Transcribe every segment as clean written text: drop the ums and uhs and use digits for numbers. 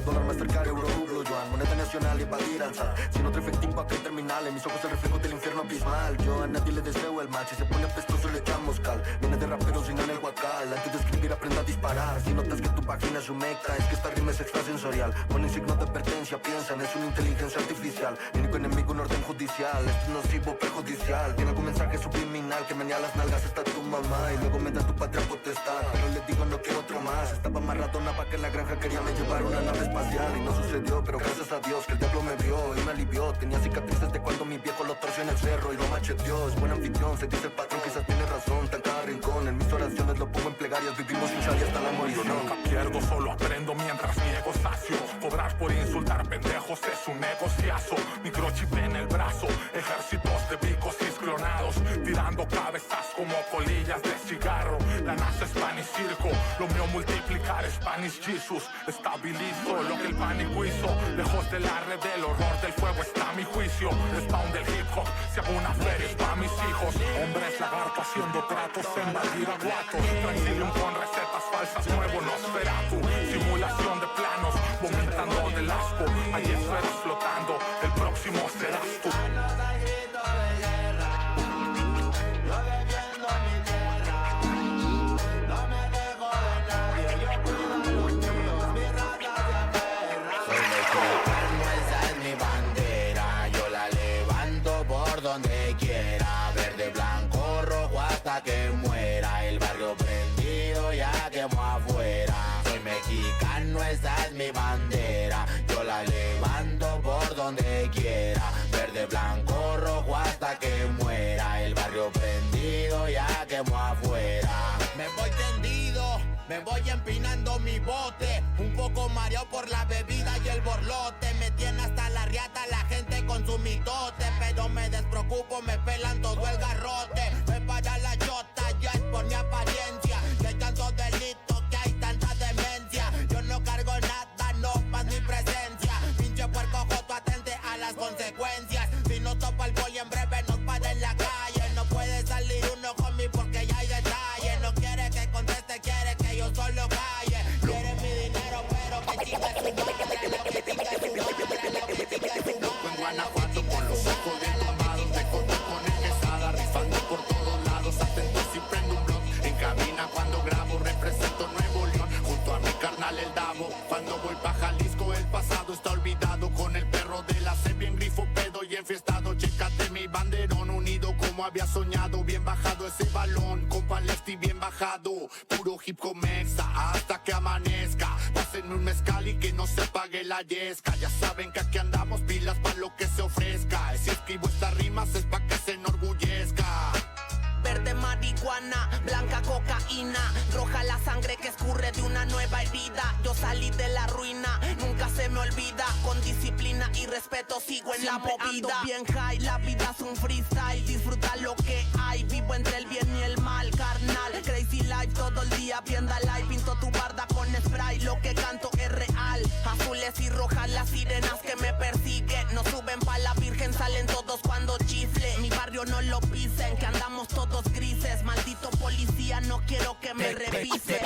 dólar Mastercard, euro, rublo, yuan, moneda nacional, evadir, alzar. Sin otro efectivo acá hay terminal, en mis ojos el reflejo del infierno abismal. Yo a nadie le deseo el mal, si se pone pestoso le echamos cal. Viene de raperos y no en el guacal, antes de escribir aprenda a disparar. Si notas que tu página es su meca, es que esta rima es extrasensorial. Ponen signo de advertencia, piensan, es una inteligencia artificial. Mi único enemigo, un orden judicial, esto es nocivo, perjudicial. Tiene algún mensaje subliminal que menea las nalgas hasta tu mamá. Y luego me da tu patria potestad, pero le digo no quiero otro más. Estaba maratona pa' que en la granja quería me llevar una nave espacial. Y no sucedió, pero gracias a Dios que el diablo me vio y me alivió. Tenía cicatrices de cuando mi viejo lo torció en el cerro y lo macheteó. Es buen anfitrión, se dice el patrón, quizás tiene razón. Tan cada rincón, en mis oraciones lo pongo en plegarias. Vivimos sin salir hasta la morir. Yo nunca pierdo, solo aprendo mientras niego sacio. Cobrar por insultar pendejos es un negociazo. Microchip en el brazo, ejércitos de bicos clonados, tirando cabezas como colillas de cigarro. La NASA es pan y circo, lo mío multiplicar Spanish Jesus. Estabilizo lo que el pánico hizo, lejos de la red del horror del fuego está mi juicio. Spawn del hip hop, si hago una feria es pa' mis hijos. Hombres lagarto haciendo tratos en Badiraguato. Tranquilium con recetas falsas, nuevo Nosferatu. Simulación de planos, vomitando del asco. Hay esferas flotando, el próximo serás tú. Donde quiera, verde, blanco, rojo hasta que muera. El barrio prendido ya quemó afuera. Soy mexicano, esa es mi bandera. Yo la levanto por donde quiera. Verde, blanco, rojo hasta que muera. El barrio prendido ya quemó afuera. Me voy tendido, me voy empinando mi bote. Un poco mareado por la bebida y el borlote. Me tiene hasta la riata la gente con su mitote. Pero me despreocupo, me pelan todo el garrote. Me para la chota, ya es por mi apariencia. Que hay tanto delito, que hay tanta demencia. Yo no cargo nada, no más mi presencia. Pinche puerco joto, atente a las consecuencias. Si no topa el boli en breve nos para en la calle. No puede salir uno conmigo porque ya hay detalle. No quiere que conteste, quiere que yo solo calle. Quiere mi dinero pero que chingue su madre. Lo que chingue su madre, lo que chingue su madre. En Guanajuato con los ojos bien tomados, de coto con el quesada, rifando por todos lados, atento si prendo un blog. En cabina cuando grabo represento Nuevo León, junto a mi carnal el Davo. Cuando voy pa' Jalisco el pasado está olvidado, con el perro de la C bien grifo, pedo y enfiestado. Chécate mi banderón unido como había soñado, bien bajado ese balón, compa Lefty bien bajado. Puro hip hop mexa hasta que amanezca. Pásenme un mezcal y que no se apague la yesca. Ya saben que aquí andamos pilas pa' lo que se ofrezca. Si escribo estas rimas es pa' que se enorgullezca. Verde marihuana, blanca cocaína, roja la sangre que escurre de una nueva herida. Yo salí de la ruina, nunca se me olvida. Con disciplina y respeto sigo en siempre la movida. Ando bien high, la vida es un freestyle. Disfruta lo que hay, vivo entre el bien y el mal, carnal. Crazy life todo el día, vienda live. Pinto tu barda con spray, lo que canto es real. Azules y rojas las sirenas que me persiguen. No suben pa' la virgen, salen todos cuando chifle. Mi barrio no lo pisen, que andamos todos grises. Maldito policía, no quiero que me revises.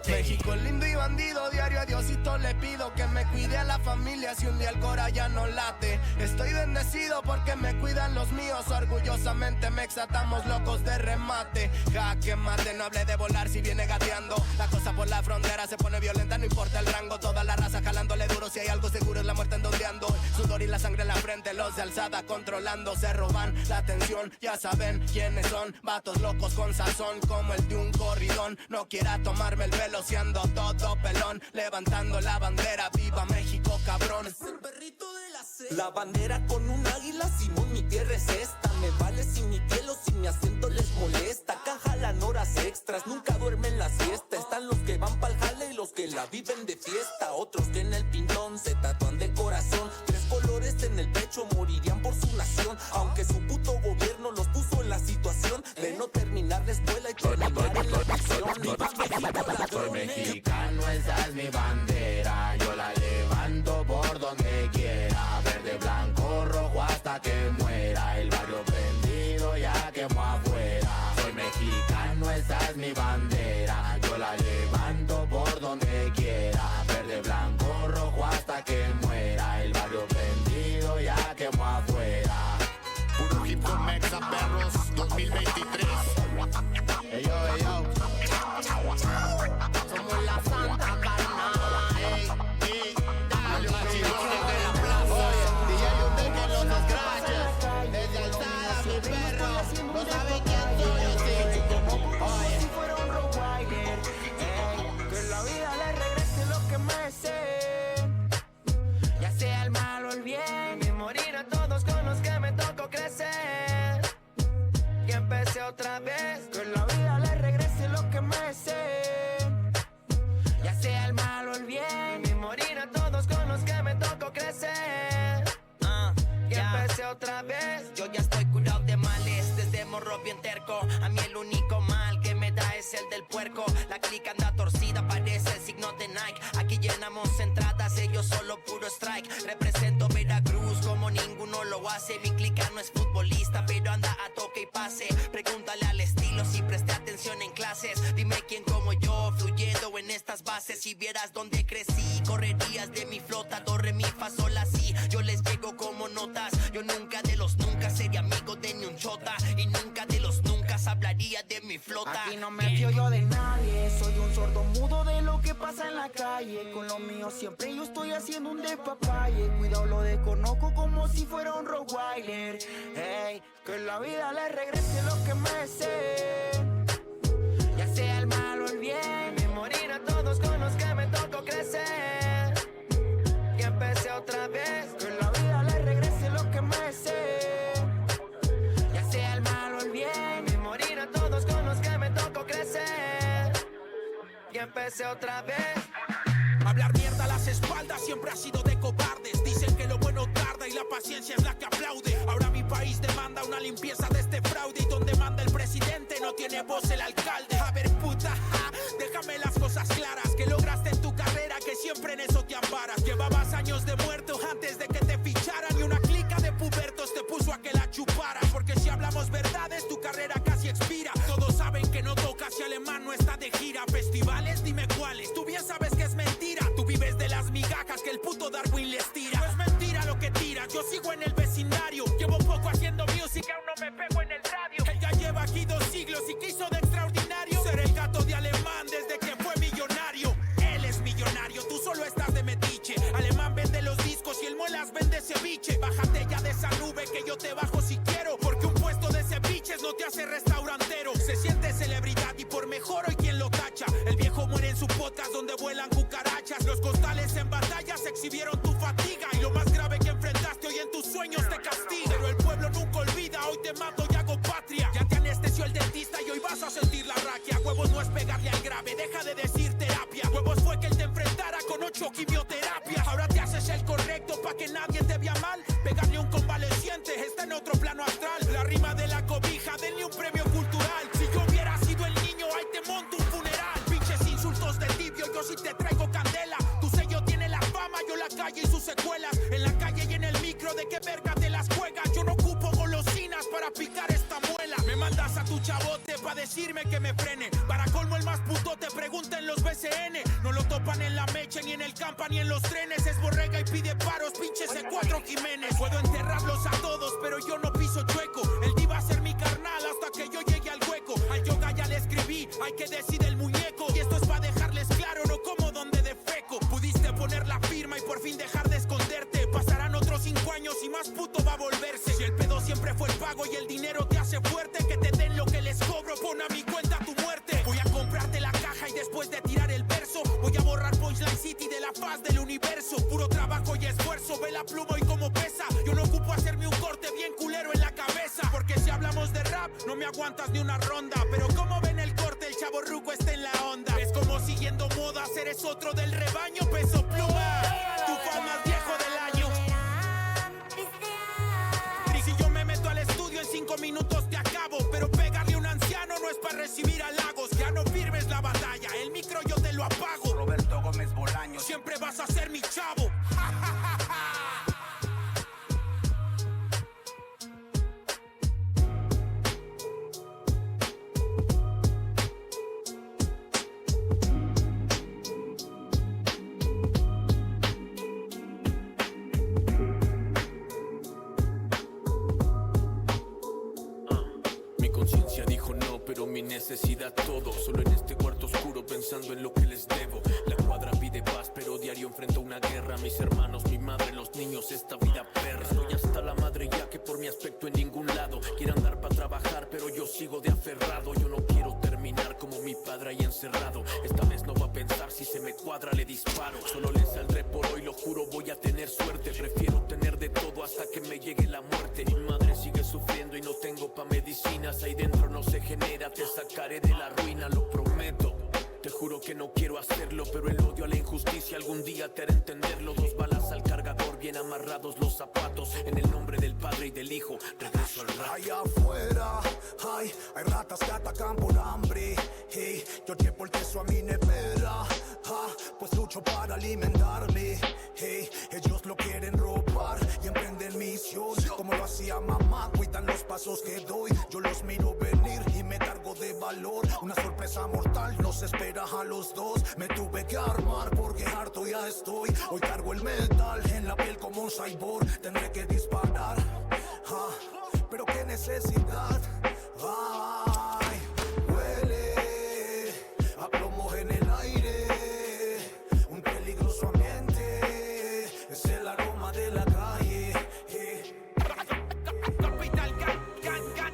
México lindo y bandido, diario a Diosito le pido que me cuide a la familia si un día el cora ya no late. Estoy bendecido porque me cuidan los míos, orgullosamente me exatamos locos de remate. Jaque mate, no hable de volar si viene gateando. La cosa por la frontera se pone violenta, no importa el rango. Toda la raza jalándole duro, si hay algo seguro es la muerte en donde ando. Sudor y la sangre en la frente, los de alzada controlando. Se roban la atención, ya saben quiénes son. Vatos locos con sazón como el de un corridón. No quiera tomarme el velo si ando todo pelón. Levantando la bandera, viva México cabrón. Es el perrito de la C. La bandera con un águila, Simón, mi tierra es esta. Me vale si mi piel o si mi acento les molesta. Acá jalan horas extras, nunca duermen la siesta. Están los que van pa'l jale y los que la viven de fiesta. Otros que en el pintón se tatúan de corazón. 3 colores en el pecho, morirían por su nación. Aunque su puto gobierno los puso en la situación de no terminar la escuela y terminar en la prisión. Soy mexicano, esa es mi bandera. Yo la levanto por donde quiera. Verde, blanco, rojo hasta que muera. El barrio prendido ya quemó afuera. Soy mexicano, esa es mi bandera. Yo la levanto por donde quiera. Verde, blanco, rojo hasta 2023. Ey, yo, ey, yo. Somos la Santa Carnal. Y dale un chingón desde la plaza. Oye, DJ usted que los scratches. Desde alzada mi perro. No sabe quién soy yo, sí. Oye, Si fuera un Rottweiler, que la vida le regrese lo que merecen, ya sea el mal o el bien, y morir a todos con los que me tocó crecer. Y empecé otra vez, que la vida le regrese lo que merecen, ya sea el mal o el bien, y morir a todos con los que me tocó crecer. Y empecé otra vez. Yo ya estoy curado de males, desde morro bien terco. A mí el único mal que me da es el del puerco. La clica anda torcida, parece el signo de Nike. Aquí llenamos entradas, ellos solo puro strike. Represento Veracruz como ninguno lo hace. Mi clica no es futbolista, pero anda a toque y pase. Pregúntale al estilo si presté atención en clases. Dime quién como yo, fluyendo en estas bases. Si vieras dónde crecí, correrías de mi flota. Do, re, mi, fa, sol, así. Yo les llego como notas. Yo nunca de los nunca sería amigo de ni un chota. Y nunca de los nunca hablaría de mi flota. Aquí no me fío yo de nadie. Soy un sordo mudo de lo que pasa en la calle. Con lo mío siempre yo estoy haciendo un despapalle. Cuidado lo desconozco como si fuera un Rottweiler. Hey, que la vida le regrese lo que merecen, ya sea el mal o el bien, y morir a todos con los que me tocó crecer. Y empecé otra vez, que la vida le regrese lo que merecen, ya sea el mal o el bien, y morir a todos con los que me tocó crecer. Y empecé otra vez. Hablar mierda a las espaldas siempre ha sido de cobardes. Dicen que lo bueno tarda y la paciencia es la que aplaude. Ahora mi país demanda una limpieza de este fraude. Y donde manda el presidente no tiene voz el alcalde. A ver puta, déjame las cosas claras. Que lograste en tu carrera, que siempre en eso te amparas. Llevabas años de muerto antes de que te ficharan. Y una clica de pubertos te puso a que la chuparas. Porque si hablamos verdades, tu carrera casi expira. Todos saben que no toca si Alemán no está de gira. Festivales, dime cuáles, tú bien sabes que es mentira. Tú vives de las migajas que el puto Darwin les tira. No es mentira lo que tiras, yo sigo en el vecindario. Llevo poco haciendo music, aún no me pego en el radio. Él ya lleva aquí 2 siglos y quiso de extraordinario ser el gato de Alemán desde que fue millonario. Él es millonario, tú solo estás de metiche. Alemán vende los discos y el Muelas vende ceviche. Bájate ya de esa nube que yo te bajo si quiero. Porque un puesto de ceviches no te hace restaurantero. Se siente celebridad y por mejor hoy quien lo tacha. El viejo muere en su podcast donde vuelan cucarachas. Los costales en batallas exhibieron tu fatiga. Y lo más grave que enfrentaste hoy en tus sueños te castiga. Pero el pueblo nunca olvida, hoy te mato y hago patria. Ya te anestesió el dentista y hoy vas a sentir la raquia. Huevos no es pegarle al grave, deja de decir terapia. Huevos fue que él te enfrentara con 8 quimioterapias. Ahora te haces el correcto pa' que nadie te vea mal. Pegarle a un convaleciente está en otro plano astral. La rima de la cobija, denle un premio cultural. Si yo hubiera sido el niño, ahí te monto un funeral. Pinches insultos de tibio, yo sí te traigo candela. Tu sello tiene la fama, yo la calle y sus secuelas. En la calle y en el micro, ¿de qué verga te las juegas? Yo no ocupo golosinas para picar esta muela. Me mandas a tu chavote pa' decirme que me frene. Para colmo el más puto te pregunta en los BCN. No lo topan en la mecha, ni en el campa, ni en los trenes. Es borrega y pide paros, pinches C4 Jiménez. Puedo enterrarlos a todos, pero yo no piso chueco. El diva va a ser mi carnal hasta que yo llegue al hueco. Al yoga ya le escribí, hay que decir el muñeco. Y esto es pa' dejarles claro, no como donde defeco. Pudiste poner la firma y por fin dejar de esconderte. Pasarán otros 5 años y más puto va a volverse. Si el pedo siempre fue el pago y el dinero te hace fuerte, que te den lo que les cobro, pon a mi cuenta tu muerte. Voy a comprarte la caja y después de tirar el verso, voy a borrar Punchline City de la faz del universo. Puro trabajo y esfuerzo, ve la pluma y cómo pesa. Yo no ocupo hacerme un corte bien culero en la cabeza. Porque si hablamos de rap, no me aguantas ni una ronda. Pero como ven el corte, el chavo ruco está en la onda. Es como siguiendo modas, eres otro del rebaño. Peso pluma, tu fan más viejo del año. Y si yo me meto al estudio en 5 minutos te acabo. Pero pegarle a un anciano no es para recibir halagos. Ya no firmes la batalla, el micro yo te lo apago. Roberto Gómez Bolaño, siempre vas a ser mi chavo. Mi conciencia necesidad todo. Solo en este cuarto oscuro pensando en lo que les debo. La cuadra pide paz, pero diario enfrento una guerra. Mis hermanos, mi madre, los niños, esta vida perra. Estoy hasta la madre ya que por mi aspecto en ningún lado quiero andar para trabajar, pero yo sigo de aferrado. Yo no quiero terminar como mi padre ahí encerrado. Esta vez no va a pensar, si se me cuadra le disparo. Solo le saldré por hoy, lo juro, voy a tener suerte. Prefiero tener de todo hasta que me llegue la muerte. Mi madre sigue sufriendo y no tengo pa' medicinas. Ahí dentro no se genera, te sacaré de la ruina, lo prometo. Te juro que no quiero hacerlo, pero el odio a la injusticia algún día te hará entenderlo. 2 balas al cargador, bien amarrados los zapatos. En el nombre del Padre y del Hijo, regreso al rap. Allá afuera, hay ratas que atacan por hambre. Hey, yo llevo el queso a mi nevera, pues lucho para alimentarme. Hey, ellos lo quieren robar y emprenden misión. Como lo hacía mamá, cuidan los pasos que doy. Yo los miro venir y me cargo de valor. Una sorpresa mortal nos espera a los dos. Me tuve que armar porque harto ya estoy. Hoy cargo el metal en la piel como un cyborg. Tendré que disparar, pero qué necesidad. Ay, huele a plomo en el aire. Un peligroso ambiente, es el aroma de la calle. Capital ganga,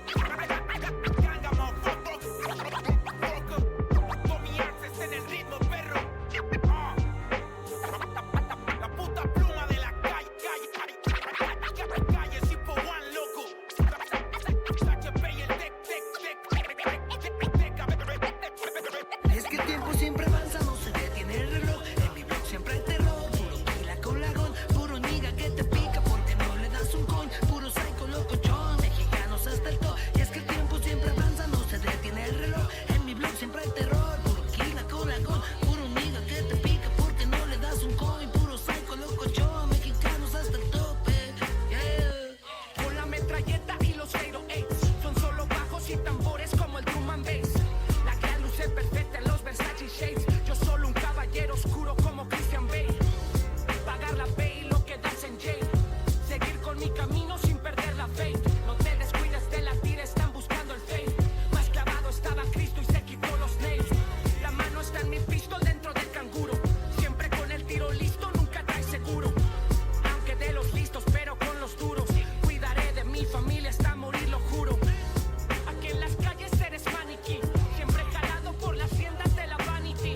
motherfucker. Con mi access en el ritmo, perro. La puta pluma de la calle, calle, tipo one, loco. HP y el Es que el tiempo siempre avanza, no se detiene el reloj. En mi blog siempre hay terror, puro pila con lagón, puro niga que te pica porque no le das un coin, puro psycho locochón, mexicanos hasta el to. Y es que el tiempo siempre avanza, no se detiene el reloj. En mi blog siempre hay terror, puro pila con lagón, puro niga que te pica porque no le das un coin, puro psycho locochón, mexicanos hasta el tope. Yeah. Con la metralleta y los 808 son solo bajos y tambores como el drum and bass. La gran luce perfecta en los Versace shades. Yo solo un caballero oscuro como Christian Bale. Pagar la pay y lo que das en jail. Seguir con mi camino sin perder la fe. No te descuides de la tira, están buscando el fame. Más clavado estaba Cristo y se quitó los nails. La mano está en mi pistol dentro del canguro. Siempre con el tiro listo, nunca trae seguro. Aunque de los listos, pero con los duros. Cuidaré de mi familia hasta morir, lo juro. Aquí en las calles eres maniquí. Siempre jalado por las tiendas de la vanity.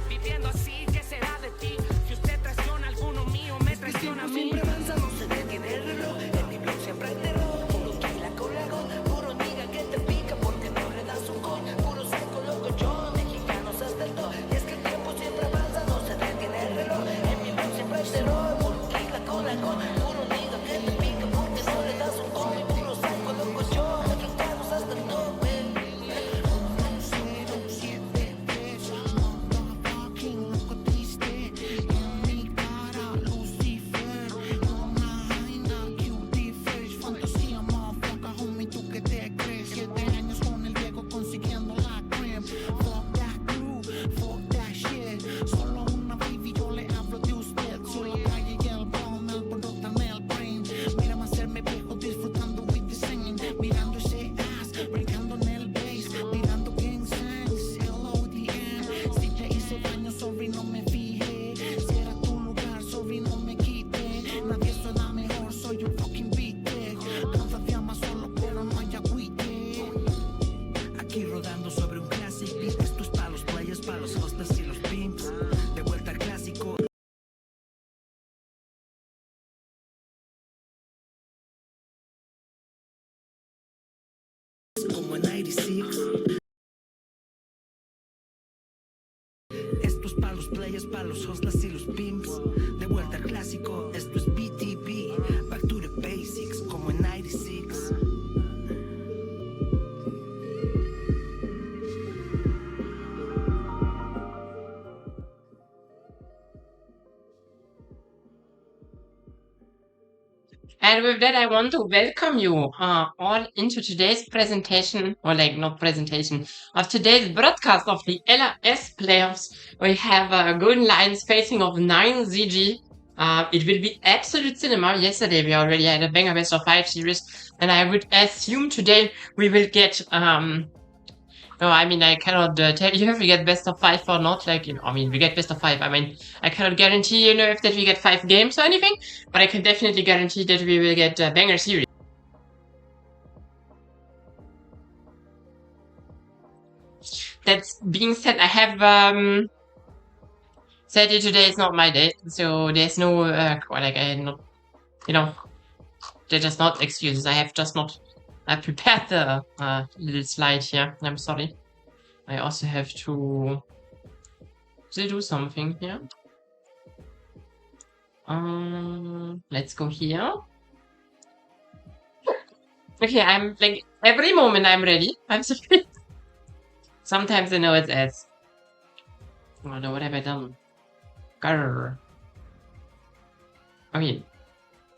Viviendo así, ¿qué será de ti? Si usted traiciona a alguno mío, me traiciona a mí. Siempre avanza, no se detiene el reloj. En mi blog siempre hay terror, puro pila con lagón, puro niga que te pica porque no le das un coin, puro psycho locochón, mexicanos hasta el to. Y es que el tiempo siempre avanza, no se detiene el reloj. En mi blog siempre hay terror, puro pila con lagón, puro niga que te pica porque no le das un coin, puro psycho locochón, mexicanos hasta el tope. Aquí rodando sobre un classic beat. Esto es pa' los players, pa' los hustlers y los pimps. De vuelta al clásico. Como en 96. Esto es pa' los players, pa' los hustlers y los pimps. De vuelta al clásico. Esto es BTB. Back to the basics. Como en 96. And with that, I want to welcome you all into today's presentation, or like not presentation, of today's broadcast of the LRS playoffs. We have golden lines facing of 9 ZG. It will be absolute cinema. Yesterday we already had a banger best of 5 series, and I would assume today we will get No, I mean, I cannot tell you if we get best of 5 or not. Like, you know, I mean, we get best of 5. I mean, I cannot guarantee, you know, if that we get 5 games or anything, but I can definitely guarantee that we will get a banger series. That being said, I have said it today is not my day, so there's no like I not, you know, they're just not excuses. I have just not prepared the little slide here. I'm sorry. I also have to do something here. Let's go here. Okay, I'm like every moment I'm ready. I'm sorry. Sometimes I know it's ads. Oh no, what have I done? Grrr. Okay.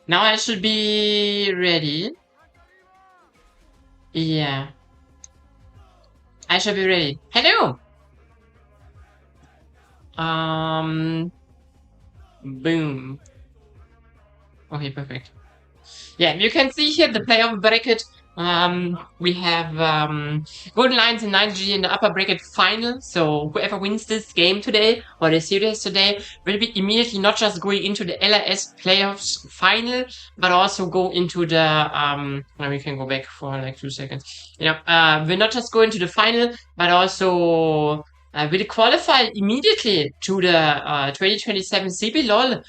Now I should be ready. Yeah. I should be ready. Hello! Boom. Okay, perfect. Yeah, you can see here the playoff bracket. We have Golden Lions and 9G in the upper bracket final. So whoever wins this game today or the series today will be immediately not just going into the LRS playoffs final, but also go into the we can go back for like 2 seconds. You know, will not just go into the final, but also will qualify immediately to the 2027 CBLOL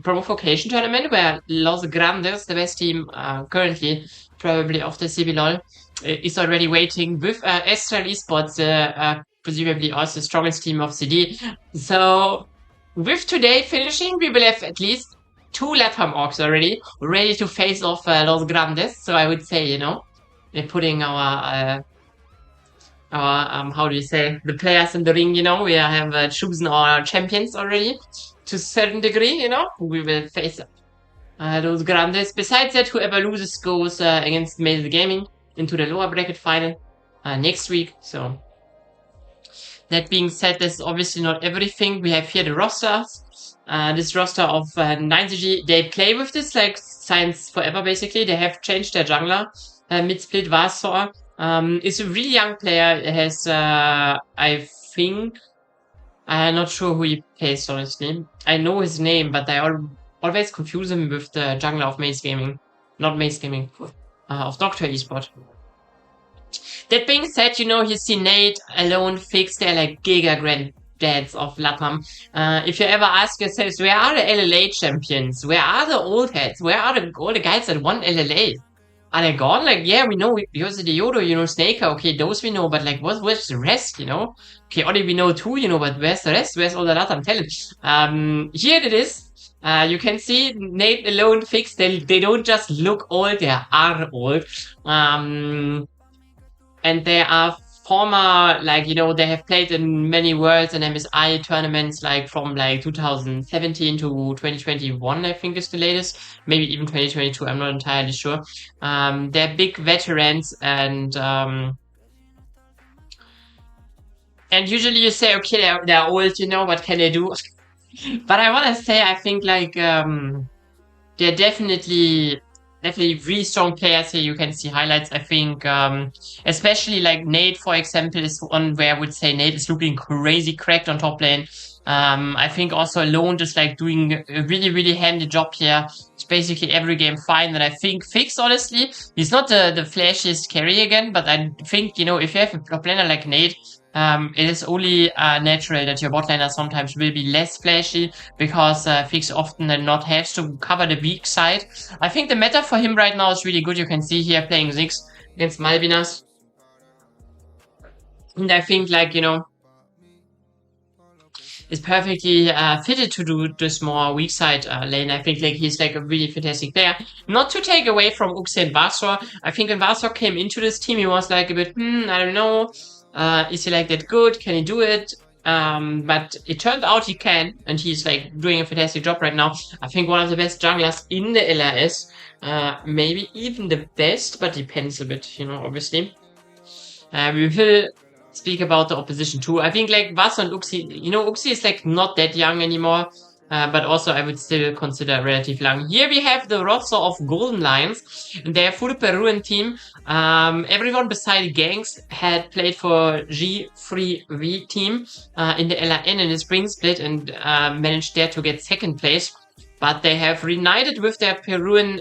provocation tournament, where Los Grandes, the best team currently probably of the CBLOL, is already waiting with Astral Esports, presumably also the strongest team of CD. So with today finishing, we will have at least 2 LATAM orgs already ready to face off Los Grandes. So I would say, you know, we're putting our how do you say, the players in the ring, you know, we have chosen our champions already to a certain degree, you know, we will face those Grandes. Besides that, whoever loses goes against Maze Gaming into the lower bracket final next week. So that being said, this is obviously not everything. We have here the rosters. This roster of 9G, they play with this like science forever basically. They have changed their jungler. Mid-split Varsor is a really young player. It has, I think, I'm not sure who he plays, honestly. I know his name, but I always confuse him with the jungler of Maze Gaming. Not Maze Gaming, of Dr. Esport. That being said, you know, you see Nate, Alone, Fix, they're like giga granddads of LATAM. If you ever ask yourselves, where are the LLA champions? Where are the old heads? Where are all the guys that won LLA? Are they gone? Like, yeah, we know Yose de Yodo, you know, Snaker, okay, those we know, but like, where's the rest, you know? Okay, Ollie we know too, you know, but where's the rest? Where's all the LATAM talent? Here it is. You can see Nate, Alone, Fix, they don't just look old, they are old. And they are former, like, you know, they have played in many Worlds and MSI tournaments, like from like 2017 to 2021, I think is the latest. Maybe even 2022, I'm not entirely sure. They're big veterans, and usually you say, okay, they're old, you know, what can they do? But I want to say, I think like they're definitely really strong players here. You can see highlights. I think especially like Nate, for example, is one where I would say Nate is looking crazy cracked on top lane. I think also Alone just like doing a really handy job here. It's basically every game fine. And I think Fix, honestly, he's not the flashiest carry again, but I think, you know, if you have a top laner like Nate, it is only natural that your bot laner sometimes will be less flashy, because Fix often and not has to cover the weak side. I think the meta for him right now is really good. You can see here playing Ziggs against Malvinas. And I think, like, you know, is perfectly fitted to do this more weak side lane. I think like he's like a really fantastic player. Not to take away from Uxe and Varsor. I think when Varsor came into this team, he was like a bit, I don't know. Is he like that good? Can he do it? But it turned out he can, and he's like doing a fantastic job right now. I think one of the best junglers in the LRS. Maybe even the best, but depends a bit, you know, obviously. We will speak about the opposition too. I think like Vassar and Uxie, you know, Uxie is like not that young anymore. but also I would still consider relatively young. Here we have the roster of Golden Lions. They are full Peruvian team. Everyone beside Gangs had played for G3V team in the LRN in the spring split and managed there to get second place. But they have reunited with their Peruvian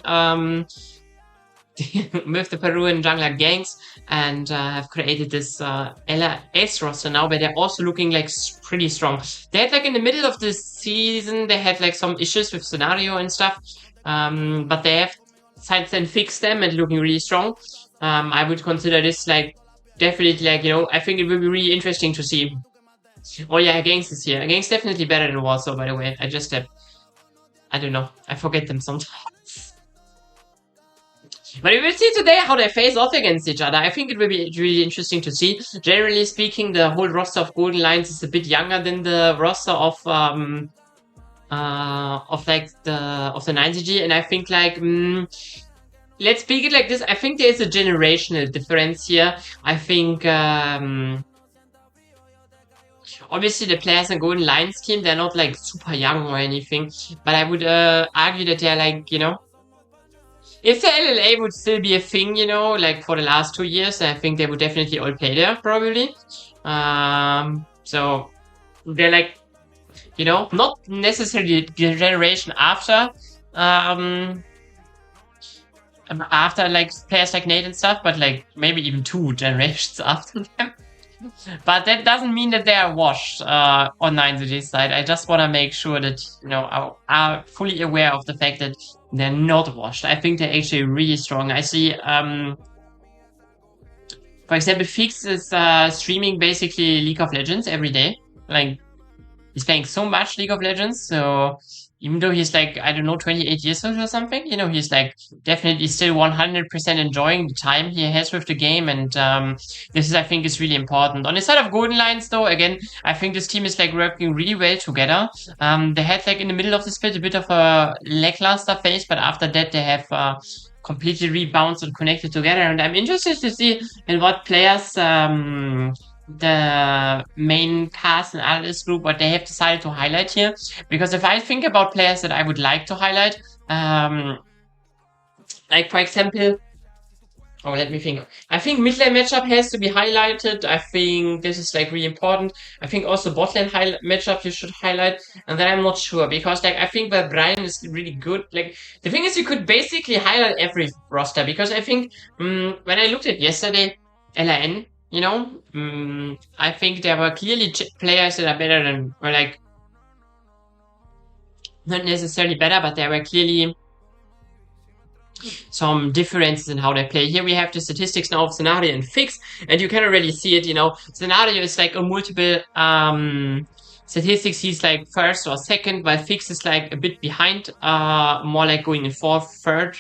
with the Peruvian jungler Gangs and have created this LRS roster now, where they're also looking like pretty strong. They had like in the middle of the season, they had like some issues with scenario and stuff, but they have since then fixed them and looking really strong. I would consider this like definitely like, you know, I think it will be really interesting to see. Oh yeah, Gangs is here. Gangs definitely better than Warsaw, by the way. I just have, I don't know, I forget them sometimes. But we will see today how they face off against each other. I think it will be really interesting to see. Generally speaking, the whole roster of Golden Lions is a bit younger than the roster of the 9CG, and I think like let's speak it like this. I think there is a generational difference here. I think obviously the players in Golden Lions team, they're not like super young or anything, but I would argue that they're like, you know, if the LLA would still be a thing, you know, like for the last 2 years, I think they would definitely all play there, probably. So they're like, you know, not necessarily the generation after like players like Nate and stuff, but like maybe even 2 generations after them. But that doesn't mean that they are washed on 9CG's side. I just want to make sure that, you know, are fully aware of the fact that they're not washed. I think they're actually really strong. I see, for example, Fix is streaming basically League of Legends every day. Like, he's playing so much League of Legends, so even though he's like, I don't know, 28 years old or something, you know, he's like definitely still 100% enjoying the time he has with the game, and this is, I think, is really important. On the side of Golden Lions, though, again, I think this team is like working really well together. They had like in the middle of the split a bit of a lackluster phase, but after that they have completely rebounded and connected together, and I'm interested to see in what players the main cast and analyst group, what they have decided to highlight here. Because if I think about players that I would like to highlight, like for example, oh, let me think. I think mid lane matchup has to be highlighted. I think this is like really important. I think also bot lane matchup you should highlight. And then I'm not sure, because like I think that Brian is really good. Like the thing is, you could basically highlight every roster, because I think when I looked at yesterday LRN, you know, I think there were clearly players that are better than, or like, not necessarily better, but there were clearly some differences in how they play. Here we have the statistics now of Scenario and Fix, and you can already see it, you know. Scenario is like a multiple statistics, he's like first or second, while Fix is like a bit behind, more like going in fourth, third.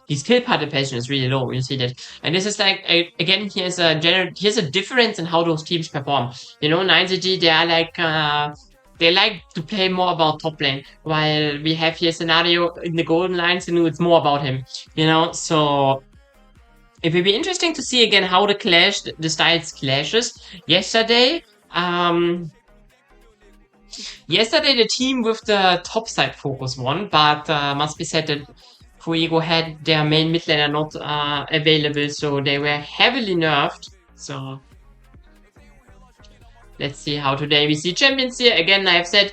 His kill participation is really low, you see that. And this is like, again, here's a difference in how those teams perform. You know, 9CG, they are like, they like to play more about top lane, while we have here Scenario in the Golden Lions, you know, it's more about him, you know. So it will be interesting to see again how the styles clashes. Yesterday, the team with the top side focus won, but must be said that Fuego had their main mid laner not available, so they were heavily nerfed. So let's see how today we see champions here. Again, I have said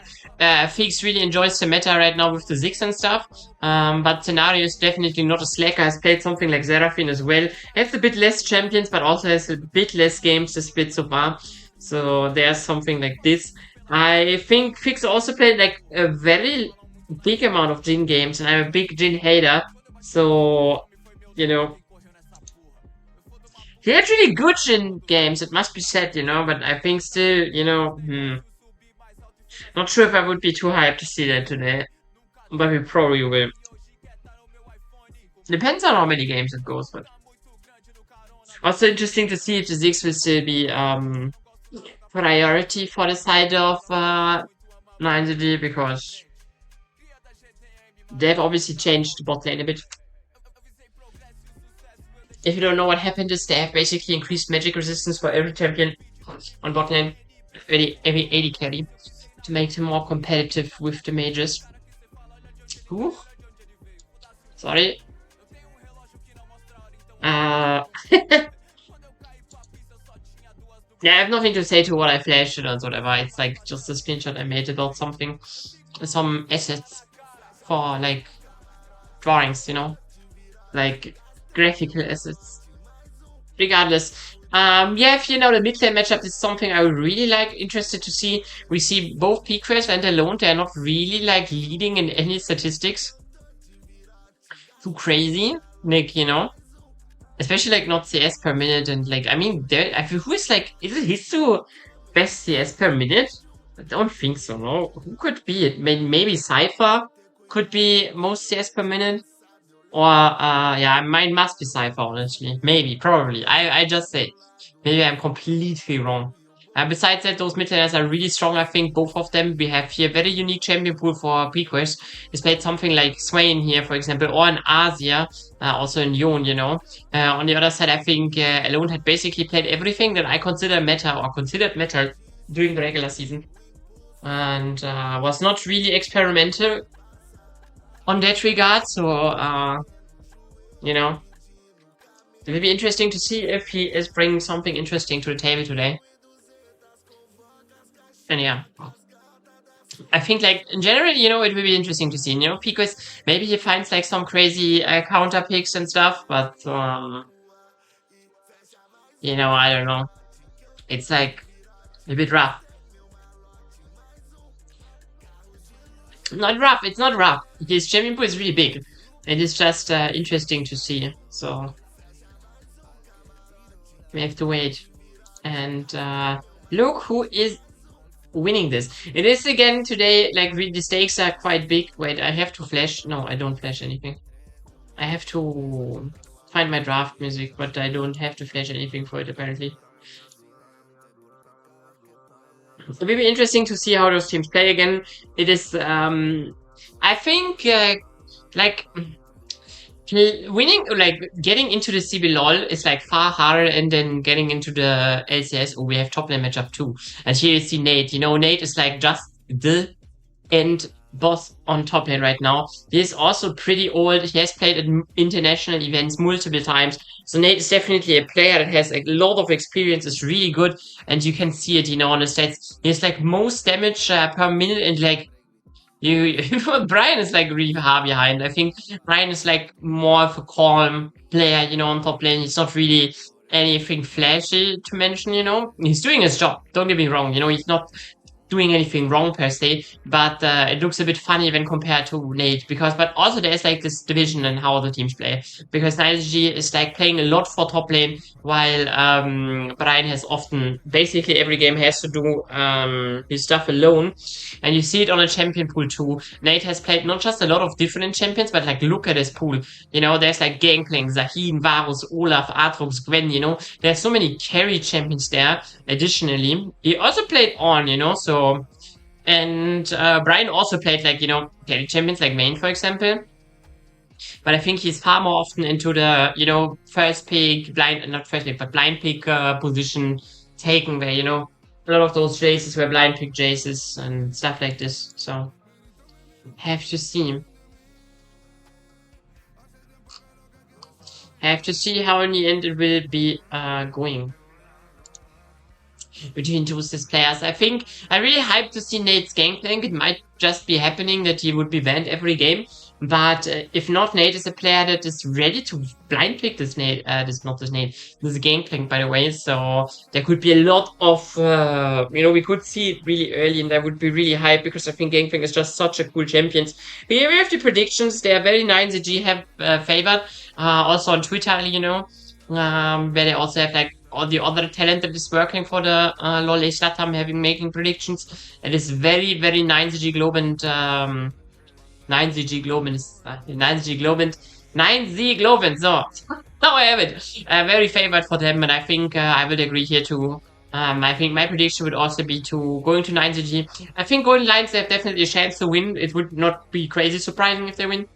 Fix really enjoys the meta right now with the Ziggs and stuff, but Scenario is definitely not a slacker. Has played something like Seraphine as well. Has a bit less champions, but also has a bit less games to split so far. So there's something like this. I think Fix also played like a very big amount of Jhin games, and I'm a big Jhin hater, so, you know, he had really good Jhin games, it must be said, you know, but I think still, you know, not sure if I would be too hyped to see that today, but we probably will. Depends on how many games it goes, but also interesting to see if the Ziggs will still be priority for the side of 9CG, because they've obviously changed the bot lane a bit. If you don't know what happened is they have basically increased magic resistance for every champion on bot lane, every AD carry. to make them more competitive with the mages. Ooh. Sorry. Yeah, I have nothing to say to what I flashed or whatever. It's like just a screenshot I made about something, some assets for like drawings, you know, like graphical assets. Regardless, yeah, if you know the mid lane matchup is something I would really interested to see. We see both PQuest and Alone, they're not really like leading in any statistics. Too crazy, like, you know. Especially like not CS per minute and like, I mean, who is like, is it Hisu best CS per minute? I don't think so, no. Who could be it? Maybe Cypher could be most CS per minute. Or, yeah, mine must be Cypher, honestly. Maybe, probably. I just say. Maybe I'm completely wrong. Besides that, those mid laners are really strong, I think, both of them. We have here very unique champion pool for PQuest. He's played something like Swain here, for example, or in Asia, also in Yon, you know. On the other side, I think Alone had basically played everything that I consider meta, or considered meta, during the regular season. And was not really experimental on that regard, so, you know. It will be interesting to see if he is bringing something interesting to the table today. And yeah, I think like in general, you know, it will be interesting to see, you know, because maybe he finds like some crazy counter picks and stuff, but you know, I don't know. It's like a bit rough. Not rough. It's not rough. His champion pool is really big. It is just interesting to see. So we have to wait and look who is winning this. It is again today, like the stakes are quite big. Wait, I have to flash. No, I don't flash anything. I have to find my draft music, but I don't have to flash anything for it apparently. It will be interesting to see how those teams play again. It is, I think, like winning, like getting into the CB LOL is like far harder, and then getting into the LCS. Oh, we have top lane matchup too. And here you see Nate. You know, Nate is like just the end boss on top lane right now. He is also pretty old. He has played at international events multiple times. So Nate is definitely a player that has a lot of experience, is really good. And you can see it, you know, on the stats. He has like most damage per minute, and like Brian is like really far behind. I think Brian is like more of a calm player, you know, on top lane. He's not really anything flashy to mention, you know. He's doing his job. Don't get me wrong. You know, he's not doing anything wrong per se, but it looks a bit funny when compared to Nate, but also there's like this division in how the teams play, because NiceG is like playing a lot for top lane, while Brian has often, basically every game has to do his stuff alone, and you see it on a champion pool too. Nate has played not just a lot of different champions, but like look at his pool, you know, there's like Gangplank, Zaheen, Varus, Olaf, Aatrox, Gwen, you know, there's so many carry champions there. Additionally, he also played on, you know, so, and Brian also played like, you know, carry champions like Main, for example. But I think he's far more often into the, you know, first pick, not first pick, but blind pick position taken, where, you know, a lot of those Jaces were blind pick Jaces and stuff like this. So, have to see. Have to see how in the end it will be going between two of these players. I think I'm really hyped to see Nate's Gangplank. It might just be happening that he would be banned every game, but if not, Nate is a player that is ready to blind pick this Nate. This is Gangplank, by the way. So there could be a lot of, you know, we could see it really early, and I would be really hyped, because I think Gangplank is just such a cool champion. Here we have the predictions. They are very nice. The G have favored, also on Twitter, you know, where they also have like all the other talent that is working for the LoL Latam making predictions. It is very, very 9ZG Globant, 9ZG Globant, so now I have it. Very favored for them, and I think I would agree here too. I think my prediction would also be to going to 9ZG. I think Golden Lions, they have definitely a chance to win. It would not be crazy surprising if they win.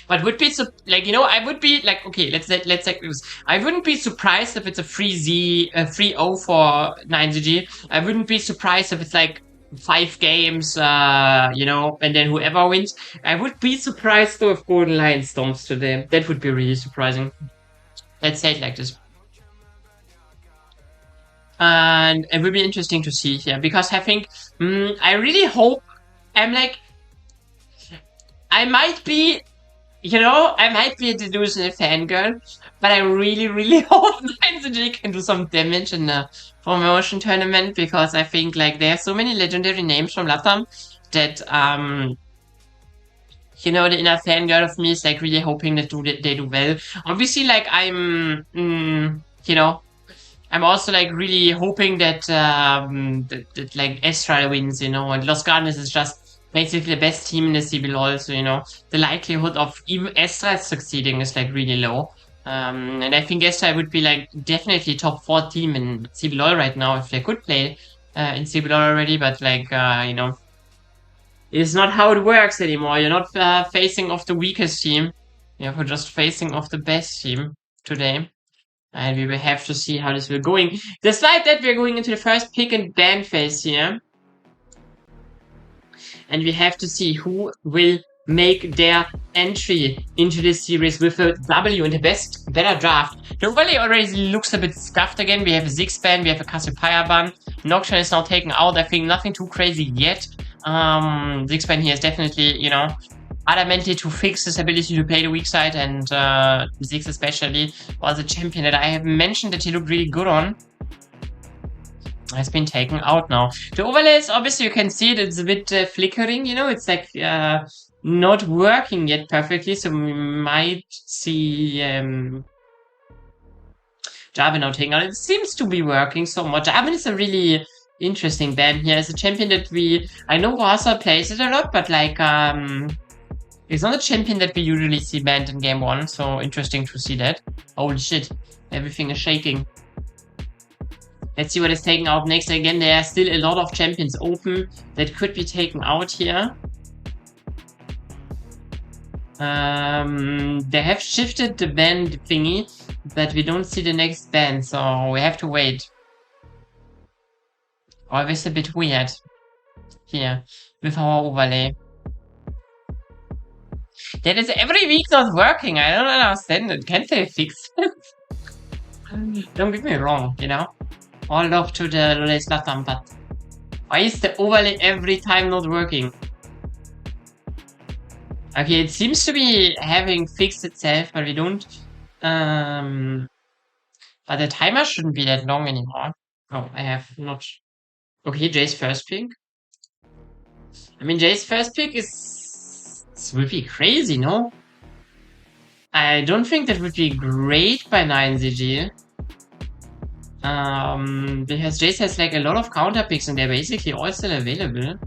But would be like, you know, I would be like, okay, let's say this. I wouldn't be surprised if it's a 3-0 for 9ZG. I wouldn't be surprised if it's like 5 games, you know, and then whoever wins. I would be surprised though if Golden Lion storms today. That would be really surprising. Let's say it like this. And it will be interesting to see here, because I think, I really hope, I'm like, I might be, you know, I might be a delusional fangirl, but I really, really hope 9ZG can do some damage in the promotion tournament, because I think, like, there are so many legendary names from Latam that, you know, the inner fangirl of me is, like, really hoping that they do well. Obviously, like, I'm, you know, I'm also, like, really hoping that, that like, Estra wins, you know, and Los Gardenes is just basically the best team in the CBLOL, so, you know, the likelihood of even Estra succeeding is, like, really low. And I think Estra would be, like, definitely top 4 team in CBLOL right now if they could play in CBLOL already, but, like, you know, it's not how it works anymore. You're not facing off the weakest team. You're just facing off the best team today. And we will have to see how this will going. Despite that, we're going into the first pick and ban phase here. And we have to see who will make their entry into this series with a W in the better draft. The overlay already looks a bit scuffed again. We have a Ziggs ban, we have a Cassiopeia ban. Nocturne is now taken out. I think nothing too crazy yet. Ziggs ban here is definitely, you know, adamantly to fix his ability to play the weak side, and Ziggs especially was a champion that I have mentioned that he looked really good on. Has been taken out now. The overlays, obviously you can see it, it's a bit flickering, you know, it's like not working yet perfectly, so we might see Jarvan now taken out. It seems to be working somewhat. Jarvan is a really interesting ban here. It's a champion that I know Rasa plays it a lot, but like it's not a champion that we usually see banned in game 1, so interesting to see that. Holy shit, everything is shaking. Let's see what is taken out next. Again, there are still a lot of champions open that could be taken out here. They have shifted the ban thingy, but we don't see the next ban, so we have to wait. Oh, this is a bit weird here with our overlay. That is every week not working. I don't understand it. Can't they fix it? Don't get me wrong, you know? All love to the Lola's Latam, but why is the overlay every time not working? Okay, it seems to be having fixed itself, but we don't. But the timer shouldn't be that long anymore. Oh, I have not. Okay, Jay's first pick. I mean, Jay's first pick is. It would be crazy, no? I don't think that would be great by 9ZG. Because Jace has like a lot of counter picks and they're basically all still available.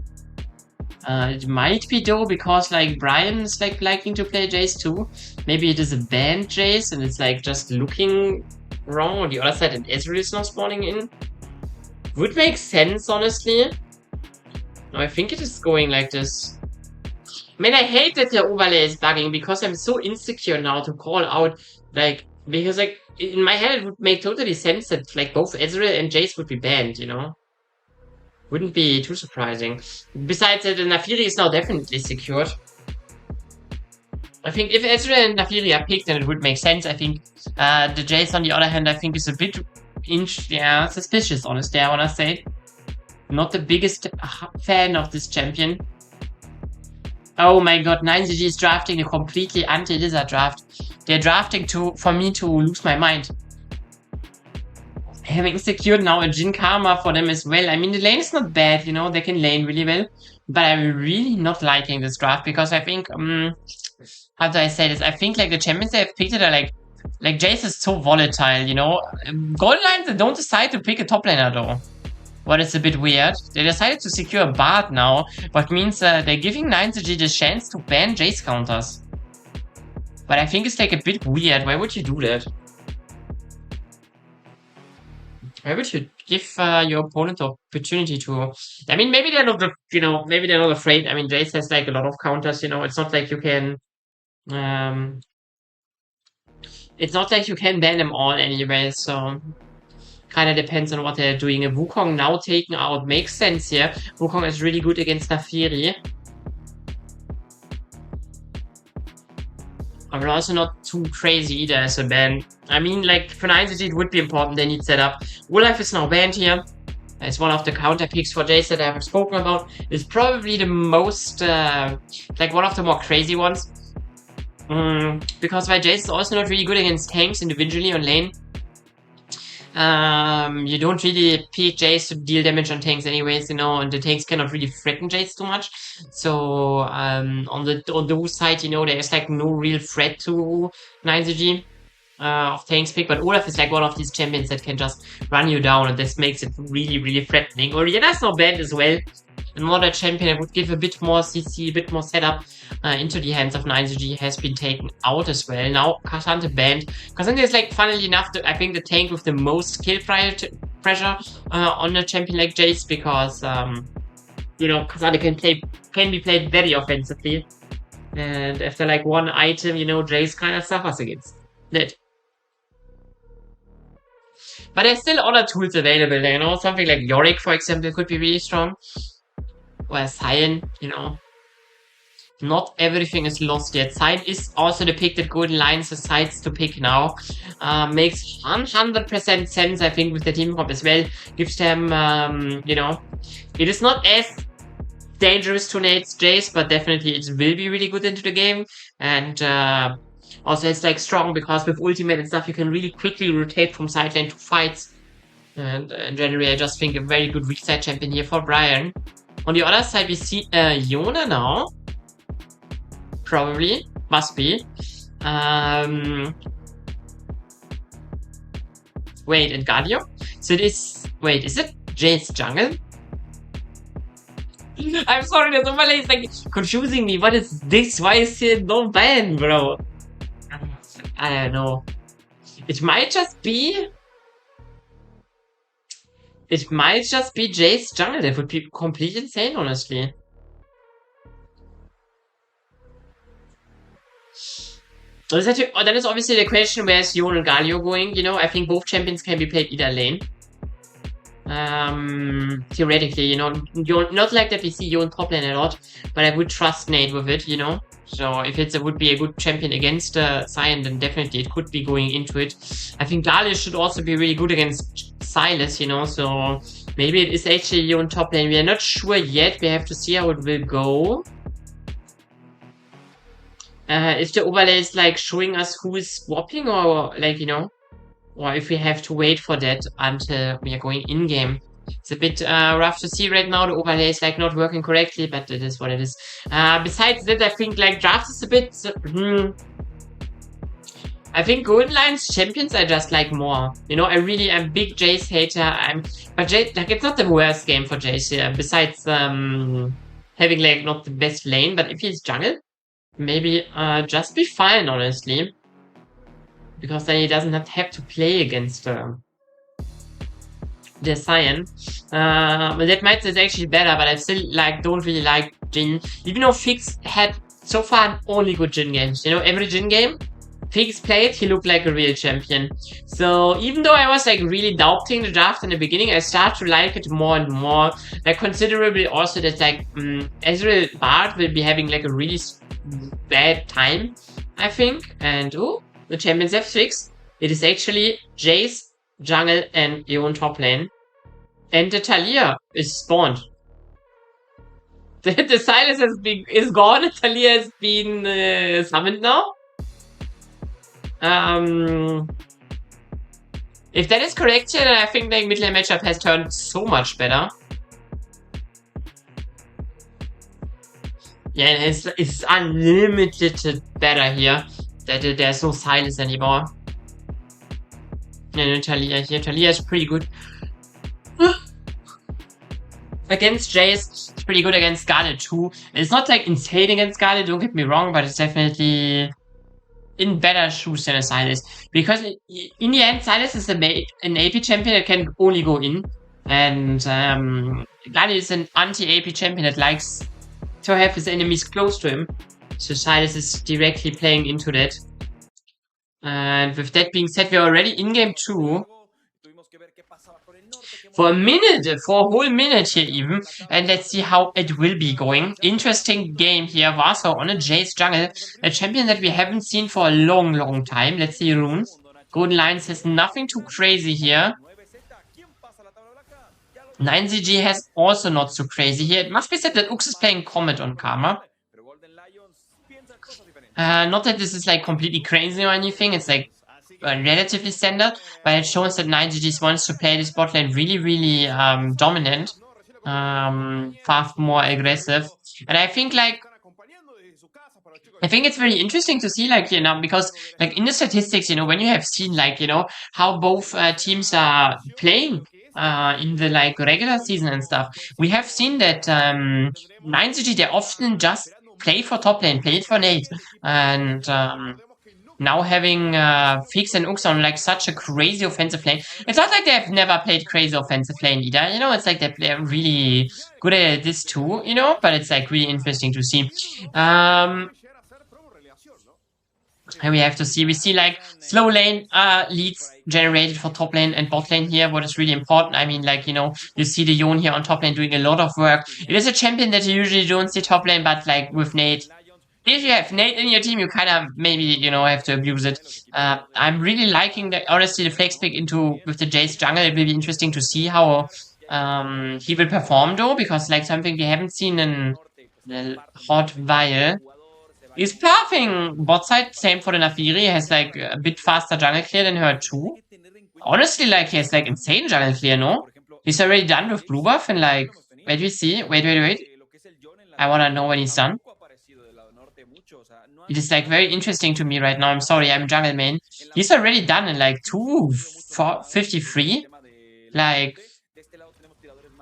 It might be though because like Brian's like liking to play Jace too. Maybe it is a banned Jace and it's like just looking wrong on the other side and Ezreal is not spawning in. Would make sense, honestly. No, I think it is going like this. I mean, I hate that the overlay is bugging because I'm so insecure now to call out, like, because like in my head it would make totally sense that like both Ezreal and Jace would be banned, you know? Wouldn't be too surprising. Besides that, the Naafiri is now definitely secured. I think if Ezreal and Naafiri are picked, then it would make sense. I think the Jace, on the other hand, I think is a bit suspicious, honestly, I wanna say. Not the biggest fan of this champion. Oh my god, 9ZG is drafting a completely anti-Lizard draft. They're drafting for me to lose my mind. Having secured now a Jhin Karma for them as well. I mean, the lane is not bad, you know, they can lane really well. But I'm really not liking this draft because I think, how do I say this? I think like the champions they have picked it are like Jace is so volatile, you know. Golden Lions, they don't decide to pick a top laner though. What is a bit weird. They decided to secure a Bard now, what means they're giving 9ZG the chance to ban Jace counters. But I think it's like a bit weird. Why would you do that? Why would you give your opponent the opportunity to... I mean, maybe they're not, you know, maybe they're not afraid. I mean, Jace has like a lot of counters, you know. It's not like you can It's not like you can ban them all anyway, so kind of depends on what they're doing. A Wukong now taken out makes sense here. Wukong is really good against Nafiri. But also not too crazy either as a ban. I mean, like, for 9 it would be important they need setup. Olaf is now banned here. It's one of the counter picks for Jace that I haven't spoken about. It's probably the most, like, one of the more crazy ones. Because while Jace is also not really good against tanks individually on lane, you don't really pick Jace to deal damage on tanks anyways, you know, and the tanks cannot really threaten Jace too much. So, on the Wu side, you know, there is like no real threat to 9ZG of tanks pick, but Olaf is like one of these champions that can just run you down, and this makes it really, really threatening. Oriena's not bad as well. Another champion that would give a bit more CC, a bit more setup into the hands of 9ZG has been taken out as well. Now K'Sante banned. K'Sante is, like, funnily enough, I think the tank with the most kill pressure on a champion like Jace, because you know, K'Sante can be played very offensively, and after like one item, you know, Jace kind of suffers against it. But there's still other tools available, you know, something like Yorick, for example, could be really strong. Or Cyan, you know. Not everything is lost yet. Cyan is also the pick that Golden Lions decides to pick now. Makes 100% sense, I think, with the team comp as well. Gives them, you know, it is not as dangerous to nade Jace, but definitely it will be really good into the game. And also it's like strong because with ultimate and stuff, you can really quickly rotate from side lane to fights. And generally, I just think a very good weak side champion here for Brian. On the other side, we see Yona now. Probably. Must be. Wait, and Guardio? So this... Wait, is it Jace jungle? I'm sorry, the overlay is like confusing me. What is this? Why is here no ban, bro? I don't know. It might just be... It might just be Jace jungle. That would be completely insane, honestly. So that is obviously the question, where's Yon and Galio going? You know, I think both champions can be played either lane. Theoretically, you know, not like that we see Yon top lane a lot, but I would trust Nate with it, you know. So if it would be a good champion against Cyan, then definitely it could be going into it. I think Galio should also be really good against Silas, you know, so maybe it is actually Yon top lane. We are not sure yet. We have to see how it will go. If the overlay is like showing us who is swapping, or like, you know, or if we have to wait for that until we are going in-game. It's a bit rough to see right now. The overlay is like not working correctly, but it is what it is. Besides that, I think like drafts is a bit... I think Golden Lions champions I just like more. You know, I really am big Jace hater. But Jace, like, it's not the worst game for Jace here. Besides having like not the best lane, but if he's jungle, maybe just be fine, honestly. Because then he doesn't have to play against the Cyan. That might is actually better, but I still like don't really like Jhin. Even though Fix had so far only good Jhin games. You know, every Jhin game Fix played, he looked like a real champion. So even though I was like really doubting the draft in the beginning, I start to like it more and more. Like considerably also that like Ezreal Bard will be having like a really bad time, I think. And oh, the champions have Fix. It is actually Jace, jungle, and Yon top lane. And the Talia is spawned. The Silas is gone, and Talia has been summoned now. If that is correct here, then I think the mid lane matchup has turned so much better. Yeah, it's unlimited better here. That there's no Silas anymore. And Talia here. Talia is pretty good. Against Jace, it's pretty good against Scarlet too. It's not like insane against Scarlet, don't get me wrong, but it's definitely in better shoes than a Silas. Because in the end, Silas is an AP champion that can only go in. And Scarlet is an anti-AP champion that likes to have his enemies close to him. So Silas is directly playing into that. And with that being said, we're already in game 2. For a minute, for a whole minute here even. And let's see how it will be going. Interesting game here. Warsaw on a Jace jungle. A champion that we haven't seen for a long time. Let's see runes. Golden Lions has nothing too crazy here. 9ZG has also not so crazy here. It must be said that Ux is playing Comet on Karma. Not that this is like completely crazy or anything. It's like relatively standard, but it shows that 9GG wants to play this bot lane really dominant, far more aggressive. And I think it's very interesting to see, like, you know, because like in the statistics, you know, when you have seen, like, you know, how both teams are playing in the like regular season and stuff, we have seen that 9GG, they often just play for top lane, play it for Nate, and now having Fix and Ux on like such a crazy offensive lane. It's not like they've never played crazy offensive lane either, you know, it's like they're really good at this too, you know, but it's like really interesting to see. And we have to see, we see like slow lane leads generated for top lane and bot lane here, what is really important. I mean, like, you know, you see the Yon here on top lane doing a lot of work. It is a champion that you usually don't see top lane, but like with Nate, if you have Nate in your team, you kind of maybe, you know, have to abuse it. I'm really liking the, honestly, the flex pick with the Jace jungle. It will be interesting to see how he will perform though, because like something we haven't seen in a hot while. He's pathing bot side, same for the Nafiri. He has like a bit faster jungle clear than her too. Honestly, like he has like insane jungle clear, no? He's already done with blue buff and like, wait, we see. Wait. I wanna know when he's done. It is like very interesting to me right now. I'm sorry, I'm jungle main. He's already done in like 2:53. Like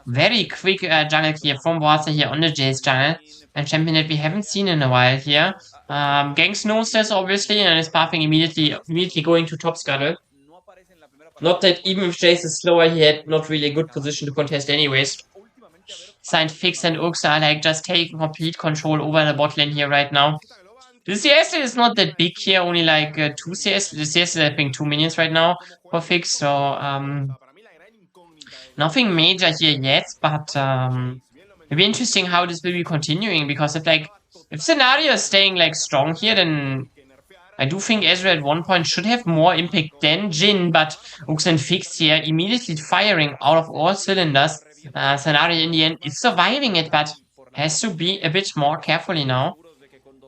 very quick jungle clear from Warsaw here on the Jace jungle. A champion that we haven't seen in a while here. Ganks knows this obviously and is pathing immediately going to top scuttle. Not that even if Jace is slower, he had not really a good position to contest anyways. Signed Fix and Ux are like just taking complete control over the bot lane here right now. The CS is not that big here, only like 2 CS. The CS is I think 2 minions right now for Fix, so nothing major here yet, but it'll be interesting how this will be continuing, because if Scenario is staying like strong here, then I do think Ezreal at one point should have more impact than Jhin, but Ux and Fix here immediately firing out of all cylinders. Scenario in the end is surviving it, but has to be a bit more carefully now.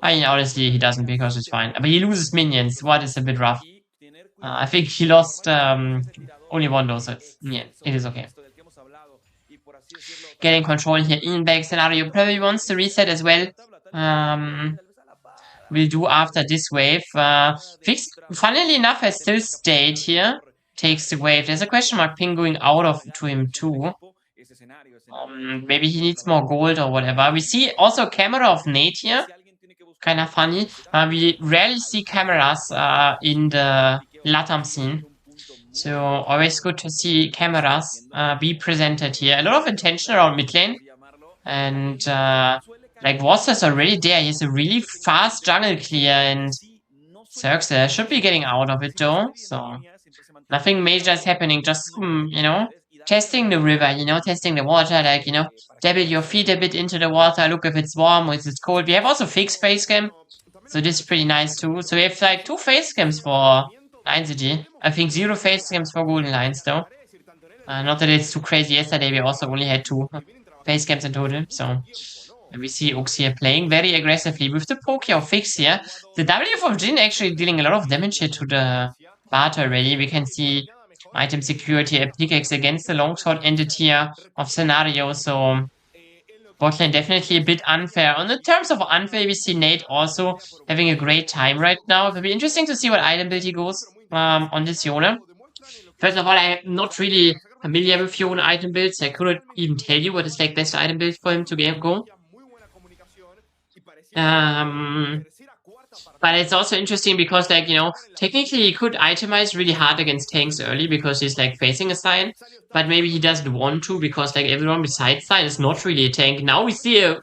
I mean, honestly, he doesn't because it's fine. But he loses minions. What is a bit rough. I think he lost only one dose. So yeah, it is okay. Getting control here in back. Scenario probably wants to reset as well. We'll do after this wave. Fix, funnily enough, has still stayed here. Takes the wave. There's a question mark ping going out to him too. Maybe he needs more gold or whatever. We see also a camera of Nate here. Kind of funny. We rarely see cameras in the LATAM scene. So always good to see cameras be presented here. A lot of attention around mid lane. And like Warsa's already there. He has a really fast jungle clear, and Xerxes should be getting out of it though. So nothing major is happening. Just, you know, testing the river, you know, testing the water, like, you know, dabble your feet a bit into the water, look if it's warm or if it's cold. We have also fixed face cam, so this is pretty nice too. So we have like 2 face cams for 9ZG. I think 0 face cams for Golden Lions though. Not that it's too crazy. Yesterday we also only had 2 face cams in total, so we see Ux here playing very aggressively with the poke of Fix here. The W from Jhin actually dealing a lot of damage here to the Bart already. We can see item security, a pickaxe against the longsword and the tier of Scenario, so botlane definitely a bit unfair. On the terms of unfair, we see Nate also having a great time right now. It will be interesting to see what item build he goes on this Yone. First of all, I'm not really familiar with Yone item builds. I couldn't even tell you what is like best item build for him to go. But it's also interesting because, like, you know, technically he could itemize really hard against tanks early because he's, like, facing a Sign. But maybe he doesn't want to because, like, everyone besides Sign is not really a tank. Now we see a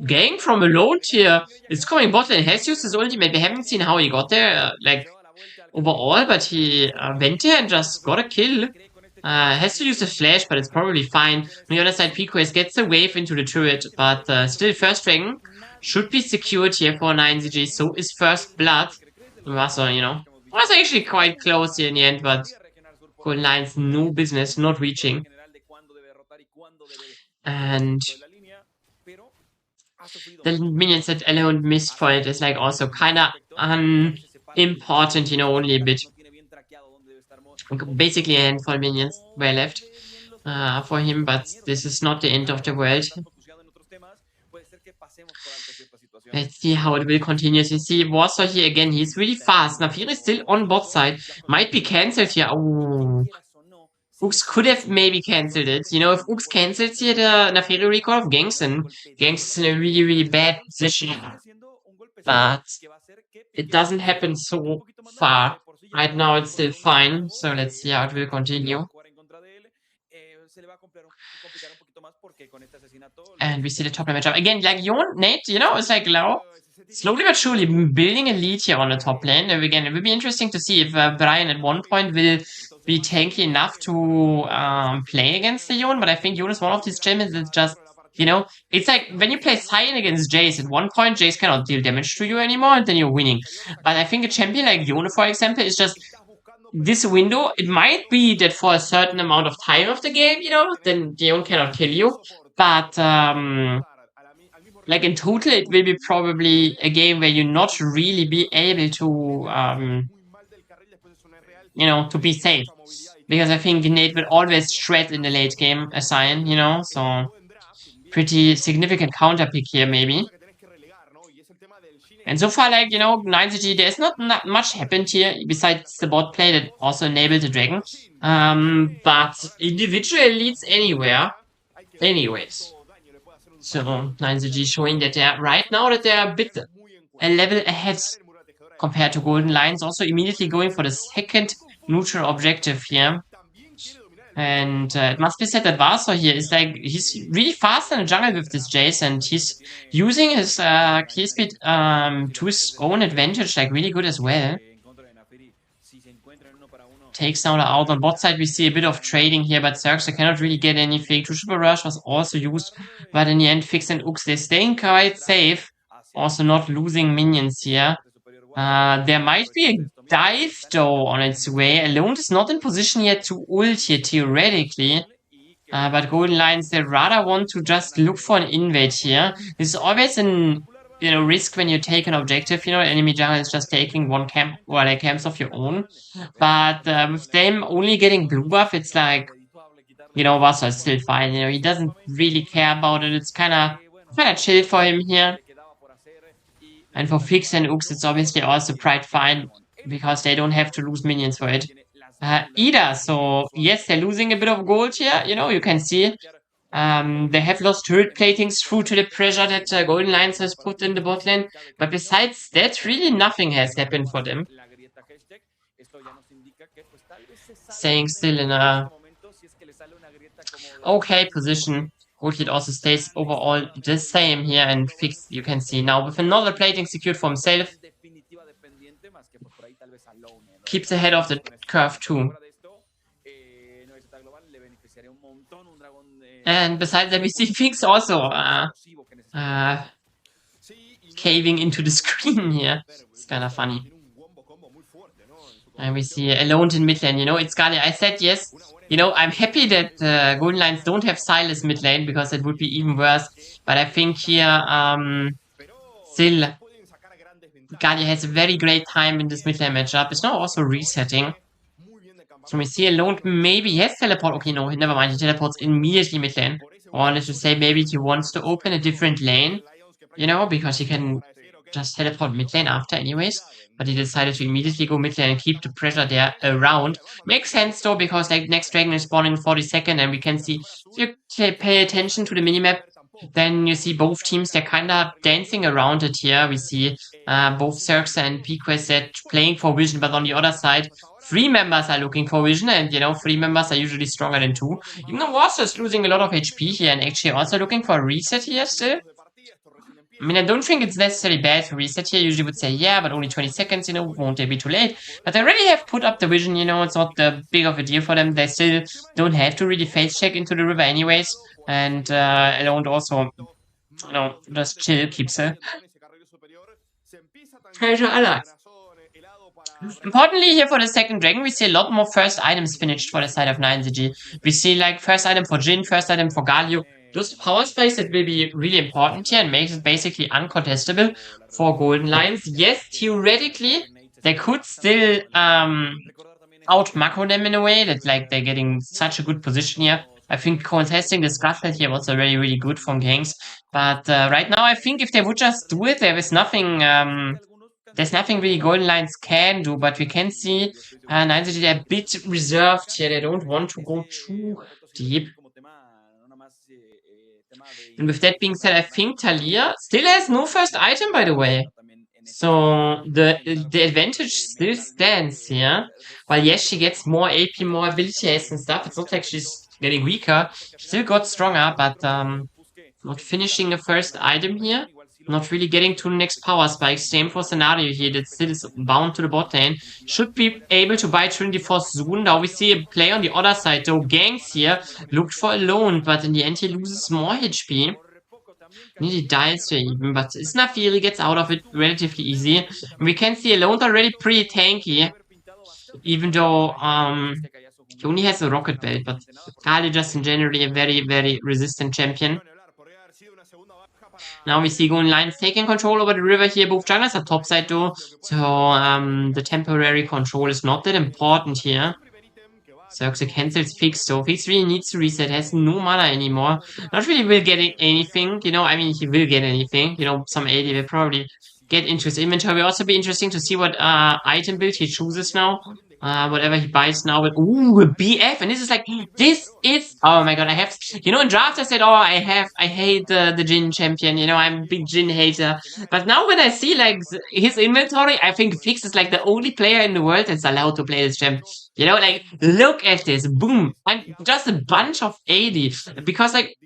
gang from alone here. It's coming bot lane. Has used his ultimate. We haven't seen how he got there, like, overall, but he went there and just got a kill. Has to use the flash, but it's probably fine. On the other side, PQS gets a wave into the turret, but still first dragon should be secured here for 9ZG. So is first blood. So, you know, was actually quite close here in the end, but Golden Lions, no business, not reaching. And the minions that alone missed for it is like also kind of unimportant, you know, only a bit. Basically a handful of minions were left for him, but this is not the end of the world. Let's see how it will continue. You see Warsaw here again, he's really fast. Nafiri is still on bot side. Might be cancelled here. Oh. Ux could have maybe cancelled it. You know, if Ux cancels here the Nafiri recall of Gangson is in a really, really bad position. But it doesn't happen so far. Right now it's still fine, so let's see how it will continue. And we see the top lane matchup. Again, like Nate, you know, it's like slowly but surely building a lead here on the top lane. And again, it will be interesting to see if Brian at one point will be tanky enough to play against the Yon. But I think Yon is one of these champions that's just, you know, it's like when you play Cyan against Jace, at one point Jace cannot deal damage to you anymore and then you're winning. But I think a champion like Yone, for example, is just this window. It might be that for a certain amount of time of the game, you know, then Yone cannot kill you. But like in total, it will be probably a game where you not really be able to, you know, to be safe. Because I think Nate will always shred in the late game, a Cyan, you know, so pretty significant counter pick here, maybe. And so far, like, you know, 9ZG, there's not much happened here besides the bot play that also enabled the dragon. But individual leads anywhere. Anyways. So 9ZG showing that they're right now that they're a level ahead compared to Golden Lions. Also immediately going for the second neutral objective here. And it must be said that Varsaw here is like, he's really fast in the jungle with this Jace, and he's using his key speed to his own advantage, like really good as well. Takes down the out on bot side. We see a bit of trading here, but Xerxes cannot really get anything. Triple Rush was also used, but in the end, Fix and Ux, they're staying quite safe. Also not losing minions here. There might be a dive though on its way. Alone is not in position yet to ult here, theoretically. But Golden Lions, they rather want to just look for an invade here. This is always an, you know, risk when you take an objective. You know, enemy jungle is just taking one camp or like camps of your own. But with them only getting blue buff, it's like, you know, Vasa is still fine. You know, he doesn't really care about it. It's kind of chill for him here. And for Fix and Ux, it's obviously also quite fine because they don't have to lose minions for it either. So yes, they're losing a bit of gold here. You know, you can see they have lost turret platings through to the pressure that Golden Lions has put in the bot lane. But besides that, really nothing has happened for them. Staying still in a okay position. Goldkid also stays overall the same here, and Fix, you can see now with another plating secured for himself. Keeps ahead of the curve too. And besides that, we see Fix also caving into the screen here. It's kind of funny. And we see Alone in mid lane, you know, it's Scarlet. I said yes. You know, I'm happy that Golden Lions don't have Silas mid lane because it would be even worse. But I think here, still, Gallia has a very great time in this mid lane matchup. It's now also resetting. So we see Alone, maybe he has teleport. Okay, no, never mind. He teleports immediately mid lane. Or let's just say maybe he wants to open a different lane, you know, because he can just teleport mid lane after anyways. But he decided to immediately go mid lane and keep the pressure there around. Makes sense though, because like next dragon is spawning in 42nd, and we can see, if you pay attention to the minimap, then you see both teams, they're kind of dancing around it here. We see both Xerxes and PQuest playing for vision, but on the other side, 3 members are looking for vision, and you know, 3 members are usually stronger than 2. Even though Warsaw is losing a lot of HP here, and actually also looking for a reset here still. I mean, I don't think it's necessarily bad to reset here. Usually would say, yeah, but only 20 seconds, you know, won't they be too late? But they already have put up the vision, you know, it's not the big of a deal for them. They still don't have to really face check into the river anyways. And Alone also, you know, just chill, keeps it. Treasure allies. Importantly here for the second dragon, we see a lot more first items finished for the side of 9ZG. We see like first item for Jin, first item for Galio. Those power spikes that will be really important here and makes it basically uncontestable for Golden Lions. Yes, theoretically, they could still out macro them in a way that like they're getting such a good position here. I think contesting the Scuttle here was already really good from Gangs. But right now, I think if they would just do it, there is nothing there's nothing really Golden Lions can do, but we can see 9ZG, they're a bit reserved here. They don't want to go too deep. And with that being said, I think Talia still has no first item, by the way. So the advantage still stands here. While yes, she gets more AP, more ability haste and stuff. It's not like she's getting weaker. She still got stronger, but not finishing a first item here. Not really getting to the next power spike. Same for Scenario here that still is bound to the bot lane. Should be able to buy Trinity Force soon. Now we see a play on the other side though. Gangs here looked for Alone, but in the end he loses more HP. Nearly dies here even, but Snafiri gets out of it relatively easy. And we can see Alone's already pretty tanky. Even though he only has a rocket belt, but Kali just in generally a very, very resistant champion. Now we see Golden Lions taking control over the river here. Both junglers are topside though, so the temporary control is not that important here. Cirque cancels Fix, so Fix really needs to reset, has no mana anymore. Not really will get anything, you know, I mean he will get anything, you know, some AD will probably get into his inventory. Will also be interesting to see what item build he chooses now. Whatever he buys now, but ooh, a BF, and this is like, this is, oh my god, I have, you know, in draft I said, oh, I hate the Jin champion, you know, I'm a big Jin hater, but now when I see, like, his inventory, I think Fix is, like, the only player in the world that's allowed to play this champ, you know, like, look at this, boom, I'm just a bunch of AD, because, like,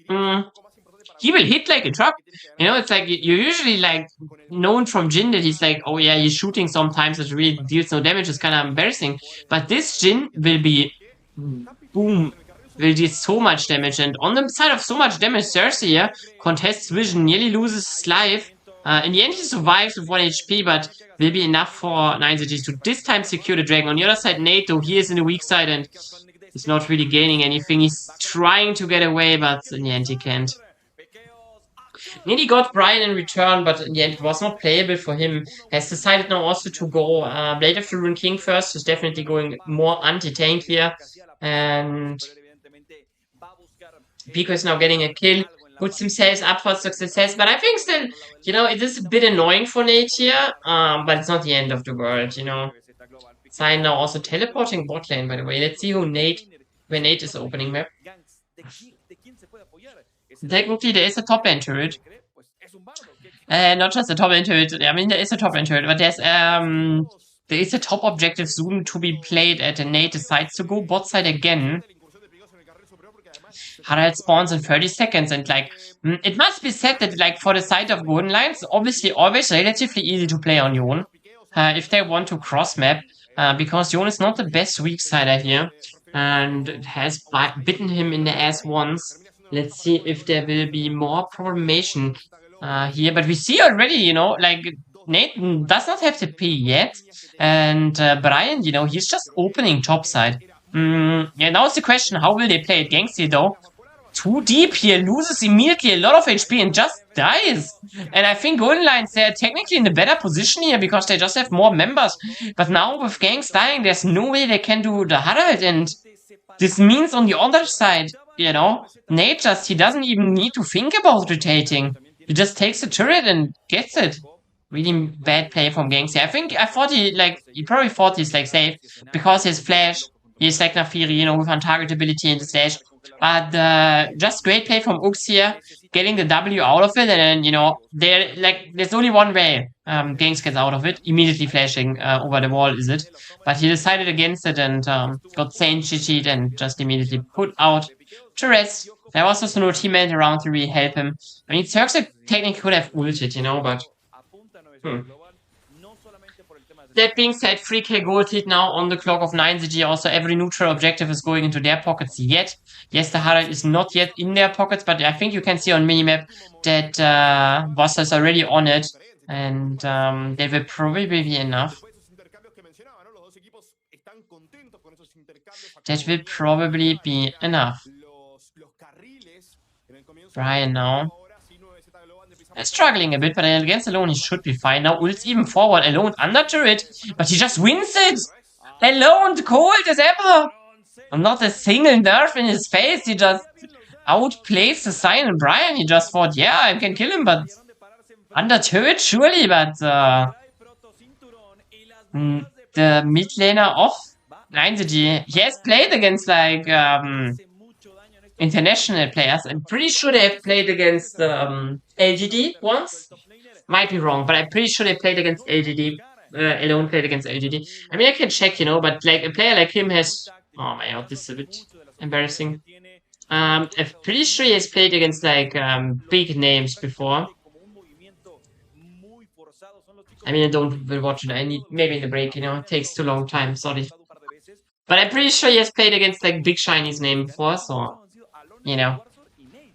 he will hit like a truck. You know, it's like you're usually like known from Jin that he's like, oh yeah, he's shooting sometimes that really deals no damage. It's kind of embarrassing. But this Jin will be boom, will deal so much damage. And on the side of so much damage, Cersei here contests vision, nearly loses his life. In the end, he survives with 1 HP, but will be enough for 9ZG to this time secure the dragon. On the other side, Nate, though, he is in the weak side and he's not really gaining anything. He's trying to get away, but in the end, he can't. Nearly got Brian in return, but in the end it was not playable for him. Has decided now also to go Blade of the Rune King first. He's definitely going more anti-tank here. And Pico is now getting a kill. Puts himself up for success. But I think still, you know, it is a bit annoying for Nate here. But it's not the end of the world, you know. Sign now also teleporting bot lane, by the way. Let's see where Nate is opening map. Technically, there is a top lane turret. Not just a top lane turret. I mean, there is a top lane turret, but there is a top objective soon to be played at, and Nate decides to go bot side again. Harald spawns in 30 seconds, and like, it must be said that like for the side of Golden Lions, obviously always relatively easy to play on Yon. If they want to cross map, because Yon is not the best weak sider here, and it has bitten him in the ass once. Let's see if there will be more formation here. But we see already, you know, like, Nathan does not have the P yet. And Brian, you know, he's just opening topside. Yeah, now it's the question, how will they play it? Gangsty, though, too deep here, loses immediately a lot of HP and just dies. And I think Golden Lions, they're technically in a better position here because they just have more members. But now with Gangs dying, there's no way they can do the Harald, and this means on the other side, you know, Nate just, he doesn't even need to think about rotating. He just takes the turret and gets it. Really bad play from Gangs. I thought he probably thought he's like safe because his flash, he's like Nafiri, you know, with untargetability and the slash. But just great play from Ux here, getting the W out of it, and then, you know, there's only one way Gangs gets out of it, immediately flashing over the wall, is it? But he decided against it and got Saint cheat and just immediately put out to rest. There was also no teammate around to really help him. I mean, Turkcell technically could have ulted, you know, but... That being said, 3k gold lead now on the clock of 9ZG. Also, every neutral objective is going into their pockets yet. Yes, the highlight is not yet in their pockets, but I think you can see on minimap that Bossa is already on it. And that will probably be enough. That will probably be enough. Brian now. Struggling a bit, but against Alone he should be fine. Now ults even forward. Alone under turret, but he just wins it! Alone cold as ever! And not a single nerf in his face. He just outplays the silent Brian. He just thought, yeah, I can kill him, but under turret surely, but the mid laner of 9ZG, he has played against like international players. I'm pretty sure they have played against LGD once. Might be wrong, but I'm pretty sure they played against LGD. Alone played against LGD. I mean, I can check, you know, but like a player like him has... Oh my god, this is a bit embarrassing. I'm pretty sure he has played against like big names before. I mean, I don't will watch it. I need maybe in the break, you know, it takes too long time, sorry. But I'm pretty sure he has played against like big Chinese name before, so you know.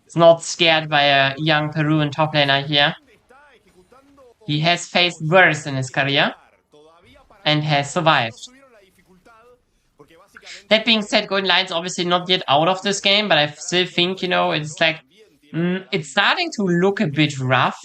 He's not scared by a young Peruvian top laner here. He has faced worse in his career and has survived. That being said, Golden Lion's obviously not yet out of this game, but I still think, you know, it's like it's starting to look a bit rough.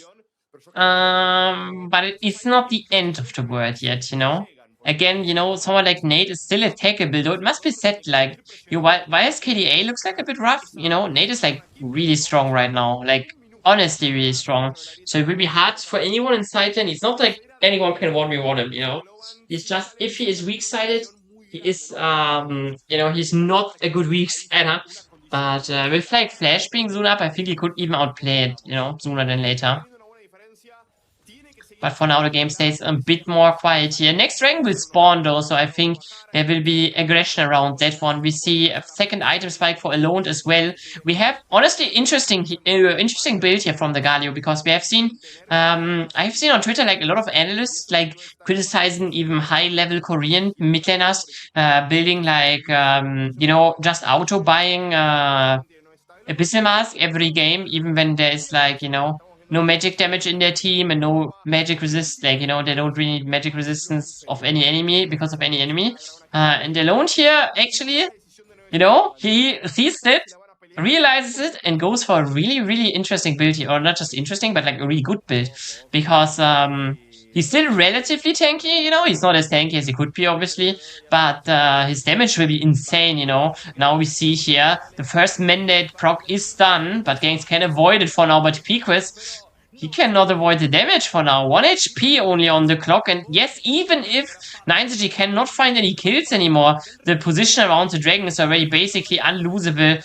But it's not the end of the world yet, you know. Again, you know, someone like Nate is still attackable, though it must be said, like, YS KDA looks like a bit rough, you know. Nate is like really strong right now, like honestly really strong. So it will be hard for anyone inside lane. It's not like anyone can 1v1 him, you know. It's just if he is weak sided, he is you know, he's not a good weak sider. But with like Flash being soon up, I think he could even outplay it, you know, sooner than later. But for now, the game stays a bit more quiet here. Next dragon will spawn though, so I think there will be aggression around that one. We see a second item spike for Alone as well. We have honestly interesting build here from the Galio, because we have seen, I've seen on Twitter like a lot of analysts like criticizing even high level Korean mid laners, building like you know, just auto buying Abyssal Mask every game, even when there is like, you know, no magic damage in their team and no magic resist, like, you know, they don't really need magic resistance of any enemy because of any enemy. And Alone here, actually, you know, he sees it, realizes it, and goes for a really, really interesting build here. Or not just interesting, but like a really good build. Because he's still relatively tanky, you know, he's not as tanky as he could be, obviously, but his damage will be insane, you know. Now we see here, the first mandate proc is done, but Gangs can avoid it for now, but Pequist, he cannot avoid the damage for now. 1 HP only on the clock, and yes, even if 9ZG cannot find any kills anymore, the position around the dragon is already basically unlosable.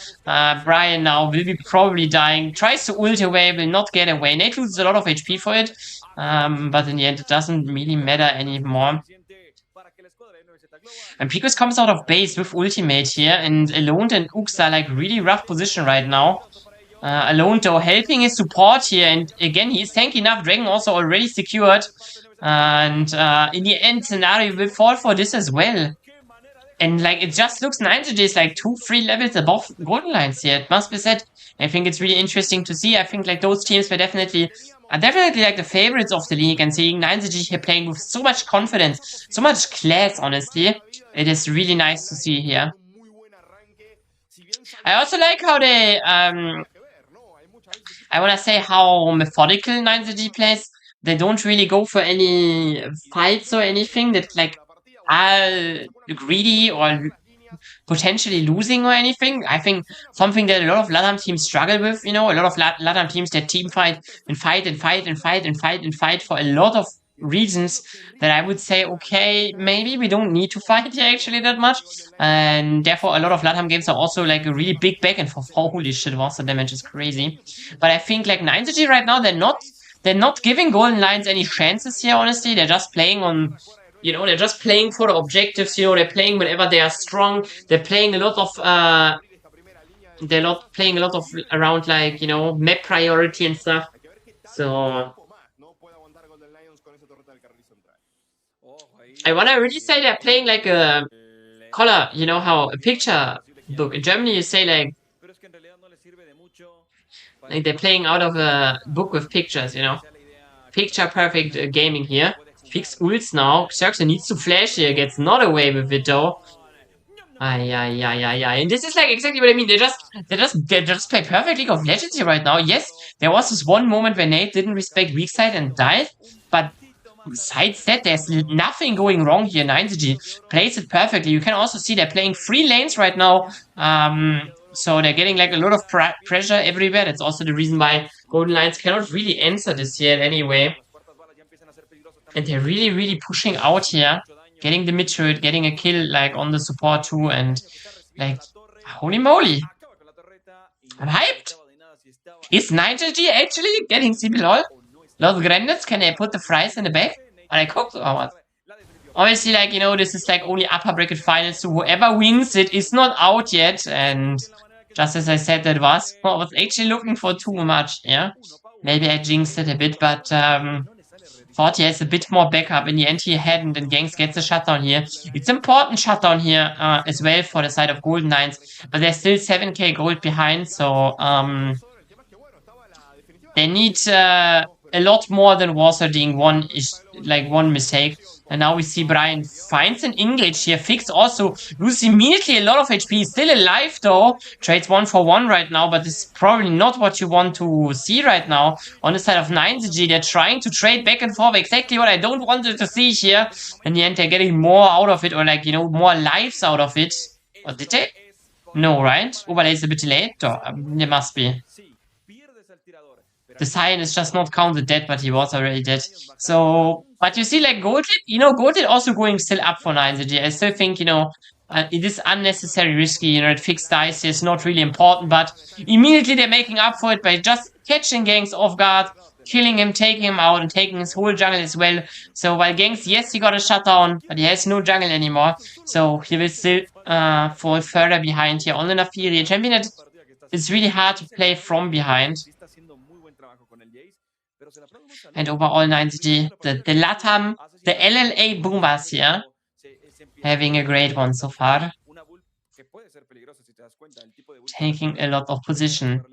Brian now will be probably dying, tries to ult away, will not get away. Nate loses a lot of HP for it, but in the end it doesn't really matter anymore. And Picos comes out of base with ultimate here, and Alone and Ux are like really rough position right now. Alone though helping his support here, and again he's tanky enough. Dragon also already secured, and in the end Scenario will fall for this as well. And like it just looks 9ZG is like 2-3 levels above Golden Lions here, it must be said. I think it's really interesting to see. I think like those teams were definitely like the favorites of the league, and seeing 9ZG here playing with so much confidence, so much class, honestly, it is really nice to see here. I also like how they I wanna say how methodical 9ZG plays. They don't really go for any fights or anything that like are greedy or potentially losing or anything. I think something that a lot of LATAM teams struggle with, you know, a lot of LATAM teams that team fight and fight and fight and fight and fight and fight for a lot of reasons that I would say, okay, maybe we don't need to fight here actually that much. And therefore a lot of LATAM games are also like a really big back and forth. Holy shit, monster damage is crazy. But I think like 9ZG right now, they're not giving Golden Lions any chances here, honestly. They're just playing on, you know, they're just playing for the objectives, you know, they're playing whenever they are strong. They're playing a lot of they're playing a lot of around like, you know, map priority and stuff. So I wanna really say they're playing like a color, you know how a picture book. In Germany you say like they're playing out of a book with pictures, you know. Picture perfect gaming here. Fix ults now. Xerxes needs to flash here, gets not away with it though. And this is like exactly what I mean. They just play perfect League of Legends here right now. Yes, there was this one moment where Nate didn't respect weak side and died, but besides that, there's nothing going wrong here. 9ZG plays it perfectly. You can also see they're playing 3 lanes right now. So they're getting like a lot of pressure everywhere. That's also the reason why Golden Lions cannot really answer this yet anyway. And they're really, really pushing out here. Getting the mid turret, getting a kill like on the support too, and like holy moly. I'm hyped. Is 9GG actually getting CBLOL? Los Grandes, can I put the fries in the bag? Are I cooked or what? Obviously, like, you know, this is like only upper bracket finals, so whoever wins it is not out yet, and just as I said that I was actually looking for too much, yeah? Maybe I jinxed it a bit, but thought he has a bit more backup. In the end, he hadn't, and Gangs gets a shutdown here. It's important shutdown here as well for the side of Golden Knights, but they're still 7k gold behind, so they need a lot more than Warsarding one mistake. And now we see Brian finds an engage here. Fix also loses immediately a lot of HP. Still alive though. Trades 1-for-1 right now, but this is probably not what you want to see right now. On the side of 9ZG, they're trying to trade back and forth. Exactly what I don't want to see here. In the end, they're getting more out of it, or like, you know, more lives out of it. Or did they? No, right? Overlay is a bit late. There must be. The Cyan is just not counted dead, but he was already dead. So, but you see, like, Golded, you know, Golded also going still up for 9ZG. I still think, you know, it is unnecessary risky. You know, that fixed dice is not really important, but immediately they're making up for it by just catching Gangs off guard, killing him, taking him out, and taking his whole jungle as well. So while Gangs, yes, he got a shutdown, but he has no jungle anymore. So he will still fall further behind here on the Nafiri. Champion that is really hard to play from behind. And overall 9ZG, the Latam, the LLA Boomers here, having a great one so far. Taking a lot of position.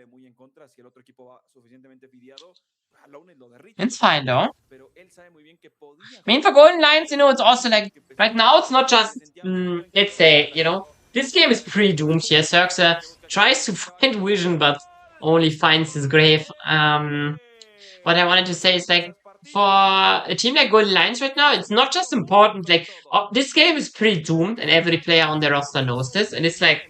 It's fine though. I mean, for Golden Lions, you know, it's also like, right now it's not just, let's say, you know, this game is pretty doomed here. Xerxes tries to find vision, but only finds his grave. What I wanted to say is, like, for a team like Golden Lions right now, it's not just important, like, this game is pretty doomed, and every player on their roster knows this, and it's like,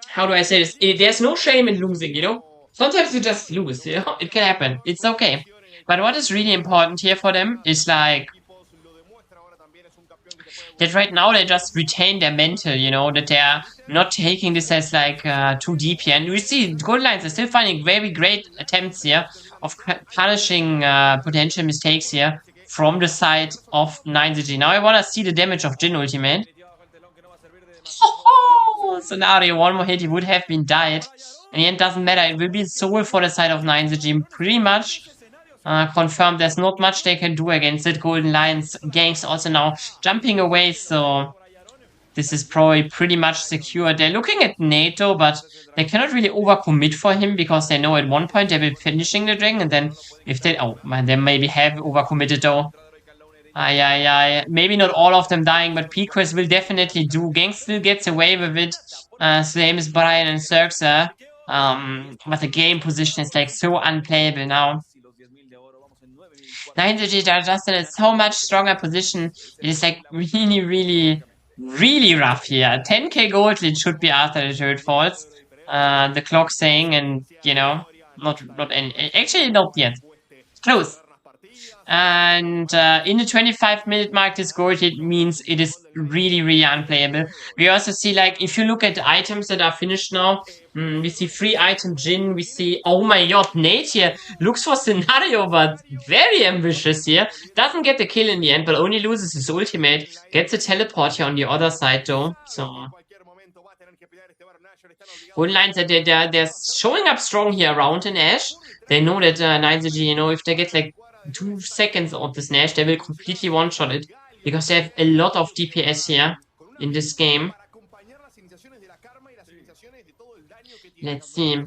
how do I say this? There's no shame in losing, you know? Sometimes you just lose, you know? It can happen. It's okay. But what is really important here for them is, like, that right now they just retain their mental, you know, that they're not taking this as like too deep here. And we see Golden Lions are still finding very great attempts here of punishing potential mistakes here from the side of 9ZG. Now I want to see the damage of Jin ultimate. Scenario, one more hit, he would have been died. In the end, doesn't matter. It will be soul for the side of 9ZG. Pretty much confirmed there's not much they can do against it. Golden Lions Gangs also now jumping away, so this is probably pretty much secure. They're looking at NATO, but they cannot really overcommit for him because they know at one point they will be finishing the dragon, and then if they... Oh, man, they maybe have overcommitted though. Maybe not all of them dying, but P-Quest will definitely do. Gangs still gets away with it. Same as Brian and Xerxes. But the game position is like so unplayable now. 9ZG are just in a so much stronger position. It is like really, really, really rough here. 10k gold it should be after the turret falls. The clock saying, and you know, not any. Actually, not yet. Close. And in the 25-minute mark, this gold hit means it is really, really unplayable. We also see, like, if you look at the items that are finished now, we see 3 item Jin, we see, oh my god, Nate here looks for scenario, but very ambitious here. Doesn't get the kill in the end, but only loses his ultimate. Gets a teleport here on the other side though, so... Golden Lions, they're showing up strong here around in Nash. They know that 9ZG, you know, if they get like 2 seconds of this Nash, they will completely one-shot it. Because they have a lot of DPS here in this game. Let's see.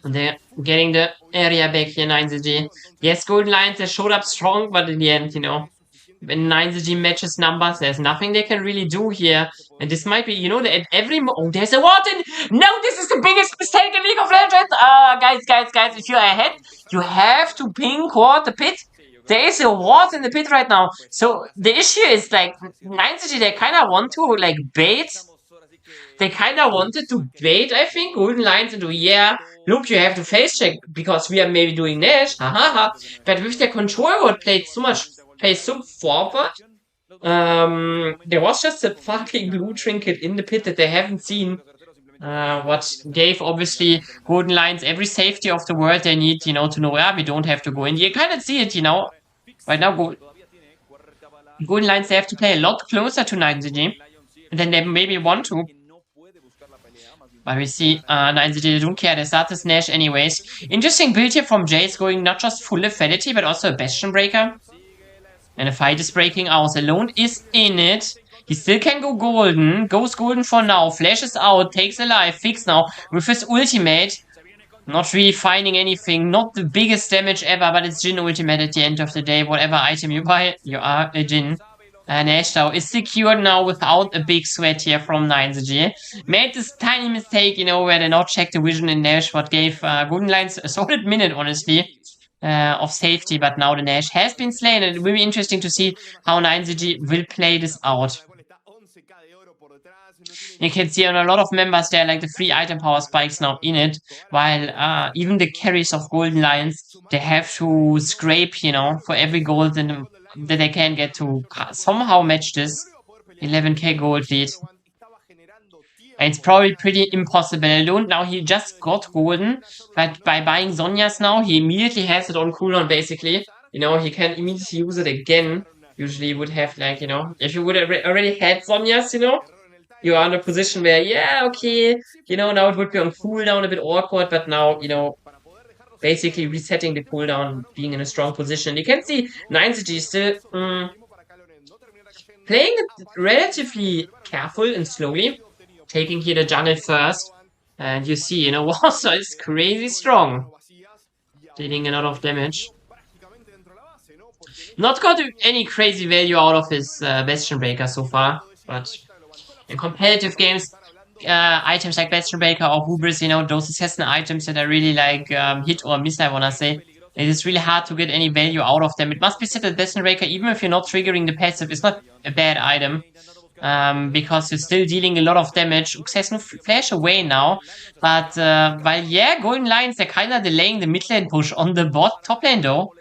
And they're getting the area back here, 9ZG. Yes, Golden Lions, they showed up strong, but in the end, you know, when 9ZG matches numbers, there's nothing they can really do here. And this might be, you know, at every oh, there's a Warden! No, this is the biggest mistake in League of Legends! Guys, if you're ahead, you have to ping quad the pit. There is a ward in the pit right now. So the issue is like 9ZG, they kind of want to like bait. They kind of wanted to bait, I think, Golden Lions into, yeah, look, you have to face check because we are maybe doing Nash, hahaha. But with their control ward played so forward, there was just a fucking blue trinket in the pit that they haven't seen. What gave, obviously, Golden Lions every safety of the world they need, you know, to know, yeah, we don't have to go in. You kind of see it, you know. Right now, Golden Lions, they have to play a lot closer to 9ZG than they maybe want to. But we see 9ZG, they don't care, they start this Nash anyways. Interesting build here from Jace, going not just full Lethality, but also a Bastion Breaker. And the fight is breaking out. Alone is in it. He still can go golden. Goes golden for now. Flashes out. Takes a life. Fix now. With his ultimate. Not really finding anything. Not the biggest damage ever. But it's Jhin ultimate at the end of the day. Whatever item you buy, you are a Jhin. Nash now is secured now without a big sweat here from 9ZG. Made this tiny mistake, you know, where they not checked the vision in Nash. What gave Golden Lions a solid minute, honestly. Of safety, but now the Nash has been slain, and it will be interesting to see how 9ZG will play this out. You can see on a lot of members there, like the 3 item power spikes now in it, while even the carries of Golden Lions, they have to scrape, you know, for every gold that they can get to somehow match this 11k gold lead. And it's probably pretty impossible. Alone now he just got golden, but by buying Sonya's now, he immediately has it on cooldown basically. You know, he can immediately use it again. Usually would have like, you know, if you would have already had Sonya's, you know, you are in a position where, yeah, okay, you know, now it would be on cooldown, a bit awkward, but now, you know, basically resetting the cooldown, being in a strong position. You can see 9ZG is still playing it relatively careful and slowly. Taking here the jungle first, and you see, you know, Warsaw is crazy strong, dealing a lot of damage. Not got any crazy value out of his Bastion Breaker so far, but in competitive games, items like Bastion Breaker or Hubris, you know, those assassin items that are really like hit or miss, I wanna say, it is really hard to get any value out of them. It must be said that Bastion Breaker, even if you're not triggering the passive, is not a bad item. Because you're still dealing a lot of damage. Ux has no flash away now. But, while, yeah, Golden Lions, they're kind of delaying the mid lane push on the top lane, though.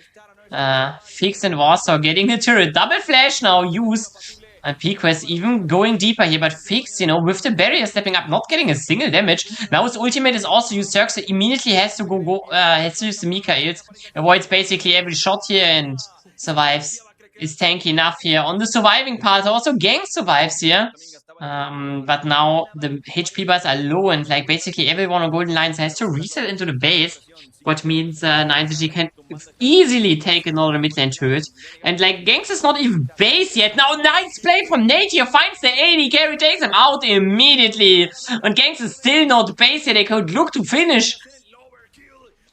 Fix and Warsaw getting the turret. Double flash now, use. And PQuest even going deeper here, but Fix, you know, with the barrier stepping up, not getting a single damage. Now his ultimate is also used. Cirque immediately has to has to use the Mikaels. Avoids basically every shot here and survives. Is tanky enough here. On the surviving part, also Gang survives here. But now the HP bars are low and like basically everyone on Golden Lions has to reset into the base. What means 9ZG can easily take another mid lane turret. And like Gangs is not even base yet. Now nice play from Nate here. Finds the AD carry, takes him out immediately. And Gangs is still not base yet. They could look to finish.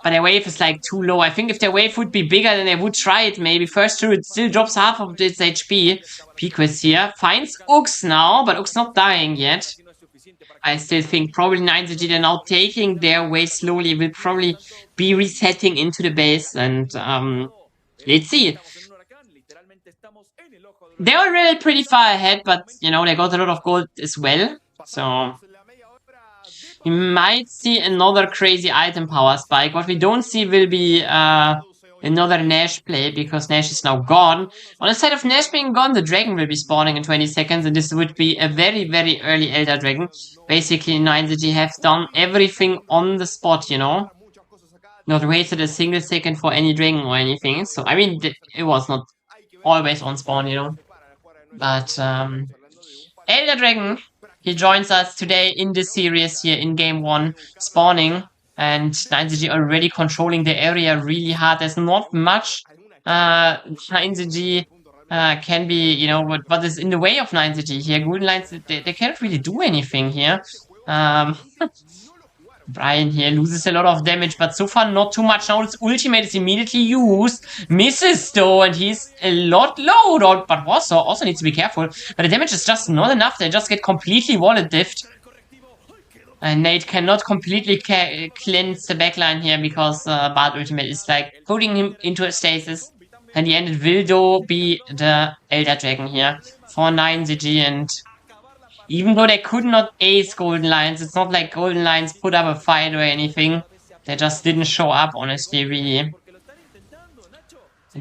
But their wave is like too low. I think if their wave would be bigger, then they would try it maybe. First turret still drops half of its HP. PQuest here. Finds Ux now, but Ux not dying yet. I still think probably 9ZG, they're now taking their way slowly. Will probably be resetting into the base. And let's see. They're already pretty far ahead, but you know, they got a lot of gold as well. So we might see another crazy item power spike. What we don't see will be another Nash play, because Nash is now gone. On the side of Nash being gone, the dragon will be spawning in 20 seconds, and this would be a very, very early Elder Dragon. Basically, 9ZG have done everything on the spot, you know. Not waited a single second for any dragon or anything. So, I mean, it was not always on spawn, you know. But, Elder Dragon he joins us today in this series here in game 1, spawning, and 9ZG already controlling the area really hard. There's not much 9ZG can be, you know, what is in the way of 9ZG here. Golden Lions, they can't really do anything here. Brian here loses a lot of damage, but so far not too much. Now his ultimate is immediately used. Misses though, and he's a lot low, but also needs to be careful. But the damage is just not enough. They just get completely wallet diffed. And Nate cannot completely cleanse the backline here because Bard ultimate is like putting him into a stasis. And the end it will though be the Elder Dragon here for 9ZG, and even though they could not ace Golden Lions, it's not like Golden Lions put up a fight or anything. They just didn't show up, honestly, really. And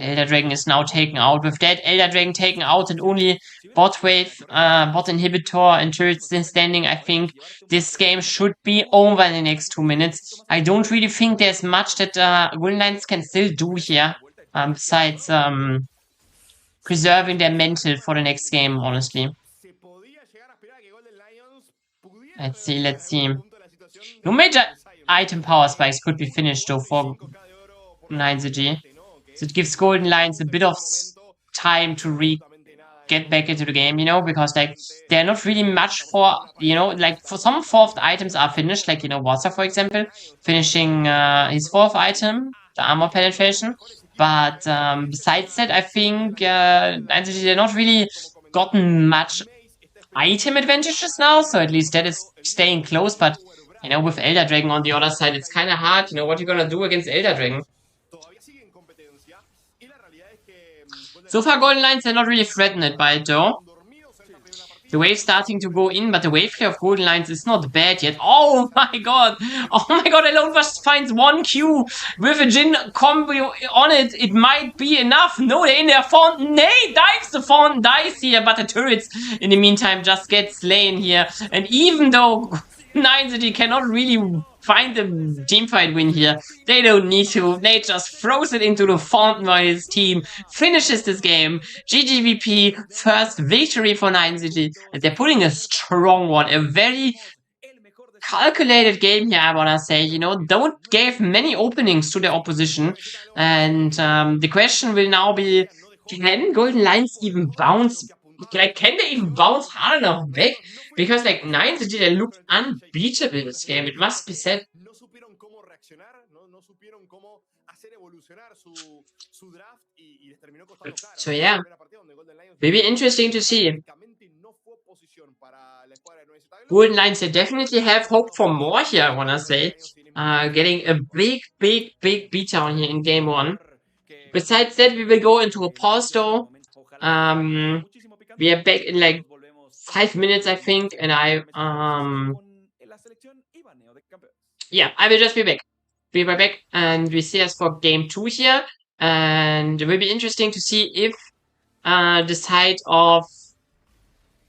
Elder Dragon is now taken out. With that, Elder Dragon taken out and only bot wave, bot inhibitor and turrets still standing, I think this game should be over in the next 2 minutes. I don't really think there's much that Golden Lions can still do here, besides preserving their mental for the next game, honestly. Let's see. No major item power spikes could be finished though for 9ZG. So it gives Golden Lions a bit of time to get back into the game, you know, because like they're not really much for, you know, like for some 4th items are finished, like, you know, Water, for example, finishing his 4th item, the armor penetration. But besides that, I think 9ZG, they're not really gotten much item advantages now, so at least that is staying close. But you know, with Elder Dragon on the other side, it's kind of hard. You know, what you're gonna do against Elder Dragon? So far, Golden Lions are not really threatened by it though. The wave starting to go in, but the wave clear of Golden Lions is not bad yet. Oh my god! Oh my god, Alone just finds 1 Q with a Jin combo on it. It might be enough. No, they're in their fountain. Nay, dives the fountain, dies here, but the turrets in the meantime just get slain here. And even though 9ZG cannot really find the teamfight win here, they don't need to. They just throws it into the fountain while his team finishes this game. GGVP, first victory for 9ZG. And they're putting a strong one, a very calculated game here, I wanna say. You know, don't give many openings to the opposition. And the question will now be, can Golden Lions even bounce? Like, can they even bounce hard enough back? Because like 9ZG, they look unbeatable this game, it must be said. So yeah, will be interesting to see. Golden Lions, they definitely have hope for more here, I wanna say. Getting a big beatdown here in game 1. Besides that, we will go into a pause though. We are back in like 5 minutes, I think, and yeah, I will just be back. Be right back, and we see us for game 2 here, and it will be interesting to see if the side of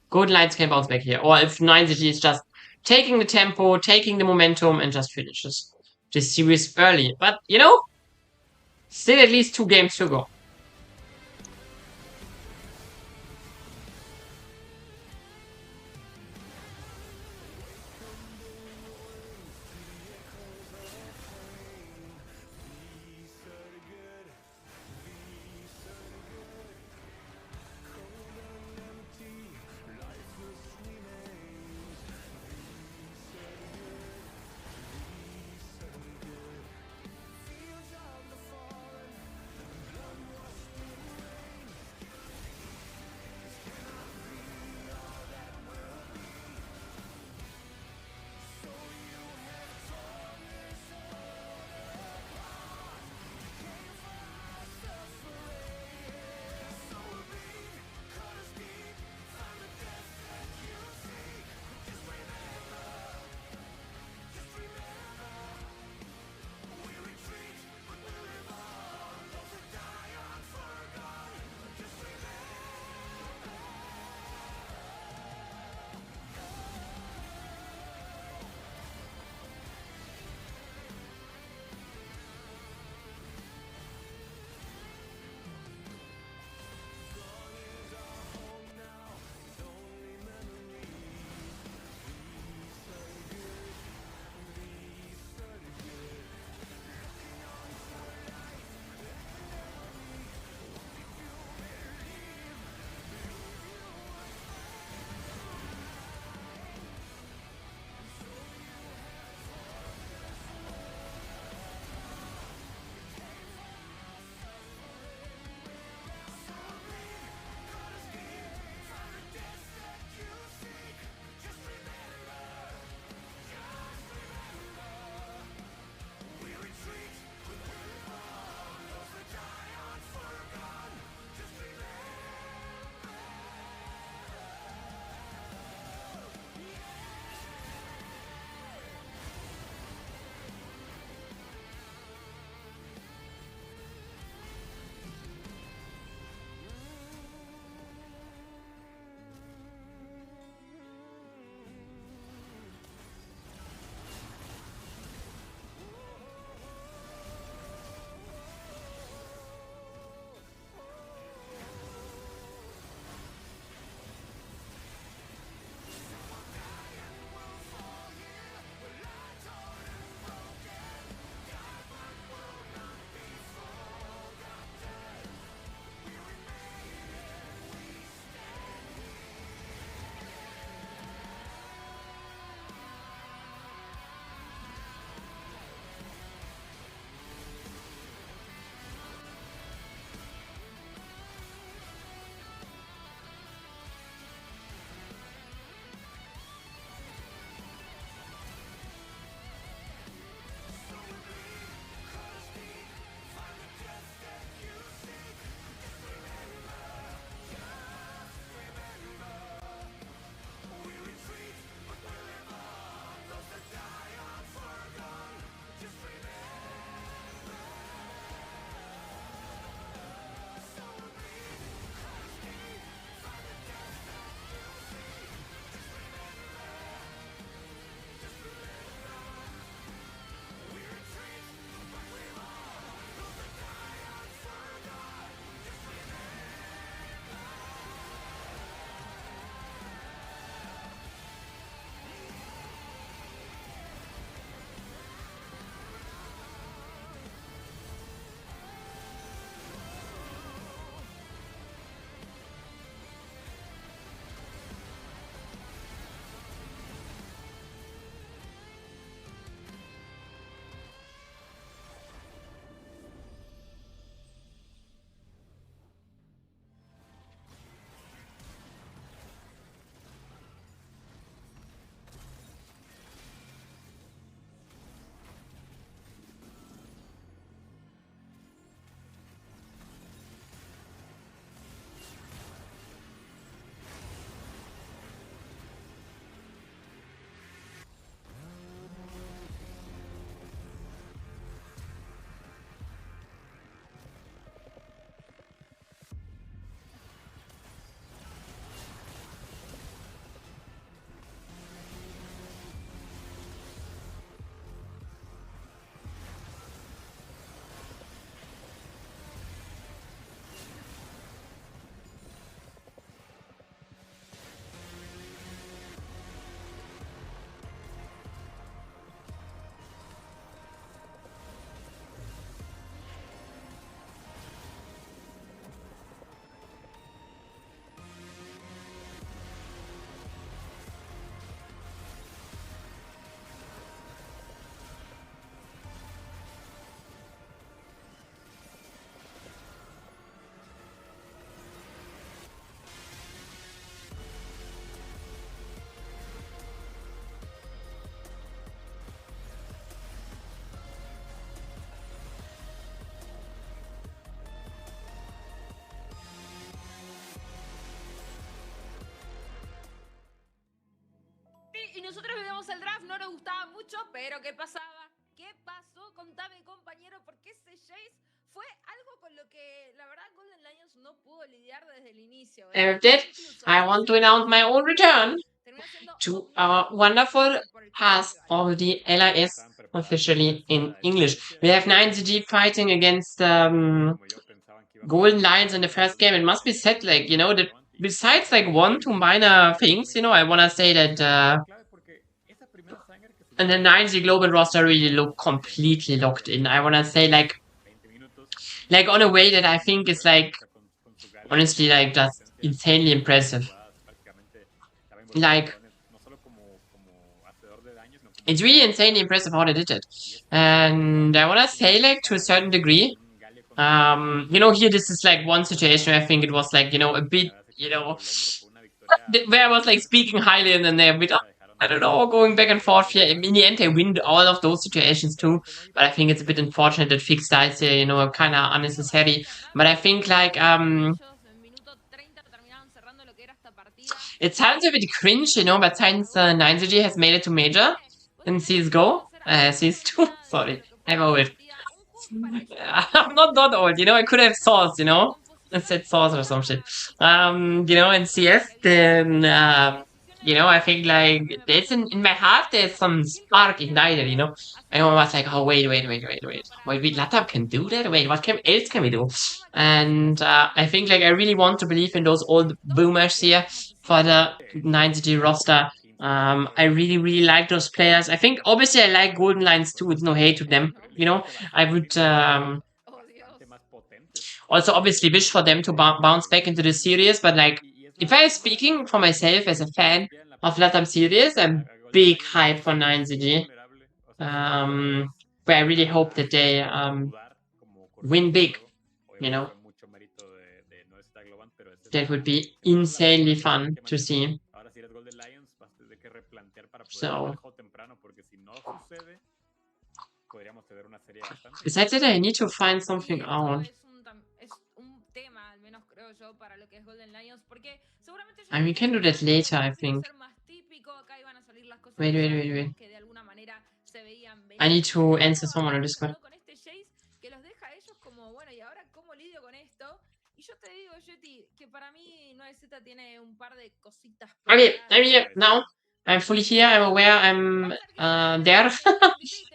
Golden Lions can bounce back here, or if 9ZG is just taking the tempo, taking the momentum, and just finishes this series early. But, you know, still at least 2 games to go. nosotros veíamos el draft, no nos gustaba mucho, pero ¿qué pasaba? ¿Qué pasó? Contame, compañero, porque ese Jace fue algo con lo que, la verdad, Golden Lions no pudo lidiar desde el inicio. And with that, I want to announce my own return to our wonderful cast of the LRS officially in English. We have 9ZG fighting against Golden Lions in the first game. It must be said, like, you know, that besides like 1, 2 minor things, you know, I want to say that and the 9Z Global roster really look completely locked in. I want to say like on a way that I think is like honestly like just insanely impressive. Like it's really insanely impressive how they did it. And I want to say like to a certain degree, you know, here this is like one situation where I think it was like, you know, a bit, you know, where I was like speaking highly and then they're a bit, I don't know, going back and forth here. In the end, they win all of those situations too. But I think it's a bit unfortunate that fixed dice here, you know, are kind of unnecessary. But I think like, it sounds a bit cringe, you know, but since 9ZG has made it to Major in CSGO, CS2, sorry, I'm old. I'm not old, you know, I could have Source, you know, I said Source or some shit. You know, in CS, then, you know, I think like, there's in my heart, there's some spark ignited, you know. I was like, oh, wait, Latab can do that? Wait, what else can we do? And I think like I really want to believe in those old boomers here for the 9ZG roster. I really like those players. I think obviously I like Golden Lions too. It's no hate to them. You know, I would also obviously wish for them to bounce back into the series. But like, if I'm speaking for myself as a fan of LATAM series, I'm big hype for 9ZG. But I really hope that they win big. You know, that would be insanely fun to see. So, besides that, I need to find something out. I mean, we can do that later, I think. Wait. I need to answer someone on Discord. Okay, I'm here now. I'm fully here, I'm aware, I'm there.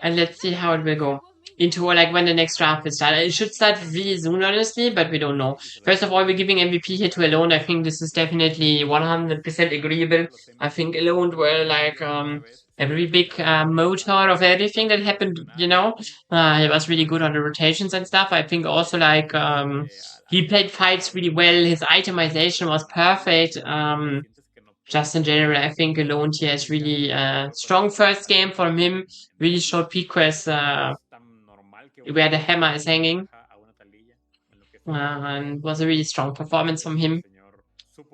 And let's see how it will go. Into like when the next draft will start. It should start really soon, honestly, but we don't know. First of all, we're giving MVP here to Alone. I think this is definitely 100% agreeable. I think Alone were like a very big motor of everything that happened, you know. He was really good on the rotations and stuff. I think also like he played fights really well. His itemization was perfect. Just in general, I think Alone here is really strong first game from him. Really showed Piquez where the hammer is hanging. And was a really strong performance from him.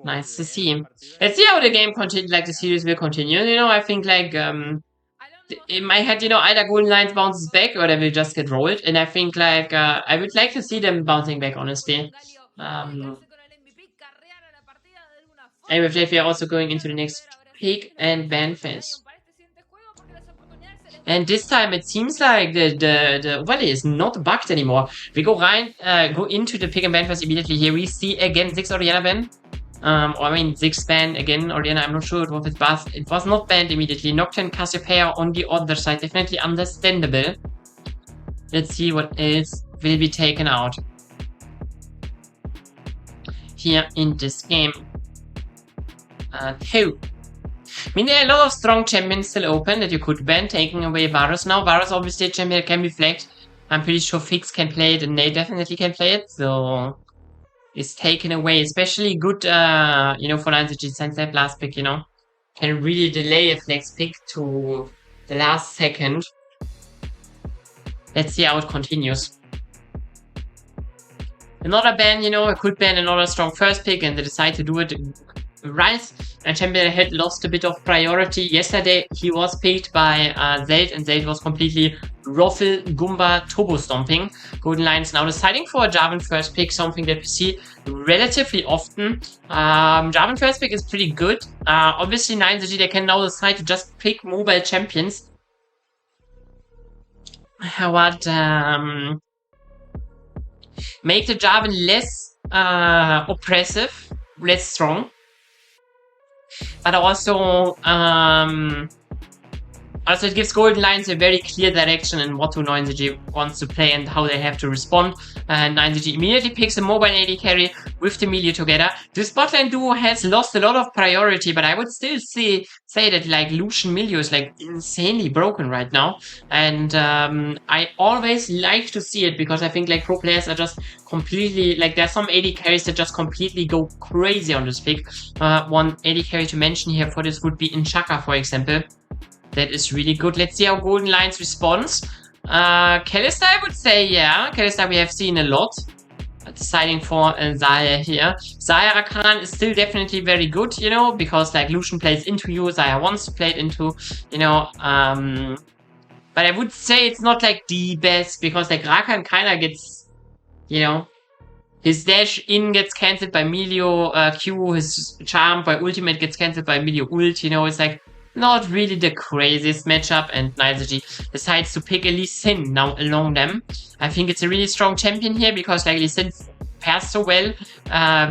Nice to see him. Let's see how the game continues, like the series will continue. You know, I think like in my head, you know, either Golden Lions bounces back or they will just get rolled. And I think like I would like to see them bouncing back, honestly. And with that, we are also going into the next pick and ban phase. And this time it seems like the valley is not bugged anymore. We go into the pick and ban phase immediately. Here we see again 6 Oriana ban. Or I mean 6 ban again Oriana. I'm not sure it was banned. It was not banned immediately. Nocturne Cassiopeia on the other side. Definitely understandable. Let's see what else will be taken out here in this game. 2. I mean, there are a lot of strong champions still open that you could ban, taking away Varus now. Varus obviously a champion that can be flagged. I'm pretty sure Fix can play it and they definitely can play it, so it's taken away. Especially good, you know, for 9ZG since that last pick, you know. Can really delay a flex pick to the last second. Let's see how it continues. Another ban, you know, I could ban another strong first pick and they decide to do it right a champion that had lost a bit of priority. Yesterday, he was picked by Zelt, and Zelt was completely Ruffle, Goomba, Turbo Stomping. Golden Lions now deciding for a Jarvan first pick, something that we see relatively often. Jarvan first pick is pretty good. Obviously, 9ZG, they can now decide to just pick mobile champions. What, make the Jarvan less oppressive, less strong. But also, it gives Golden Lions a very clear direction in what 9ZG wants to play and how they have to respond. 9ZG immediately picks a mobile AD carry with the melee together. This botlane duo has lost a lot of priority, but I would still say that like Lucian Milio is like insanely broken right now. And I always like to see it because I think like pro players are just completely, like there's some AD carries that just completely go crazy on this pick. One AD carry to mention here for this would be Inchaka, for example. That is really good. Let's see how Golden Lions responds. Kalista, I would say, yeah. Kalista we have seen a lot. Deciding for Zaya here. Zaya Rakan is still definitely very good, you know, because like Lucian plays into you, Zaya wants to play it into, you know. But I would say it's not like the best because like Rakan kinda gets, you know, his dash in gets cancelled by Milio Q, his charm by ultimate gets cancelled by Milio ult, you know, it's like not really the craziest matchup, and 9ZG decides to pick a Lee Sin now along them. I think it's a really strong champion here because like Lee Sin pairs so well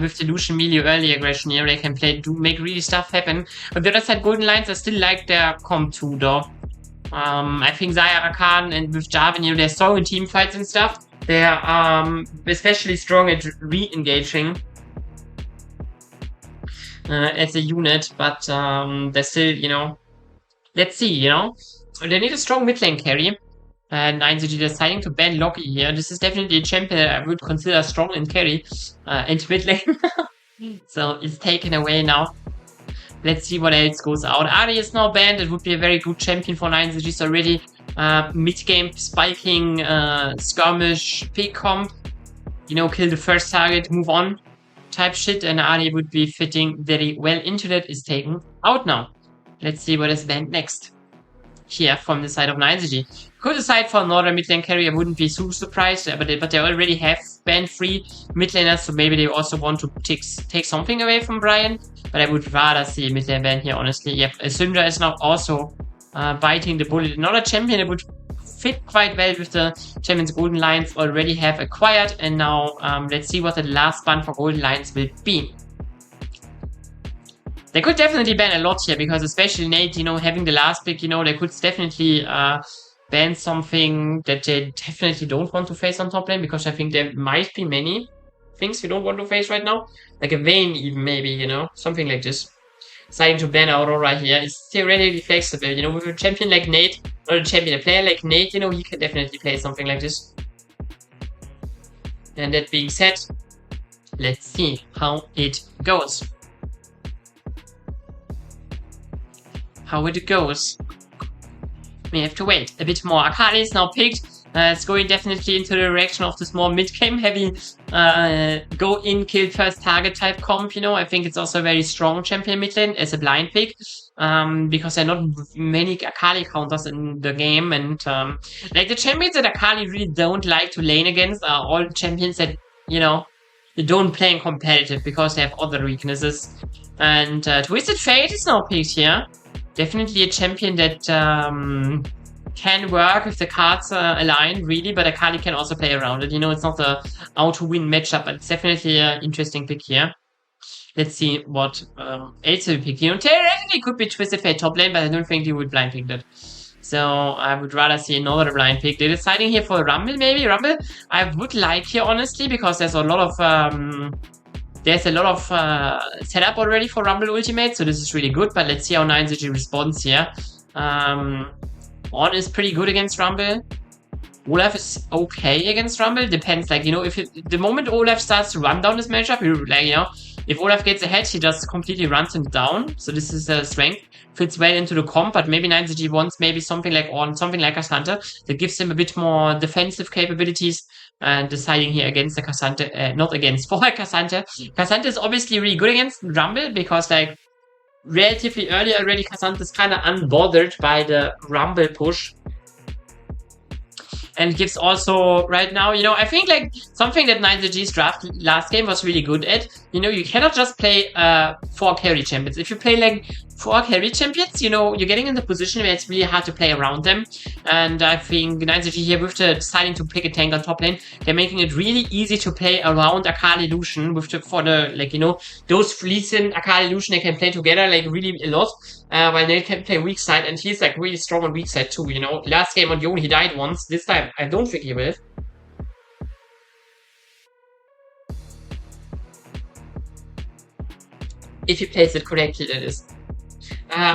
with the Lucian Milio early aggression here. They can make really stuff happen. On the other side, Golden Lions, I still like their comp too though. I think Zaya Rakan and with Jarvan, you know, they're strong in team fights and stuff. They're especially strong at re-engaging. As a unit, but they're still, you know, let's see, you know. They need a strong mid lane carry. And 9ZG deciding to ban Loki here. This is definitely a champion that I would consider strong in carry and mid lane. So it's taken away now. Let's see what else goes out. Ari is now banned. It would be a very good champion for 9ZG. So already mid-game spiking skirmish pick comp. You know, kill the first target, move on. Type shit, and Ali would be fitting very well into that, is taken out now. Let's see what is banned next. Here from the side of 9ZG. Could decide for another mid lane carry, I wouldn't be too surprised, but they already have banned 3 mid laners, so maybe they also want to take something away from Brian. But I would rather see a mid lane ban here, honestly. Yep, Syndra is now also biting the bullet. Another champion that would fit quite well with the champions Golden Lions already have acquired, and now let's see what the last ban for Golden Lions will be. They could definitely ban a lot here because especially Nate, you know, having the last pick, you know, they could definitely ban something that they definitely don't want to face on top lane, because I think there might be many things we don't want to face right now, like a Vayne even, maybe, you know, something like this. Deciding to ban Aurora here is theoretically flexible, you know, with a champion like Nate, not a champion, a player like Nate, you know, he can definitely play something like this. And that being said, let's see how it goes. We have to wait a bit more. Akali is now picked. It's going definitely into the direction of this more mid-game heavy go in, kill first target type comp, you know. I think it's also a very strong champion mid lane as a blind pick. Because there are not many Akali counters in the game, and like the champions that Akali really don't like to lane against are all champions that, you know, they don't play in competitive because they have other weaknesses. And Twisted Fate is now picked here. Definitely a champion that can work if the cards align, really, but Akali can also play around it. You know, it's not a auto-win matchup, but it's definitely an interesting pick here. Let's see what else we pick. You know, theoretically could be Twisted Fate top lane, but I don't think he would blind pick that. So I would rather see another blind pick. They're deciding here for Rumble, maybe. Rumble, I would like here, honestly, because there's a lot of setup already for Rumble Ultimate, so this is really good. But let's see how 9ZG responds here. On is pretty good against Rumble. Olaf is okay against Rumble. Depends, like, you know, if the moment Olaf starts to run down this matchup, like, you know, if Olaf gets ahead, he just completely runs him down. So this is a strength. Fits well into the comp, but maybe 9ZG wants maybe something like something like Cassandra that gives him a bit more defensive capabilities. And deciding here against the Cassandra, not against, for Cassandra. Cassandra is obviously really good against Rumble because, like, relatively early already. Cassandra is kind of unbothered by the Rumble push. And gives also, right now, you know, I think like something that 9ZG's draft last game was really good at, you know, you cannot just play 4 carry champions. If you play like 4 carry champions, you know, you're getting in the position where it's really hard to play around them. And I think 9ZG here, with the deciding to pick a tank on top lane, they're making it really easy to play around Akali Lucian with the, for the, like, you know, those Fleecin Akali Lucian, they can play together like really a lot. While Nate can play weak side, and he's like really strong on weak side too, you know. Last game on Yon he died once, this time I don't think he will. If he plays it correctly, that is.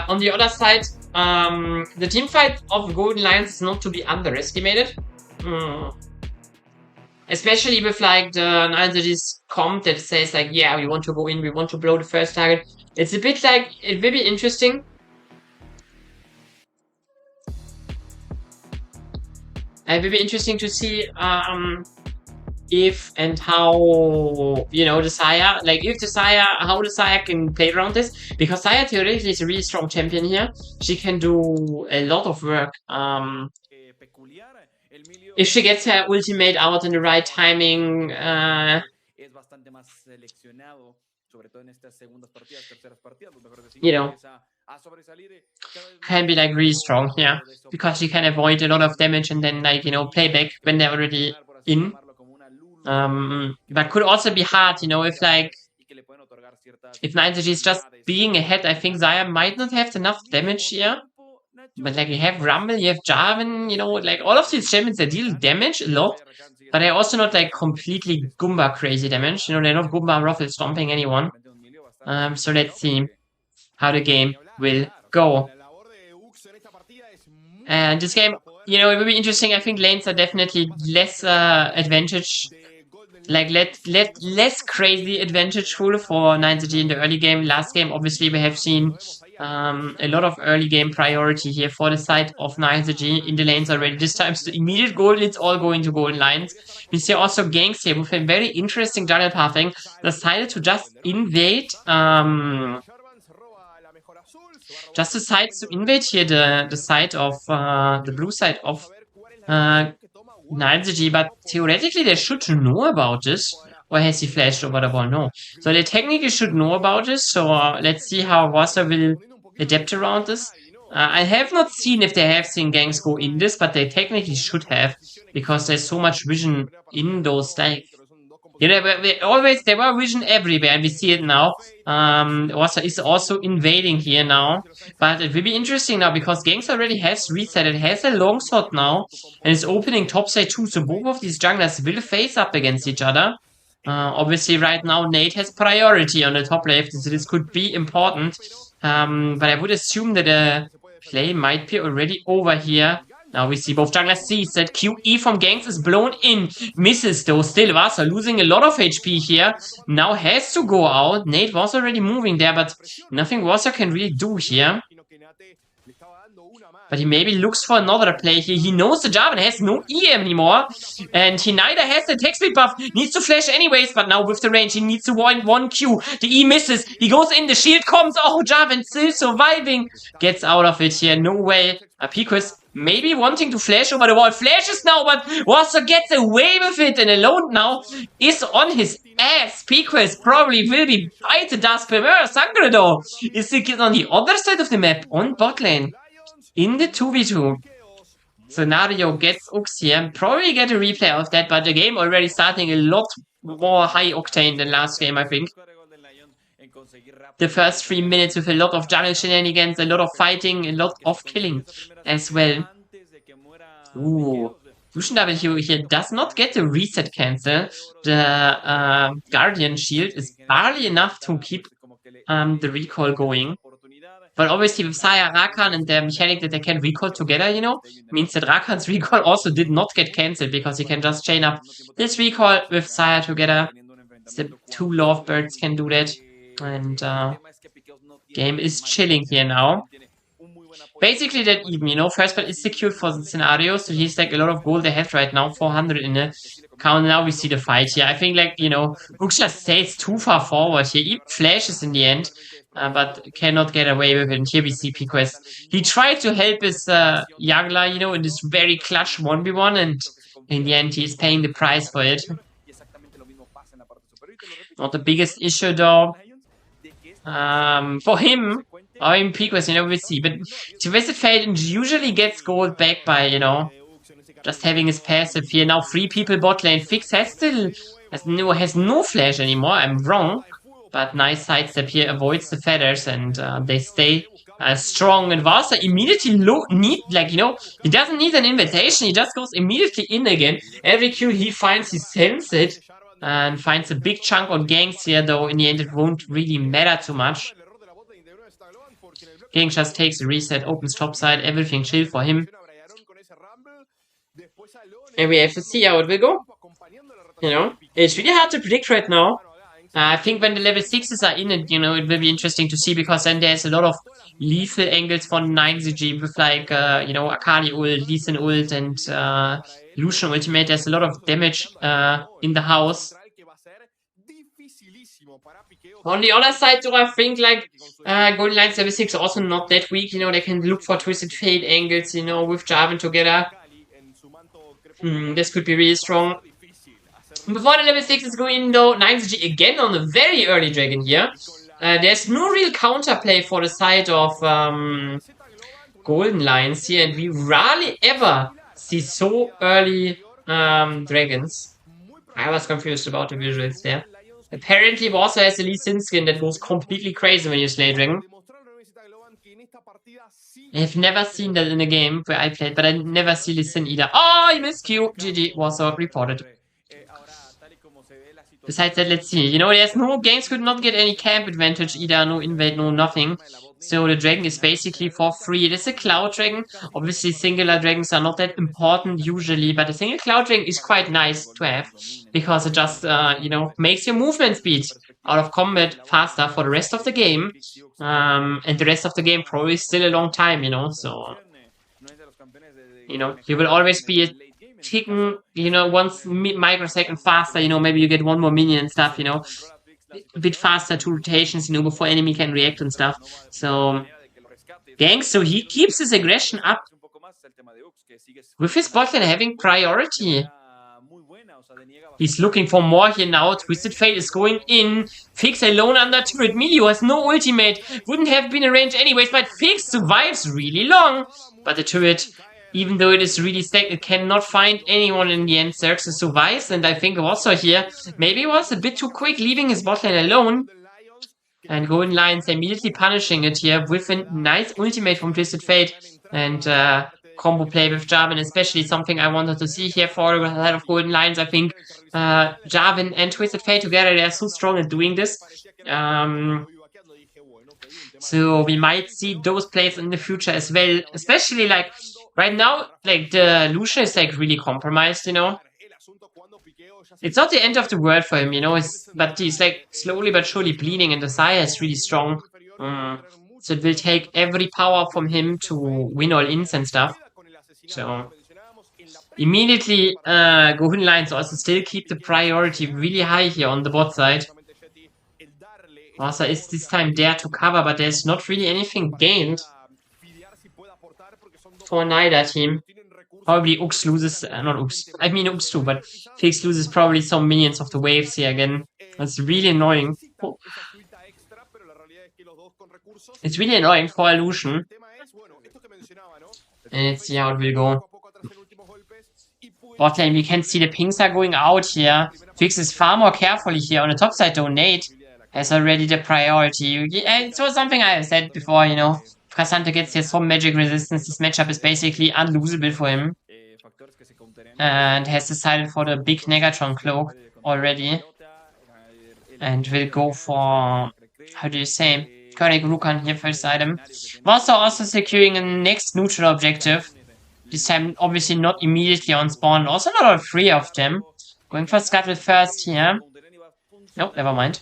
On the other side, the team fight of Golden Lions is not to be underestimated. Especially with like the 9ZG's comp that says like, yeah, we want to go in, we want to blow the first target. It's a bit like, it will be interesting. It will be interesting to see if and how, you know, the Xayah, like if the Xayah, how the Xayah can play around this. Because Xayah theoretically is a really strong champion here. She can do a lot of work. If she gets her ultimate out in the right timing, you know, can be like really strong here, because she can avoid a lot of damage and then like, you know, play back when they're already in. But could also be hard, you know, if like, if 9ZG is just being ahead, I think Xayah might not have enough damage here. But like, you have Rumble, you have Jarvan, you know, like all of these champions, they deal damage a lot, but they're also not like completely Goomba crazy damage. You know, they're not Goomba Ruffle stomping anyone. So let's see how the game will go. And this game, you know, it will be interesting. I think lanes are definitely less advantage, like less crazy advantageful for 9ZG in the early game. Last game, obviously, we have seen a lot of early game priority here for the side of 9ZG in the lanes already. This time, so the immediate goal, it's all going to Golden Lions. We see also ganks here with a very interesting jungle pathing, decided to just invade, here the side of, the blue side of 9ZG, but theoretically they should know about this. Or has he flashed over the wall? No. So they technically should know about this, so let's see how Wasser will adapt around this. I have not seen if they have seen ganks go in this, but they technically should have, because there's so much vision in those, like, you know, there were vision everywhere, and we see it now. Wasser is also invading here now, but it will be interesting now, because ganks already has reset, it has a longsword now, and it's opening topside too, so both of these junglers will face up against each other. Obviously right now Nate has priority on the top left, so this could be important. But I would assume that the play might be already over here. Now we see both junglers sees that QE from ganks is blown in. Misses though, still Wasser losing a lot of HP here. Now has to go out. Nate was already moving there, but nothing Wasser can really do here. But he maybe looks for another play here. He knows the Jarvan has no E anymore. And he neither has the attack speed buff. Needs to flash anyways, but now with the range, he needs to one Q. The E misses. He goes in, the shield comes. Oh, Jarvan still surviving. Gets out of it here. No way. Piquis maybe wanting to flash over the wall. Flashes now, but Wasser gets away with it. And Alone now is on his ass. Piquis probably will be by the dust. Primera Sangre though is on the other side of the map on bot lane. In the 2v2 scenario gets Ux here. Probably get a replay of that, but the game already starting a lot more high octane than last game, I think. The first 3 minutes with a lot of jungle shenanigans, a lot of fighting, a lot of killing as well. Ooh. Lucian W here does not get the reset cancel. The Guardian shield is barely enough to keep the recall going. But obviously with Xayah, Rakan, and the mechanic that they can recall together, you know, means that Rakan's recall also did not get cancelled, because he can just chain up this recall with Xayah together. The 2 Lovebirds can do that. And game is chilling here now. Basically that even, you know, first blood is secured for the scenario, so he's like a lot of gold ahead right now, 400 in the count. Now we see the fight here. I think, like, you know, Ux just stays too far forward here, even flashes in the end. but cannot get away with it. And here we see Piquest. He tried to help his Jagla, you know, in this very clutch 1v1, and in the end, he's paying the price for it. Not the biggest issue, though. For him, or in Piquest, you know, we see. But Twisted Fate usually gets gold back by, you know, just having his passive here. Now 3 people bot lane. Fix has no flash anymore. I'm wrong. But nice sidestep here, avoids the feathers, and they stay strong. And Vasa immediately he doesn't need an invitation. He just goes immediately in again. Every Q he finds, he sends it. And finds a big chunk on ganks here, though in the end it won't really matter too much. Gang just takes a reset, opens topside, everything chill for him. And we have to see how it will go. You know, it's really hard to predict right now. I think when the level 6s are in it, you know, it will be interesting to see, because then there's a lot of lethal angles for 9ZG with like, you know, Akali ult, Lee Sin ult, and Lucian ultimate. There's a lot of damage in the house. On the other side, though, I think like Golden Lions level 6 are also not that weak. You know, they can look for Twisted Fate angles, you know, with Jarvan together. This could be really strong. Before the level 6 is going in, though, 9ZG again on a very early dragon here. There's no real counterplay for the side of Golden Lions here, and we rarely ever see so early dragons. I was confused about the visuals there. Apparently, Warsaw has a Lee Sin skin that goes completely crazy when you slay dragon. I've never seen that in a game where I played, but I never see Lee Sin either. Oh, he missed Q. GG, Warsaw reported. Besides that, let's see. You know, there's no games could not get any camp advantage either. No invade, no nothing. So the dragon is basically for free. It is a cloud dragon. Obviously, singular dragons are not that important usually, but a single cloud dragon is quite nice to have, because it just, you know, makes your movement speed out of combat faster for the rest of the game. And the rest of the game probably still a long time, you know. So, you know, you will always be a ticking, you know, 1 microsecond faster, you know, maybe you get 1 more minion and stuff, you know, a bit faster, 2 rotations, you know, before enemy can react and stuff. So, Gangs, so he keeps his aggression up with his botlane having priority. He's looking for more here now. Twisted Fate is going in. Fix alone under turret. Meteor has no ultimate. Wouldn't have been a range anyways, but Fix survives really long. But the turret, even though it is really stacked, it cannot find anyone in the end. Xerxes survives, and I think also here, maybe was a bit too quick leaving his botlane alone. And Golden Lions immediately punishing it here with a nice ultimate from Twisted Fate. And combo play with Jarvan, especially something I wanted to see here for the side of Golden Lions. I think Jarvan and Twisted Fate together, they are so strong at doing this. So we might see those plays in the future as well. Especially like right now, like the Lucian is like really compromised, you know. It's not the end of the world for him, you know, but he's like slowly but surely bleeding, and the Saya is really strong. So it will take every power from him to win all ins and stuff. So immediately Golden Lions also still keep the priority really high here on the bot side. Vasa is this time there to cover, but there's not really anything gained for neither team. Probably Ux loses, not Ux, I mean Ux too, but Fix loses probably some minions of the waves here again. That's really annoying. Oh. It's really annoying for Illusion. And let's see how it will go. Bot lane, we can see the pings are going out here. Fix is far more carefully here. On the top side, though, Nate has already the priority. Yeah, it was something I have said before, you know. If Cassandra gets here some magic resistance, this matchup is basically unlosable for him. And has decided for the big Negatron cloak already. And will go for, how do you say, Koenig Rukan here first item. Vasa also securing a next neutral objective. This time obviously not immediately on spawn. Also not all 3 of them. Going for Scuttle first here. Nope, never mind.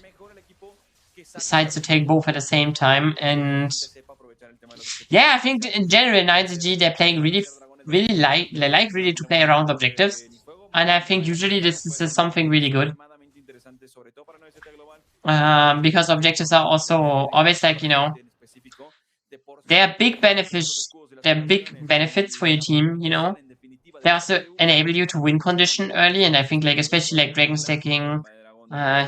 Decides to take both at the same time. And yeah, I think in general 9ZG they're playing really really to play around objectives. And I think usually this is something really good. Because objectives are also always like, you know, they're big benefits. They're big benefits for your team, you know. They also enable you to win condition early, and I think like especially like dragon stacking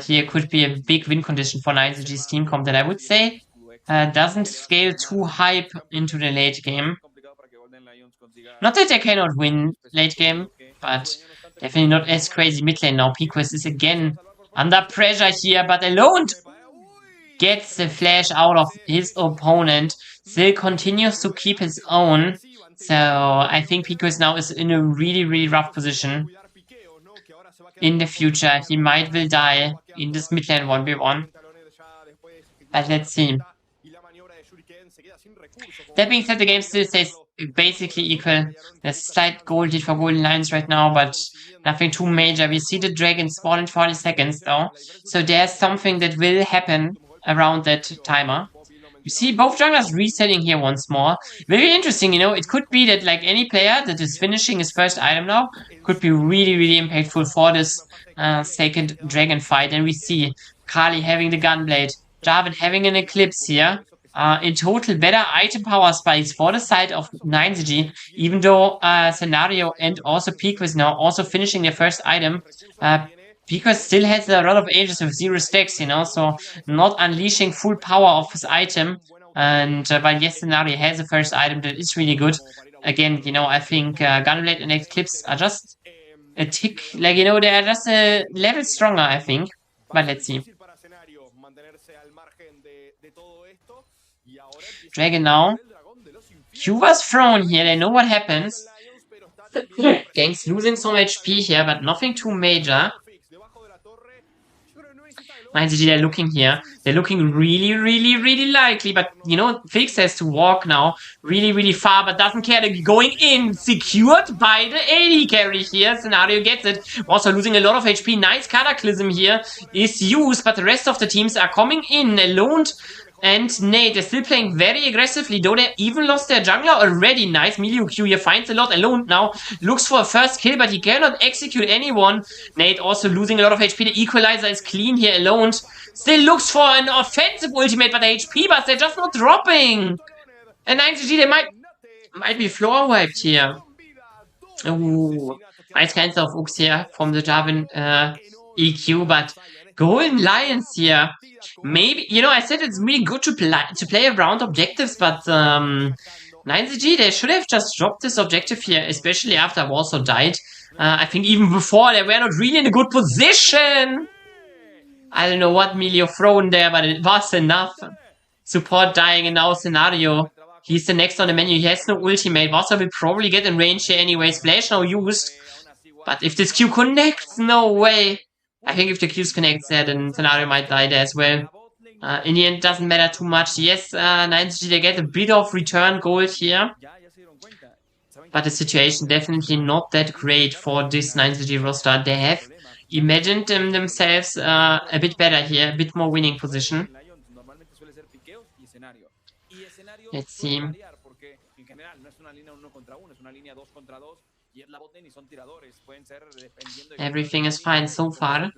here could be a big win condition for 9ZG's team comp that I would say doesn't scale too hype into the late game. Not that they cannot win late game, but definitely not as crazy mid lane now. P-Quest is again under pressure here, but alone gets the flash out of his opponent, still continues to keep his own. So I think Pico now is in a really, really rough position. In the future, he might will die in this mid lane 1v1. But let's see. That being said, the game still stays basically equal. There's slight goal lead for Golden Lions right now, but nothing too major. We see the dragon spawn in 40 seconds though. So there's something that will happen around that timer. You see both junglers resetting here once more. Very interesting, you know, it could be that like any player that is finishing his first item now could be really, really impactful for this second dragon fight. And we see Kali having the gunblade, Jarvan having an eclipse here. In total, better item power spikes for the side of 9ZG, even though Scenario and also Piquez now also finishing their first item. Piquez still has a lot of ages with 0 stacks, you know, so not unleashing full power of his item. And while yes, Scenario has a first item that is really good. Again, you know, I think Gunblade and Eclipse are just a tick, like, you know, they are just a level stronger, I think. But let's see. Dragon now. Q was thrown here, they know what happens. Gang's losing some HP here, but nothing too major. 9ZG, they're looking here. They're looking really, really, really likely. But, you know, Fix has to walk now really, really far, but doesn't care. They're going in. Secured by the AD carry here. Scenario gets it. Also losing a lot of HP. Nice Cataclysm here is used, but the rest of the teams are coming in. Alone and Nate, they're still playing very aggressively, though they even lost their jungler already. Nice Milio Q here, finds a lot. Alone now looks for a first kill, but he cannot execute anyone. Nate also losing a lot of HP. The equalizer is clean here. Alone still looks for an offensive ultimate, but the HP bars, they're just not dropping. And 9ZG, they might be floor wiped here. Ooh, nice kinds of hooks here from the Jarvan EQ, but Golden Lions here. Maybe, you know, I said it's really good to play around objectives, but 9ZG, they should have just dropped this objective here, especially after Warsaw died. I think even before, they were not really in a good position. I don't know what Milio thrown there, but it was enough. Support dying, and now Scenario. He's the next on the menu. He has no ultimate. Warsaw will probably get in range here anyways. Flash now used. But if this Q connects, no way. I think if the Qs connects there, then Scenario might die there as well. In the end, doesn't matter too much. Yes, 9ZG, they get a bit of return gold here. But the situation definitely not that great for this 9ZG roster. They have imagined themselves a bit better here, a bit more winning position. Let's see. Everything is fine so far.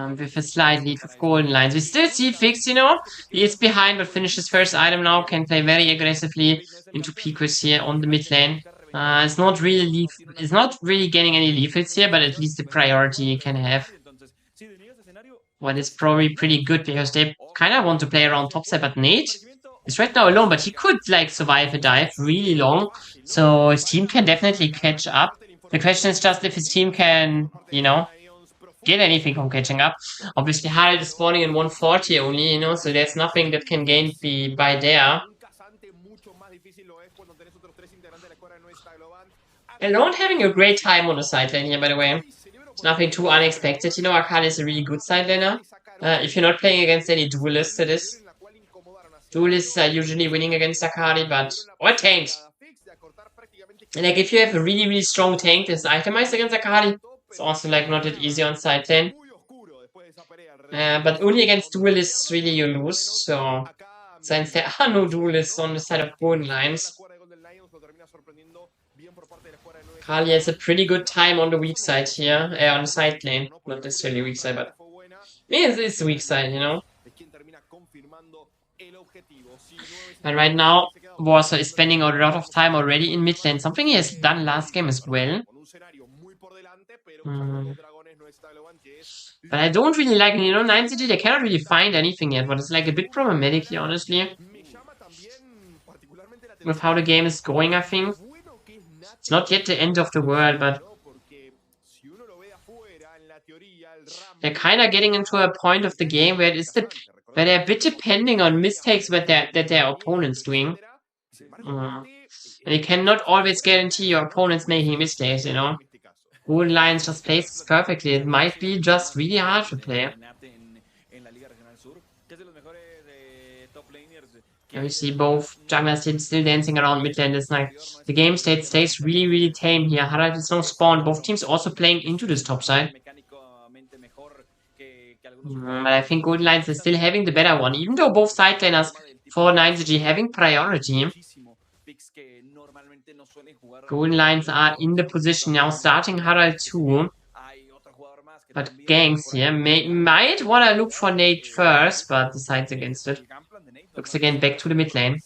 With a slight lead with Golden Lions. We still see Fix, you know. He is behind, but finishes first item now. Can play very aggressively into Piquez here on the mid lane. It's not really getting any lethals here, but at least the priority he can have. Well, it's probably pretty good because they kind of want to play around topside, but Nate is right now alone, but he could like survive a dive really long, so his team can definitely catch up. The question is just if his team can, you know, get anything from catching up. Obviously, Harald is spawning in 140 only, you know, so there's nothing that can gain by there. Alone having a great time on the side lane here, by the way. It's nothing too unexpected. You know, Akali is a really good side laner. If you're not playing against any duelists, it is. Duelists are usually winning against Akali, but... or tanks. And like, if you have a really, really strong tank that's itemized against Akali, it's also like not that easy on side lane. But only against duelists really you lose, so... since there are no duelists on the side of Golden Lions. Kali has a pretty good time on the weak side here, on the side lane. Not necessarily weak side, but it's weak side, you know. But right now, Warsaw is spending a lot of time already in mid lane. Something he has done last game as well. But I don't really like, you know, 9CG, they cannot really find anything yet, but it's like a bit problematic here, honestly. With how the game is going, I think. It's not yet the end of the world, but they're kind of getting into a point of the game where where they're a bit depending on mistakes that their opponent's doing. And you cannot always guarantee your opponent's making mistakes, you know. Golden Lions just plays this perfectly. It might be just really hard to play. And we see both junglers still dancing around mid lane. It's like the game stays really, really tame here. Harald is no spawn. Both teams also playing into this top side. But I think Golden Lions is still having the better one, even though both side laners for 9CG having priority. Golden Lions are in the position now, starting Harald too. But Gangs here might want to look for Nate first, but decides against it. Looks again back to the mid lane.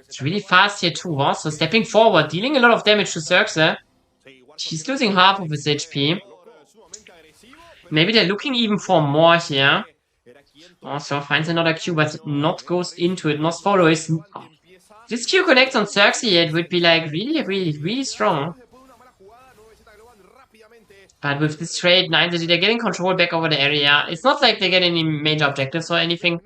It's really fast here too, so stepping forward, dealing a lot of damage to Xerxe. He's losing half of his HP. Maybe they're looking even for more here. Also finds another Q, but not goes into it. Not follow is... This Q connects on Xerxe, it would be like really, really, really strong. But with this trade, 9CG, they're getting control back over the area. It's not like they get any major objectives or anything.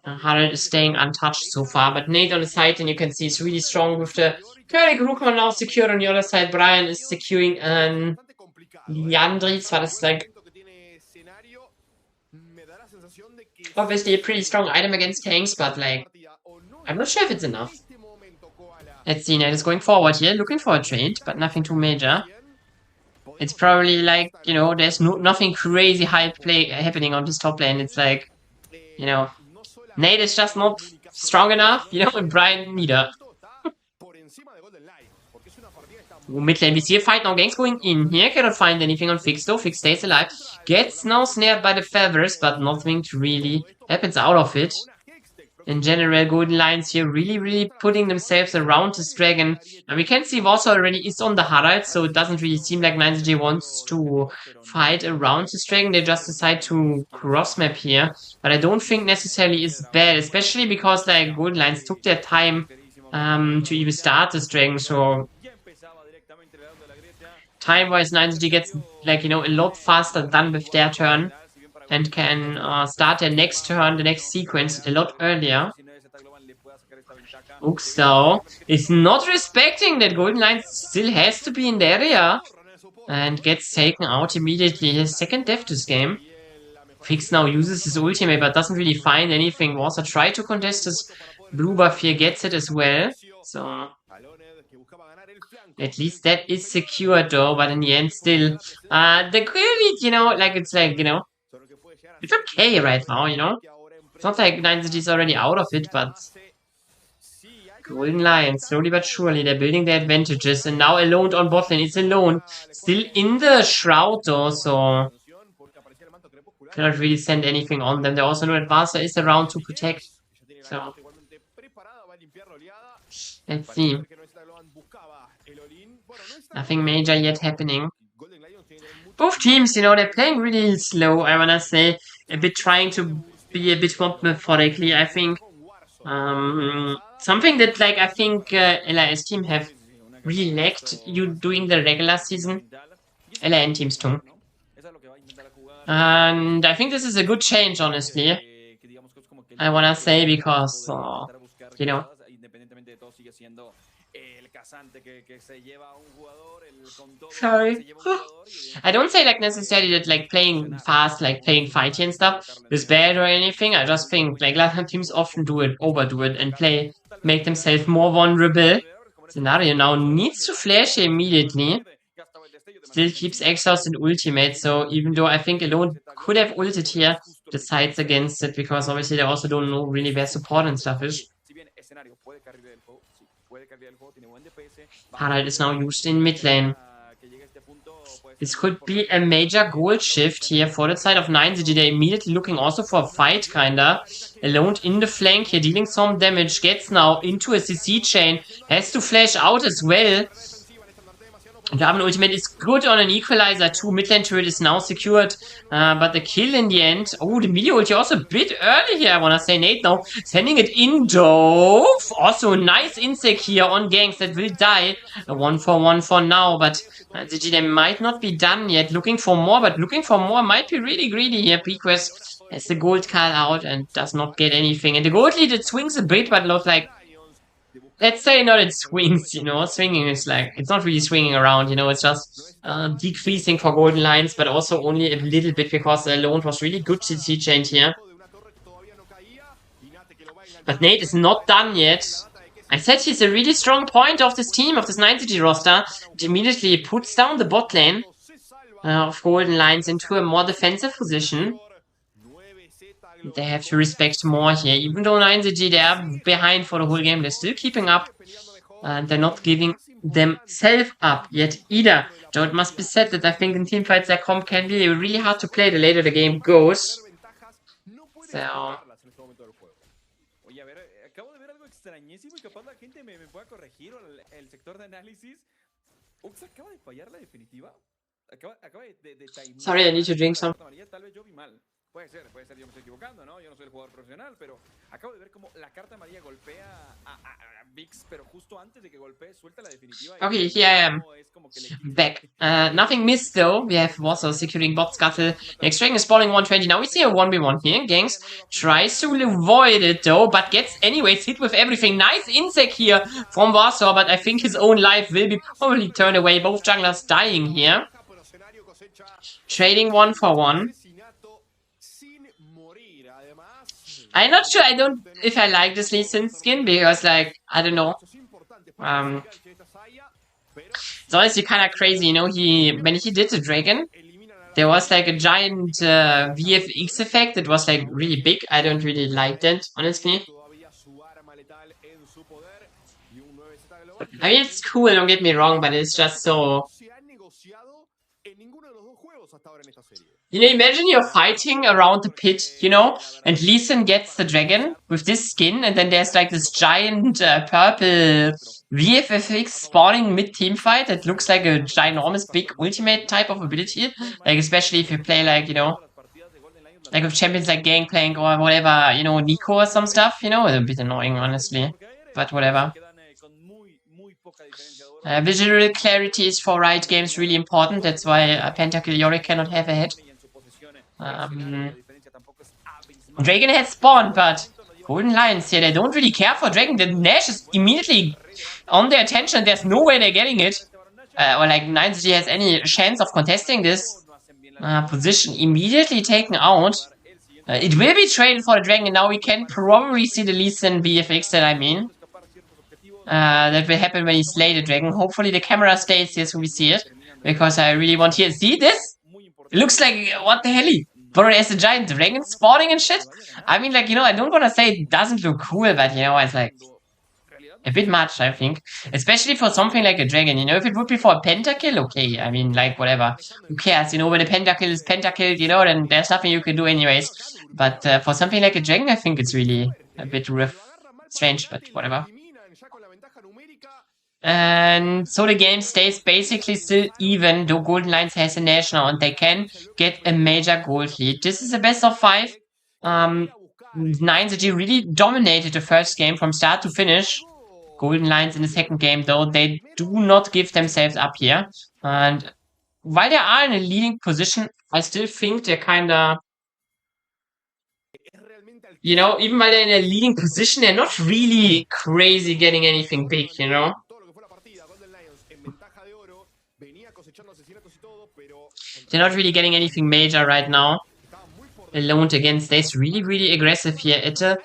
Harald is staying untouched so far, but Nate on the side, and you can see it's really strong with the Curly Grookman now secured on the other side. Brian is securing an Liandry, but it's like obviously a pretty strong item against tanks, but like I'm not sure if it's enough. Let's see, Nate is going forward here, looking for a trade, but nothing too major. It's probably like, you know, there's nothing crazy high play happening on this top lane. It's like, you know, Nate is just not strong enough, you know, and Brian neither. Mid lane, we see a fight now. Gangs going in here. Cannot find anything on Fix though. Fix stays alive. Gets now snared by the feathers, but nothing really happens out of it. In general, Golden Lions here really putting themselves around this dragon. And we can see Warsaw already is on the Harald, so it doesn't really seem like 9CG wants to fight around this dragon. They just decide to cross map here. But I don't think necessarily is bad, especially because like Golden Lions took their time to even start this dragon. So time-wise, 9CG gets like, you know, a lot faster done with their turn. And can start their next turn, the next sequence, a lot earlier. Uxtao is not respecting that Golden Lions still has to be in the area. And gets taken out immediately. His second death this game. Fix now uses his ultimate, but doesn't really find anything. Warsaw tried to contest his blue buff here, gets it as well. So at least that is secured though, but in the end still. The query, you know, like it's like, you know, it's okay right now, you know? It's not like 9CG is already out of it, but Golden Lions, slowly but surely, they're building their advantages, and now alone on bot lane, it's alone. Still in the Shroud though, so cannot really send anything on them. They also know that Vasa is around to protect, so let's see. Nothing major yet happening. Both teams, you know, they're playing really slow, I wanna say. A bit trying to be a bit more methodically, I think. Something that, like, I think LRS team have really lacked you doing the regular season. LRN teams too. And I think this is a good change, honestly. I wanna say, because, you know, sorry. I don't say like necessarily that like playing fast, like playing fighty and stuff is bad or anything. I just think like Latin teams often overdo it and make themselves more vulnerable. Scenario now needs to flash immediately. Still keeps exhaust and ultimate, so even though I think alone could have ulted here, decides against it because obviously they also don't know really where support and stuff is. Harald is now used in mid lane. This could be a major goal shift here for the side of 9ZG. They're immediately looking also for a fight, kinda. Alone in the flank here, dealing some damage. Gets now into a CC chain. Has to flash out as well. Globant ultimate is good on an equalizer too. Mid lane turret is now secured. But the kill in the end. Oh, the melee ulti also a bit early here, I wanna say. Nate now sending it in Dove. Also nice insect here on ganks that will die. A 1-for-1 for now, but ZG they might not be done yet. Looking for more, but looking for more might be really greedy here. P-Quest has the gold card out and does not get anything. And the gold lead, it swings a bit, but looks like, let's say not it swings, you know. Swinging is like, it's not really swinging around, you know. It's just decreasing for golden lines, but also only a little bit because the Alone was really good CC chained here. But Nate is not done yet. I said he's a really strong point of this team, of this 9ZG roster. It immediately puts down the bot lane of golden lines into a more defensive position. They have to respect more here. Even though 9ZG, they are behind for the whole game, they're still keeping up. And they're not giving themselves up yet either. Though it must be said that I think in teamfights their comp can be really hard to play the later the game goes. So... extrañísimo y capaz la gente me pueda corregir o el sector de análisis. Ux acaba de fallar la definitiva. Acaba de timear. Sorry, I need to drink some. Tal vez yo vi mal. Puede ser, yo me estoy equivocando, ¿no? Yo no soy el jugador profesional, pero acabo de ver cómo la carta amarilla golpea a Vix, pero justo antes de que golpee, suelta la definitiva. Okay, here I am. Back. Nothing missed though. We have also securing bot scuttle. Next dragon is spawning 120. Now we see a 1v1 here. Gangs tries to avoid it though, but gets anyways hit with everything. Nice insect here from Warsaw, but I think his own life will be probably turned away. Both junglers dying here. Trading 1-for-1. I'm not sure if I like this Lee Sin skin because, like, I don't know. It's honestly kind of crazy, you know. When he did the dragon, there was like a giant VFX effect that was like really big. I don't really like that, honestly. I mean, it's cool, don't get me wrong, but it's just so... You know, imagine you're fighting around the pit, you know, and Lee Sin gets the dragon with this skin, and then there's like this giant purple VFX spawning mid-team fight that looks like a ginormous big ultimate type of ability. Like, especially if you play like, you know, like with champions like Gangplank or whatever, you know, Nico or some stuff, you know, it's a bit annoying, honestly, but whatever. Visual clarity is for Riot Games really important, that's why Pentakill Yorick cannot have a head. Dragon has spawned, but Golden Lions here, they don't really care for Dragon. The Nash is immediately on their attention. There's no way they're getting it. Or like 9ZG has any chance of contesting this position. Immediately taken out. It will be traded for the Dragon, and now we can probably see the Lee Sin BFX that I mean. That will happen when he slay the Dragon. Hopefully the camera stays here so we see it. Because I really want here. See this? It looks like, what the hell? Bro, there's a giant dragon spawning and shit. I mean, like, you know, I don't want to say it doesn't look cool, but, you know, it's like a bit much, I think. Especially for something like a dragon, you know, if it would be for a pentakill, okay. I mean, like, whatever. Who cares? You know, when a pentakill is pentakilled, you know, then there's nothing you can do anyways. But for something like a dragon, I think it's really a bit strange, but whatever. And so the game stays basically still even, though Golden Lions has a Nash now, and they can get a major gold lead. This is a best of 5. 9ZG really dominated the first game from start to finish. Golden Lions in the second game, though, they do not give themselves up here. And while they are in a leading position, I still think they're kinda... You know, even while they're in a leading position, they're not really crazy getting anything big, you know? They're not really getting anything major right now. Alone again stays really, really aggressive here at the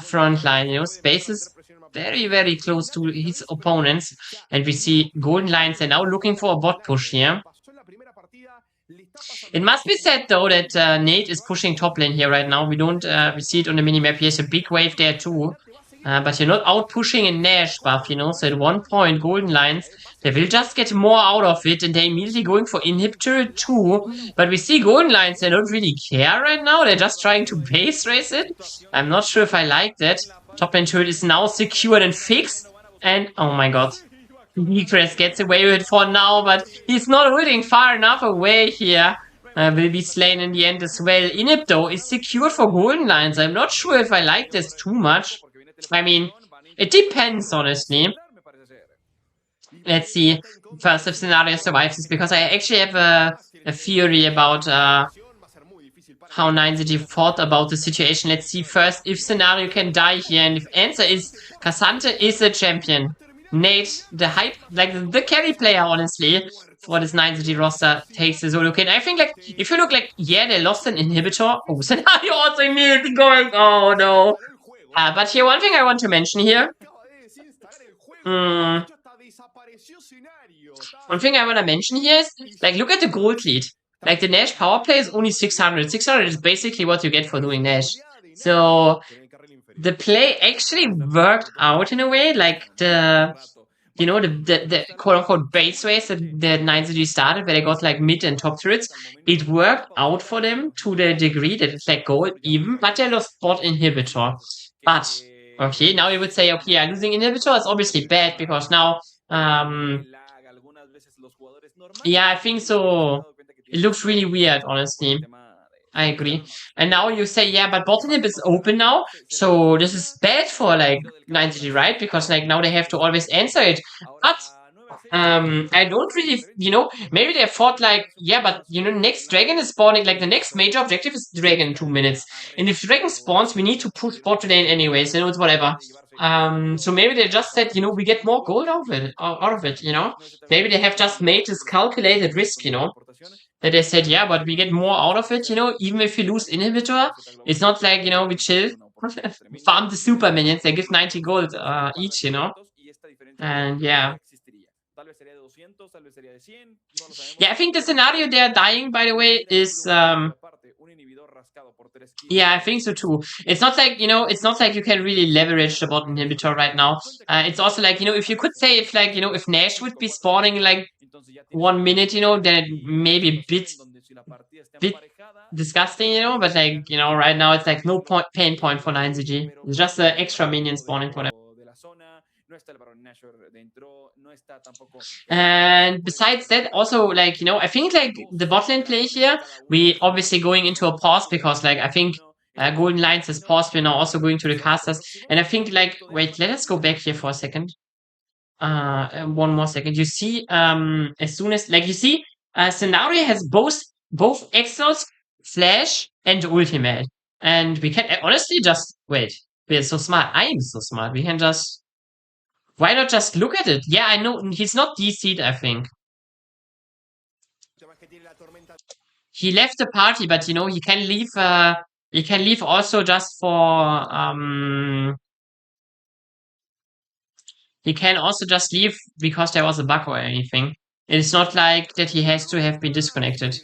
front line. You know, Space is very, very close to his opponents. And we see Golden Lions are now looking for a bot push here. It must be said, though, that Nate is pushing top lane here right now. We don't we see it on the minimap. He has a big wave there, too. But you're not out pushing a Nash buff, you know, so at one point, Golden Lions, they will just get more out of it, and they're immediately going for Inhibitor 2. But we see Golden Lions, they don't really care right now, they're just trying to base race it. I'm not sure if I like that. Top lane turret is now secured and fixed, and oh my god. Heatcrest gets away with it for now, but he's not ulting far enough away here. Will be slain in the end as well. Inhib, though, is secured for Golden Lions. I'm not sure if I like this too much. I mean, it depends, honestly. Let's see first if Scenario survives this, because I actually have a theory about how 9ZG thought about the situation. Let's see first if Scenario can die here, and if answer is Cassante is a champion. Nate, the hype, like the carry player, honestly, for this 9ZG roster takes the solo kill. I think, like, if you look like, yeah, they lost an inhibitor. Oh, Scenario also immediately going, oh no. But here, one thing I want to mention here. One thing I want to mention here is, like, look at the gold lead. Like, the Nash power play is only 600. 600 is basically what you get for doing Nash. So, the play actually worked out in a way, like the, you know, the quote-unquote base race that 9ZG started, where they got like mid and top turrets. It worked out for them to the degree that it's like gold even, but they lost bot inhibitor. But, okay, now you would say, okay, yeah, losing inhibitor is obviously bad, because now, yeah, I think so. It looks really weird, honestly. I agree. And now you say, yeah, but bot inhib is open now, so this is bad for, like, 9ZG, right? Because, like, now they have to always answer it. But, I don't really, you know, maybe they thought, like, yeah, but, you know, next dragon is spawning, like, the next major objective is dragon in 2 minutes. And if dragon spawns, we need to push bot lane anyways, you know, it's whatever. So maybe they just said, you know, we get more gold out of it, you know? Maybe they have just made this calculated risk, you know? That they said, yeah, but we get more out of it, you know, even if we lose inhibitor. It's not like, you know, we chill, farm the super minions, they give 90 gold each, you know. And yeah. Yeah, I think the scenario they're dying, by the way, is yeah, I think so too. It's not like, you know, it's not like you can really leverage the bot inhibitor right now. It's also like, you know, if you could say, if like, you know, if Nash would be spawning like 1 minute, you know, then it may be bit disgusting, you know, but like, you know, right now it's like no pain point for 9ZG. It's just the extra minion spawning for them. And besides that, also, like, you know, I think, like, the bot lane play here, we obviously going into a pause, because, like, I think Golden Lions has paused, we're now also going to the casters, and I think, like, wait, let us go back here for a second. One more second. You see, as soon as, like, you see, Scenario has both Exos, Flash, and Ultimate. And we can honestly just, wait, we're so smart. I am so smart. We can just, why not just look at it? Yeah, I know, he's not DC'd, I think. He left the party, but, you know, he can leave also just for, he can also just leave because there was a bug or anything. It's not like that he has to have been disconnected.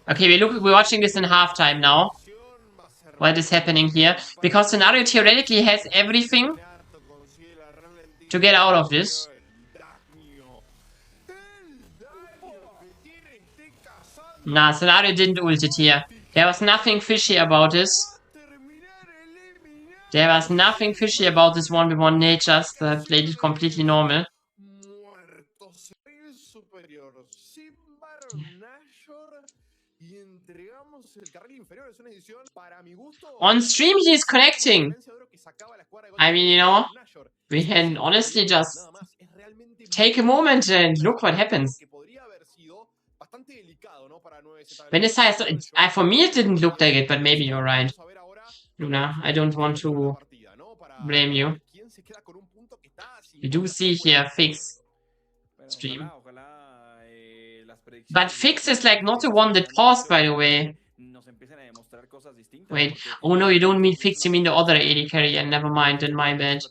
Okay, we're watching this in halftime now. What is happening here? Because Scenario theoretically has everything to get out of this. Nah, Scenario didn't ult it here. There was nothing fishy about this. There was nothing fishy about this 1v1. Nate just played it completely normal. On stream, he is connecting. I mean, you know, we can honestly just take a moment and look what happens. When it's high, for me it didn't look like it, but maybe you're right. Luna, I don't want to blame you. We do see here Fix stream. But Fix is like not the one that paused, by the way. Wait, oh no, you don't mean Fix, you mean the other AD carry, and never mind, then my bad.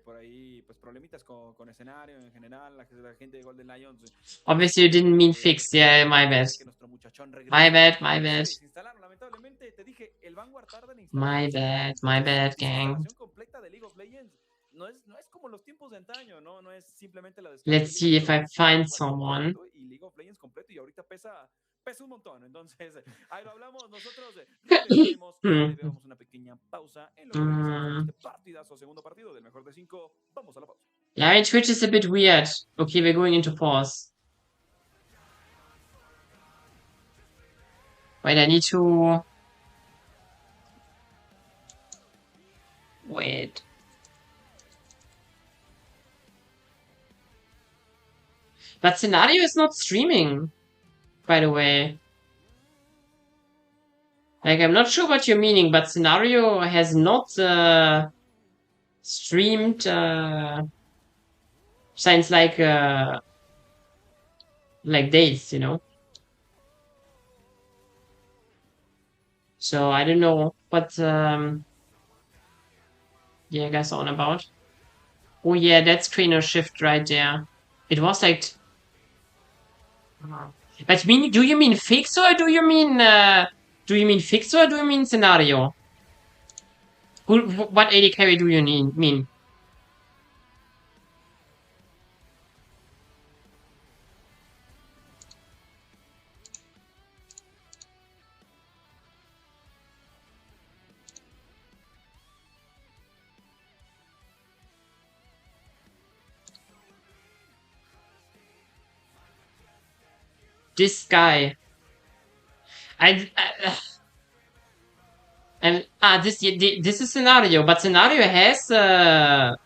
por ahí pues problemitas con escenario en general, la gente de Golden Lions. Obviously, you didn't mean fix. Yeah, my bad. Que nuestro muchachón My regrese. bad, my bad. Desinstalaron, lamentablemente, te dije, el Vanguard tarda en My instalarse. bad, gang. Desinstalación completa de League of Legends no es como los tiempos de antaño, no es simplemente la descarga. Let's see if I find someone. Y League of Legends completo y ahorita pesa un montón. Entonces, ahí lo hablamos nosotros. Debemos una pequeña pausa en lo que regresamos este partidazo, segundo partido del mejor de 5. Vamos a la pausa. Yeah, my Twitch is a bit weird. Okay, we're going into pause. Wait, I need to... Wait. But Scenario is not streaming, by the way. Like, I'm not sure what you're meaning, but Scenario has not streamed since like days, you know? So, I don't know what yeah, guys on about. Oh yeah, that's screener shift right there. It was like... But do you mean fix or do you mean fix or do you mean scenario? What AD carry do you mean? This guy. This is scenario, but scenario has I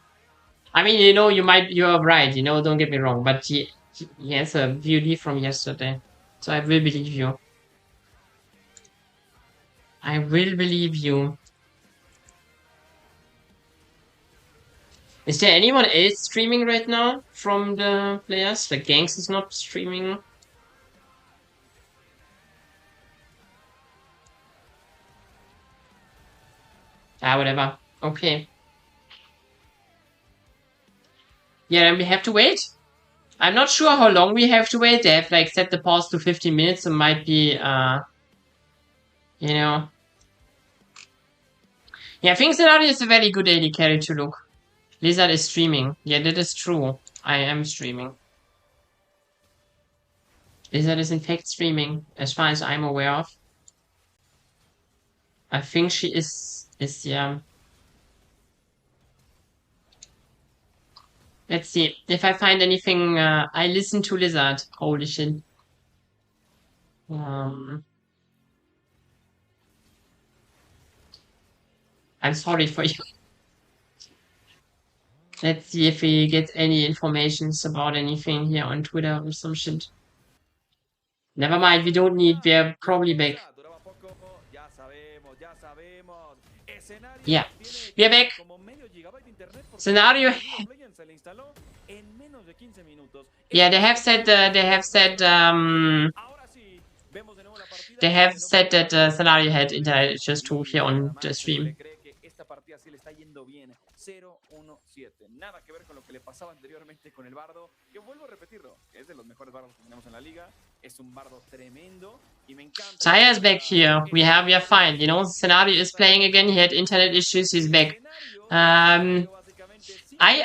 mean, you know, you're right, you know, don't get me wrong, but he has a VOD from yesterday, so I will believe you. I will believe you. Is there anyone else streaming right now from the players? Like Gangs is not streaming. Ah, whatever. Okay. Yeah, then we have to wait. I'm not sure how long we have to wait. They have like set the pause to 15 minutes. It might be, you know. Yeah, I think Scenario is a very good AD carry to look. Lizard is streaming. Yeah, that is true. I am streaming. Lizard is in fact streaming, as far as I'm aware of. I think she is yeah. Let's see if I find anything. I listen to Lizard. Holy shit. I'm sorry for you. Let's see if we get any informations about anything here on Twitter or some shit. Never mind, we don't need. We're probably back. Yeah, we are back. Scenario. Yeah, they have said that Scenario had internet issues too here on the stream. Nada que ver con lo que le pasaba anteriormente con el bardo, que vuelvo a repetirlo, es de los mejores bardos que tenemos en la liga, es un bardo tremendo y me encanta. Saya is back here. We are fine. You know, Scenario is playing again. He had internet issues. He's back. I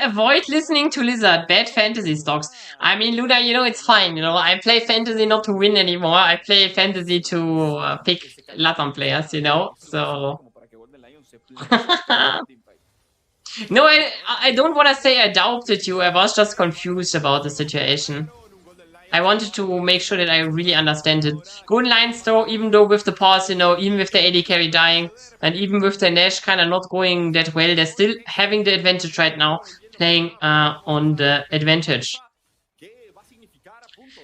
avoid listening to Lizard. Bad fantasy stocks. I mean, Luda, you know, it's fine. You know, I play fantasy not to win anymore. I play fantasy to pick Latam players, you know, so... No, I don't want to say I doubted you. I was just confused about the situation. I wanted to make sure that I really understand it. Golden Lions, though, even though with the pause, you know, even with the AD carry dying, and even with the Nash kind of not going that well, they're still having the advantage right now, playing on the advantage.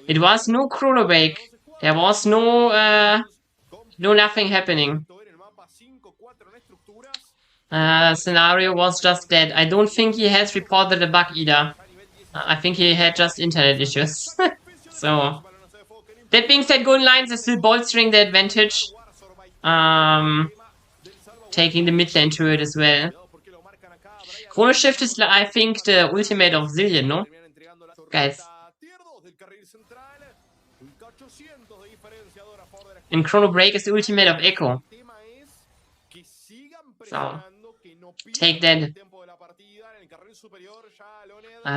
It was no chrono break. There was no nothing happening. Scenario was just dead. I don't think he has reported a bug either. I think he had just internet issues. So, that being said, Golden Lions is still bolstering the advantage. Taking the mid lane turret as well. Chrono Shift is, I think, the ultimate of Zillion, no? Guys. And Chrono Break is the ultimate of Echo. So, take that.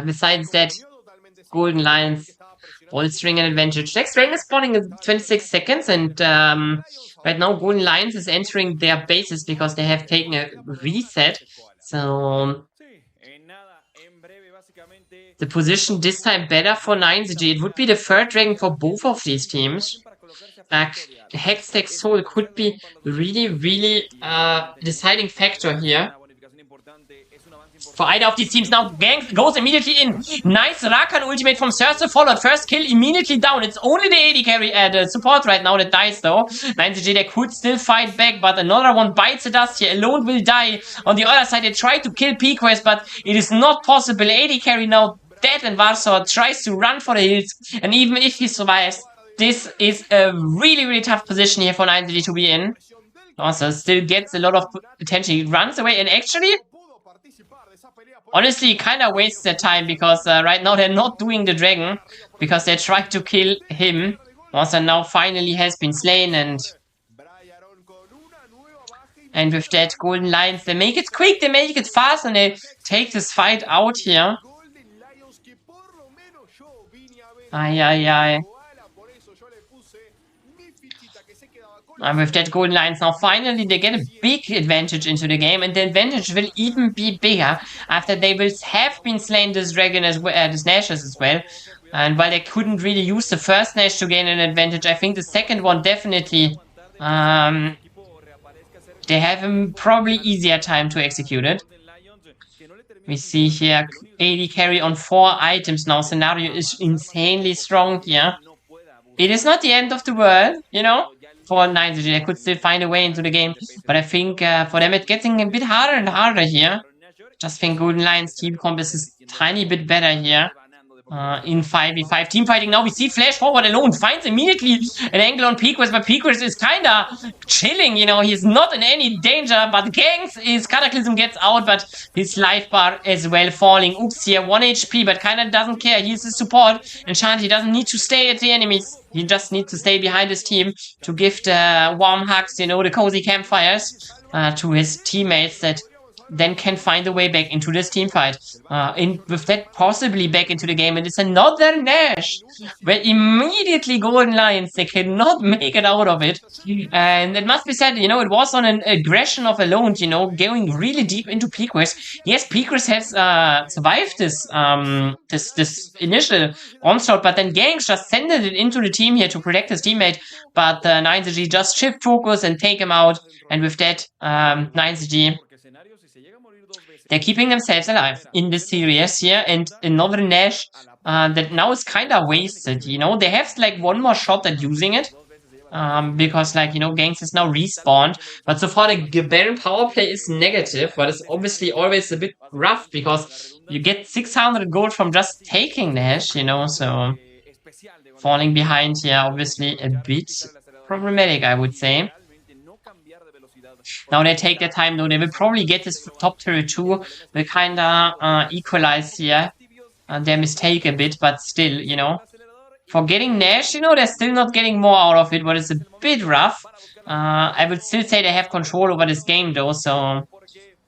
Besides that, Golden Lions bolstering an advantage. Next rank is spawning in 26 seconds, and right now Golden Lions is entering their bases because they have taken a reset. So the position this time better for 9ZG. It would be the third rank for both of these teams. Hextech Soul could be really deciding factor here. For either of these teams now, Gangs goes immediately in. Nice Rakan ultimate from Cersei followed. First kill immediately down. It's only the AD carry, the support right now that dies though. 9ZG, they could still fight back, but another one bites the dust here. Alone will die. On the other side, they try to kill PQuest, but it is not possible. AD carry now dead, and Warsaw tries to run for the hills. And even if he survives, this is a really tough position here for 9ZG to be in. Also, still gets a lot of attention. He runs away, and actually, honestly, kind of wastes their time because right now they're not doing the dragon because they tried to kill him. Also, now finally has been slain, and with that, Golden Lions, they make it quick, they make it fast, and they take this fight out here. Ay. And with that, Golden Lions now finally they get a big advantage into the game, and the advantage will even be bigger after they will have been slain this dragon as well, this Nashers as well. And while they couldn't really use the first Nash to gain an advantage, I think the second one definitely they have a probably easier time to execute it. We see here AD carry on 4 items now. Scenario is insanely strong here. It is not the end of the world, you know. For 9ZG, they could still find a way into the game. But I think for them it's getting a bit harder and harder here. Just think Golden Lions team comp is a tiny bit better here. In 5v5 team fighting now, we see Flash forward alone, finds immediately an angle on PQuest, but PQuest is kinda chilling, you know, he's not in any danger, but Gangs is Cataclysm gets out, but his life bar as well falling. Oops, here 1 HP, but kinda doesn't care, he's the support, and Shanti doesn't need to stay at the enemies, he just needs to stay behind his team to give the warm hugs, you know, the cozy campfires to his teammates that then can find a way back into this team fight. With that possibly back into the game, and it's another Nash where immediately Golden Lions, they cannot make it out of it. And it must be said, you know, it was on an aggression of Alone, you know, going really deep into PQuest. Yes, PQuest has survived this this initial onslaught, but then Gangs just sent it into the team here to protect his teammate, but 9ZG just shift focus and take him out, and with that 9ZG, they're keeping themselves alive in this series here, and another Nash that now is kind of wasted, you know. They have like one more shot at using it, because like, you know, Gangs is now respawned, but so far the Baron power play is negative, but it's obviously always a bit rough because you get 600 gold from just taking Nash, you know, so falling behind here obviously a bit problematic, I would say. Now they take their time though, they will probably get this top turret too, will kinda equalize here their mistake a bit, but still, you know. For getting Nash, you know, they're still not getting more out of it, but it's a bit rough. I would still say they have control over this game though, so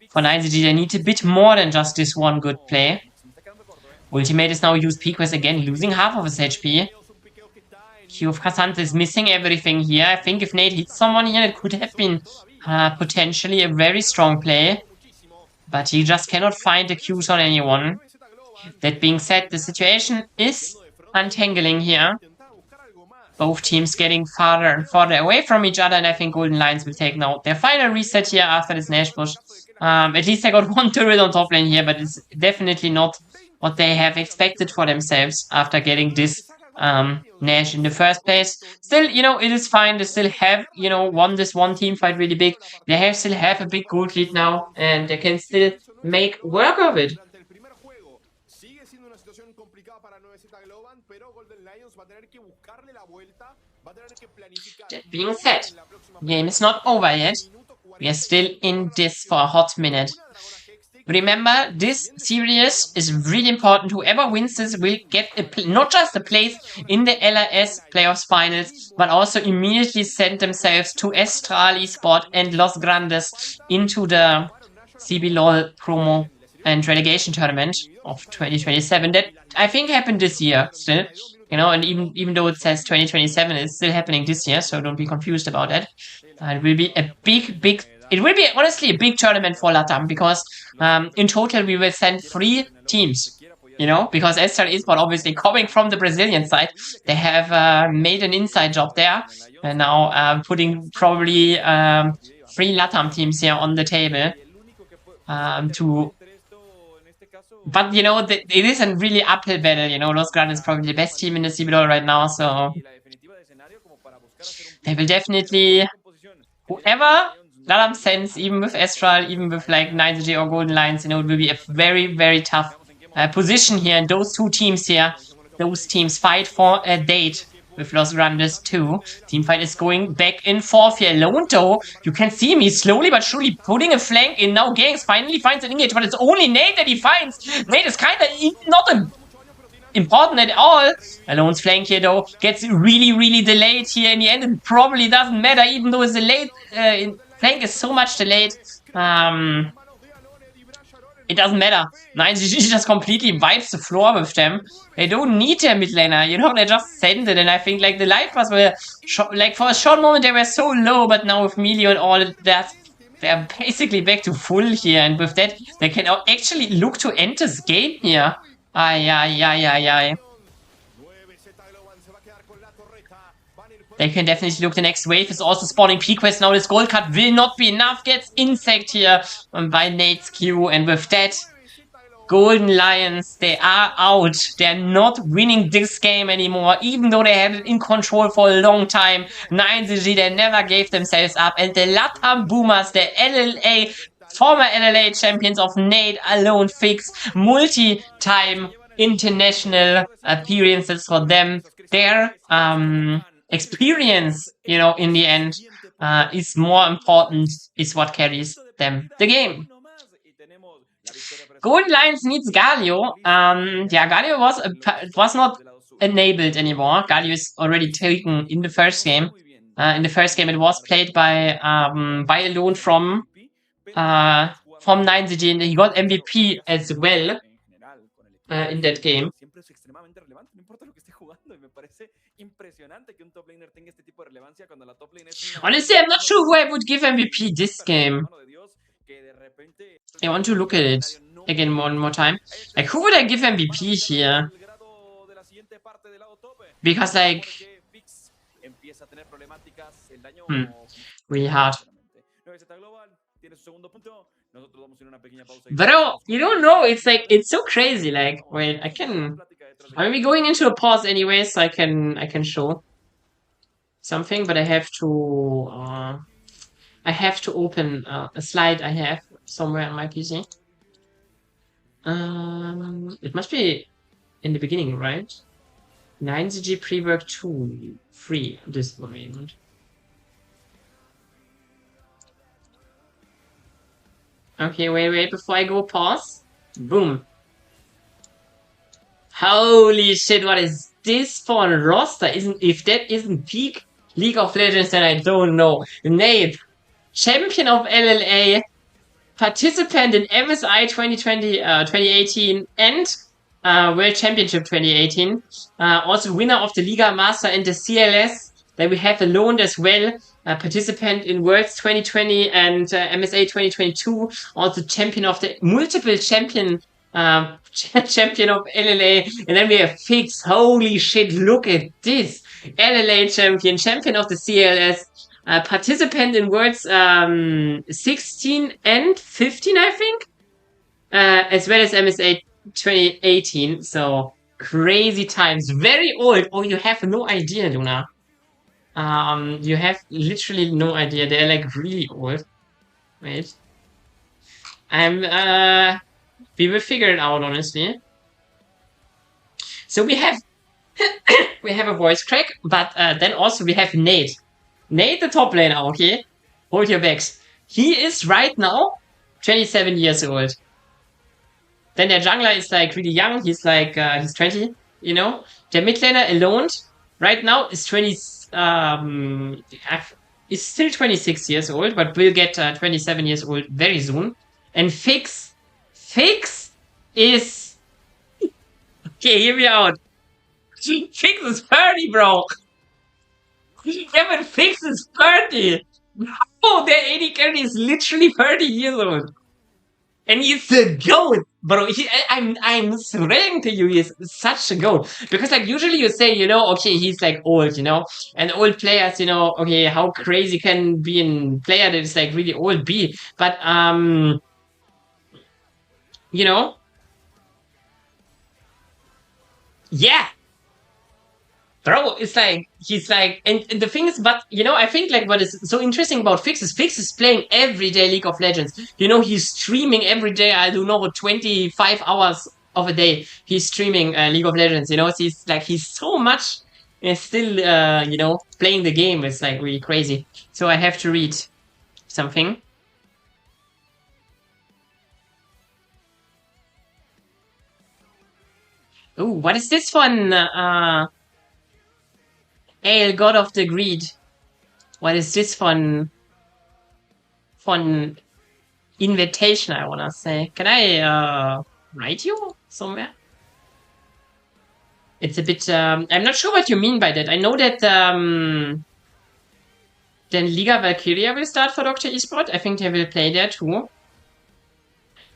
for 9ZG they need a bit more than just this one good play. Ultimate is now used, PQuest again, losing half of his HP. Q of Cassandra is missing everything here. I think if Nate hits someone here, it could have been potentially a very strong play, but he just cannot find the Qs on anyone. That being said, the situation is untangling here. Both teams getting farther and farther away from each other, and I think Golden Lions will take now their final reset here after this Nash push. At least they got one turret on top lane here, but it's definitely not what they have expected for themselves after getting this Nash in the first place. Still, you know, it is fine. They still have, you know, won this one team fight really big. They still have a big gold lead now, and they can still make work of it. That being said, game is not over yet. We are still in this for a hot minute. remember, this series is really important. Whoever wins this will get not just a place in the LRS playoffs finals, but also immediately send themselves to Estral Esport and Los Grandes into the CBLOL promo and relegation tournament of 2027. That I think happened this year still. You know, and even though it says 2027, it's still happening this year, so don't be confused about that. It will be a big it will be honestly a big tournament for LATAM because in total we will send 3 teams, you know, because Estral Esport obviously coming from the Brazilian side, they have made an inside job there and now putting probably 3 LATAM teams here on the table but you know, it is a really uphill battle, you know, Los Grandes is probably the best team in the CBLOL right now, so they will definitely, whoever LATAM sends, even with Estral, even with like 9ZG or Golden Lions, you know, it will be a very tough position here, and those 2 teams here, those teams fight for a date with Los Grandes too. Teamfight is going back and forth here. Alone though, you can see him, he's slowly but surely putting a flank in. Now Gangs finally finds an engage, but it's only Nate that he finds. Nate is kind of not important at all. Alone's flank here though gets really delayed here in the end. It probably doesn't matter, even though it's delayed. Flank is so much delayed. It doesn't matter. 9ZG just completely wipes the floor with them. They don't need their mid laner, you know, they just send it. And I think like the life bars were, like for a short moment they were so low, but now with Melio and all that, they're basically back to full here. And with that, they can actually look to end this game here. Ay. They can definitely look. The next wave is also spawning P-Quest. Now this gold card will not be enough. Gets insect here by Nate's Q. And with that, Golden Lions, they are out. They're not winning this game anymore. Even though they had it in control for a long time. 9ZG, they never gave themselves up. And the LATAM Boomers, the LLA, former LLA champions of Nate, Alone, Fix, multi-time international appearances for them. Their experience, you know, in the end, is more important, is what carries them the game. Golden Lions needs Galio. Yeah, Galio was not enabled anymore. Galio is already taken in the first game. In the first game, it was played by Alone from 9ZG, and he got MVP as well in that game. Honestly, I'm not sure who I would give MVP this game. I want to look at it again one more time. Like, who would I give MVP here? Because, like... really hard. Bro, you don't know, it's like, it's so crazy, like, wait, I mean, we're going into a pause anyway, so I can show something, but I have to open a slide I have somewhere on my PC. It must be in the beginning, right? 9ZG pre-work 2, free, this moment. Okay, wait, before I go pause. Boom. Holy shit, what is this for a roster? If that isn't peak League of Legends, then I don't know. Nate, champion of LLA, participant in MSI 2018 and World Championship 2018. Also winner of the Liga Master and the CLS. Then we have Alone as well. Participant in Worlds 2020 and MSA 2022. Also champion of the multiple champion champion of LLA. And then we have Fix. Holy shit, look at this. LLA champion of the CLS. Participant in Worlds 16 and 15, I think. As well as MSA 2018. So crazy times. Very old. Oh, you have no idea, Luna. You have literally no idea. They're like really old. Wait. We will figure it out, honestly. So we have we have a voice crack, but then also we have Nate. Nate, the top laner, okay? Hold your backs. He is right now 27 years old. Then their jungler is like really young. He's like he's 20. You know, their mid laner alone right now is 20. Is still 26 years old, but will get 27 years old very soon. And Fix is okay. Hear me out. Fix is 30, bro. Yeah, but Fix is 30. Oh, their AD carry is literally 30 years old. And he's the GOAT, bro. I'm swearing to you, he's such a GOAT. Because, like, usually you say, you know, okay, he's like old, you know, and old players, you know, okay, how crazy can be a player that is like really old be? But, you know, yeah, bro, it's like he's like, and the thing is, but you know, I think like what is so interesting about Fix is playing every day League of Legends. You know, he's streaming every day. I don't know, 25 hours of a day. He's streaming League of Legends. You know, he's so much still you know playing the game. It's like really crazy. So I have to read something. Oh, what is this one? Ale, God of the Greed. What is this one? Fun invitation, I wanna say. Can I write you somewhere? It's a bit I'm not sure what you mean by that. I know that then Liga Valkyria will start for Dr. Esport. I think they will play there too.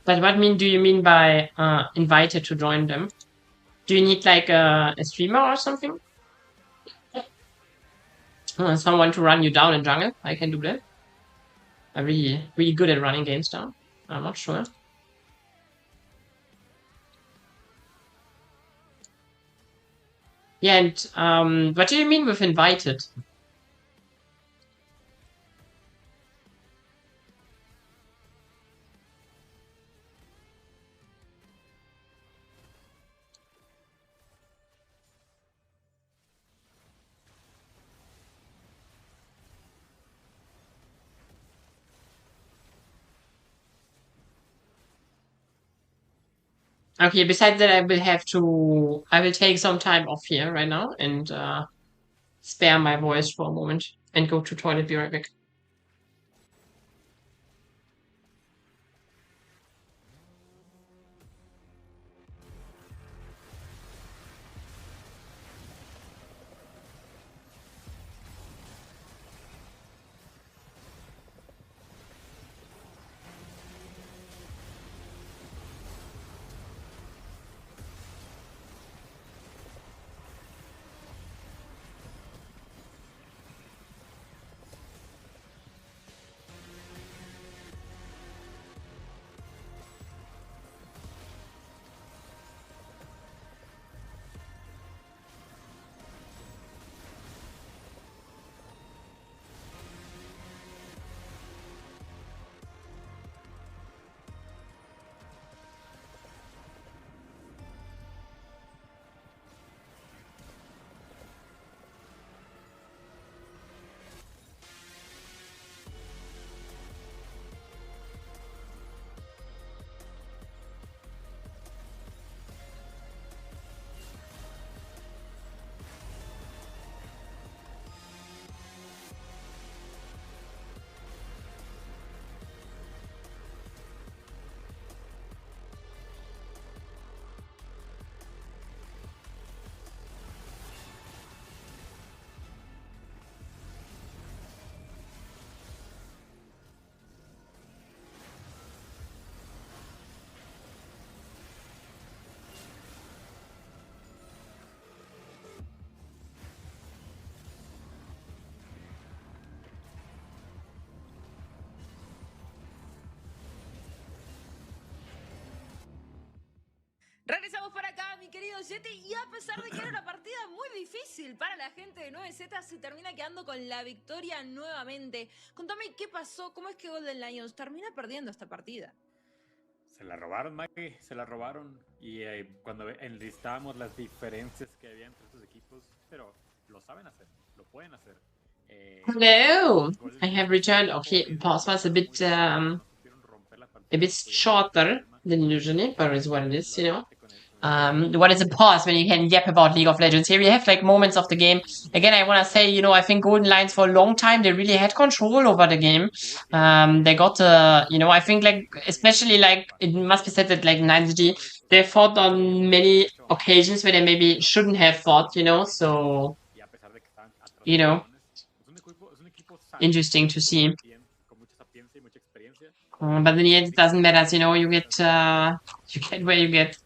But what do you mean by invited to join them? Do you need like a streamer or something? Someone to run you down in jungle? I can do that. I'm really good at running games down. I'm not sure. Yeah, and what do you mean with invited? Okay, besides that, I will take some time off here right now and spare my voice for a moment and go to toilet. Be right back. Regresamos para acá, mi querido Yeti, y a pesar de que era una partida muy difícil para la gente de 9Z, se termina quedando con la victoria nuevamente. Contame qué pasó, cómo es que Golden Lions termina perdiendo esta partida. Se la robaron, Maggie, se la robaron. Y cuando enlistábamos las diferencias que había entre estos equipos, pero lo saben hacer, lo pueden hacer. Hello, I have returned. Okay, pause was a bit a bit shorter than usually, but it's what it is, you know. What is a pause when you can yap about League of Legends? Here we have like moments of the game. Again, I want to say, you know, I think Golden Lions for a long time, they really had control over the game. They got, you know, I think like, especially like, it must be said that like 9G, they fought on many occasions where they maybe shouldn't have fought, you know, so, you know, interesting to see. But in the end, it doesn't matter, you know, you get where you get.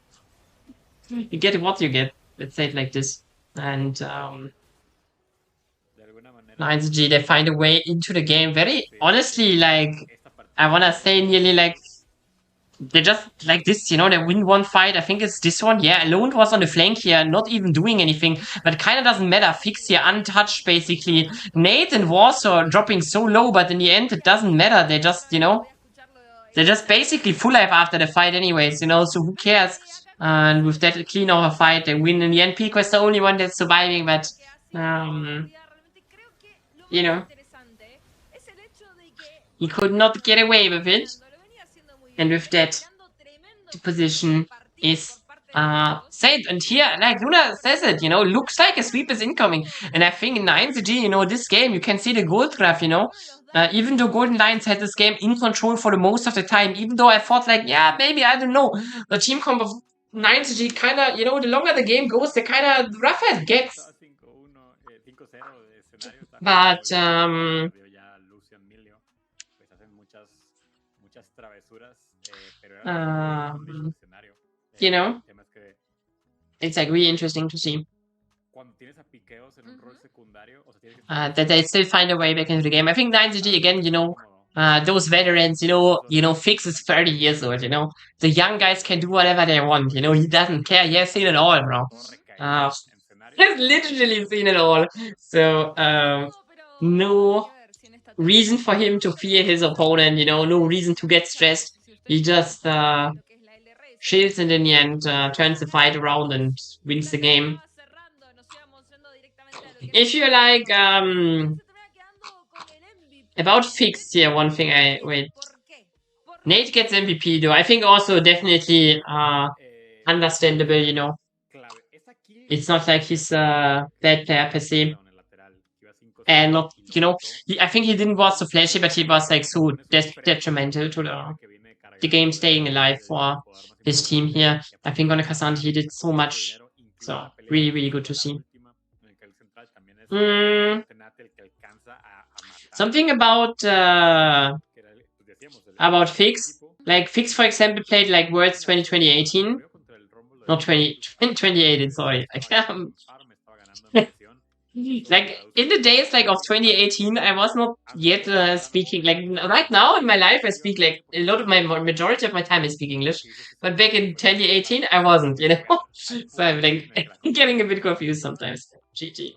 You get what you get. Let's say it like this. And 9G, they find a way into the game. Very honestly, like, I wanna say nearly like, they just like this, you know, they win one fight. I think it's this one. Yeah, Alone was on the flank here, not even doing anything. But it kind of doesn't matter. Fix here, untouched, basically. Nate and Warsaw dropping so low, but in the end, it doesn't matter. They just, you know, they're just basically full life after the fight anyways, you know, so who cares? And with that clean over fight, they win in the end. Pico is the only one that's surviving, but, you know, he could not get away with it. And with that, the position is saved. And here, like Luna says it, you know, looks like a sweep is incoming. And I think in 9CG, you know, this game, you can see the gold graph, you know. Even though Golden Lions had this game in control for the most of the time, even though I thought like, yeah, maybe, I don't know, the team comp of 9CG kind of, you know, the longer the game goes, the kind of rougher it gets. But, you know, it's like really interesting to see. That they still find a way back into the game. I think 9CG again, you know, those veterans, you know, Fix is 30 years old, you know. The young guys can do whatever they want, you know, he doesn't care. He has seen it all, bro. He's literally seen it all. So, no reason for him to fear his opponent, you know, no reason to get stressed. He just shields and in the end turns the fight around and wins the game. If you like, about Fix here, one thing wait. Nate gets MVP though. I think also definitely understandable, you know. It's not like he's a bad player per se. And not, you know, I think he didn't was so flashy, but he was like so detrimental to the game staying alive for his team here. I think on the Cassandra he did so much. So really, really good to see. Something about Fix. Like Fix, for example, played like Worlds 2018. Not 2018, sorry. Like in the days like of 2018, I was not yet speaking like right now in my life. I speak like a lot of my majority of my time I speak English, but back in 2018 I wasn't, you know. So I'm like getting a bit confused sometimes. GG.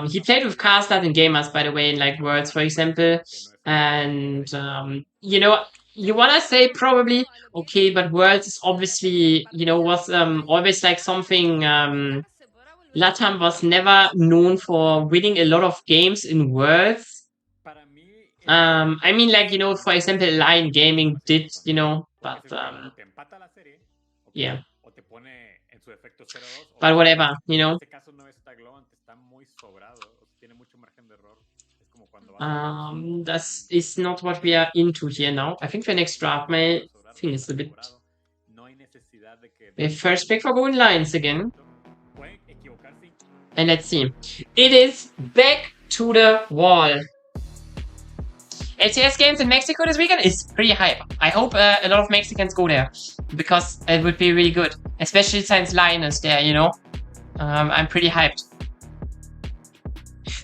He played with Carslat and Gamers, by the way, in like Worlds, for example, and you know, you wanna say probably okay, but Worlds is obviously, you know, was always like something. LATAM was never known for winning a lot of games in Worlds. I mean, like, you know, for example, Lion Gaming did, you know, but yeah. But whatever, you know. That is not what we are into here now. I think the next draft, my thing is a bit. The first pick for Golden Lions again. And let's see. It is back to the wall. LCS games in Mexico this weekend is pretty hype. I hope a lot of Mexicans go there, because it would be really good. Especially since Lion is there, you know. I'm pretty hyped.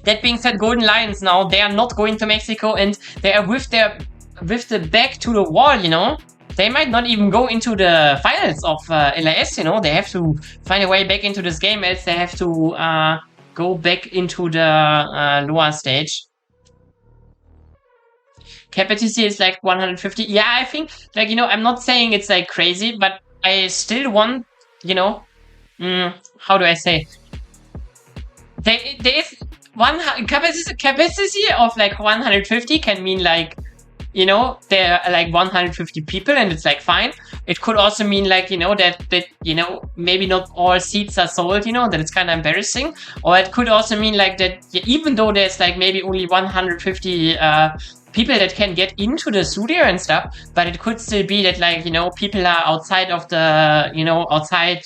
That being said, Golden Lions now, they are not going to Mexico, and they are with the back to the wall, you know. They might not even go into the finals of LRS, you know. They have to find a way back into this game, else they have to go back into the lower stage. Capacity is like 150. Yeah, I think, like, you know, I'm not saying it's like crazy, but I still want, you know, how do I say? There is one capacity of like 150 can mean like you know, there are like 150 people and it's like fine. It could also mean like, you know, that you know, maybe not all seats are sold, you know, that it's kind of embarrassing. Or it could also mean like that even though there's like maybe only 150 people that can get into the studio and stuff, but it could still be that like, you know, people are outside of the, you know, outside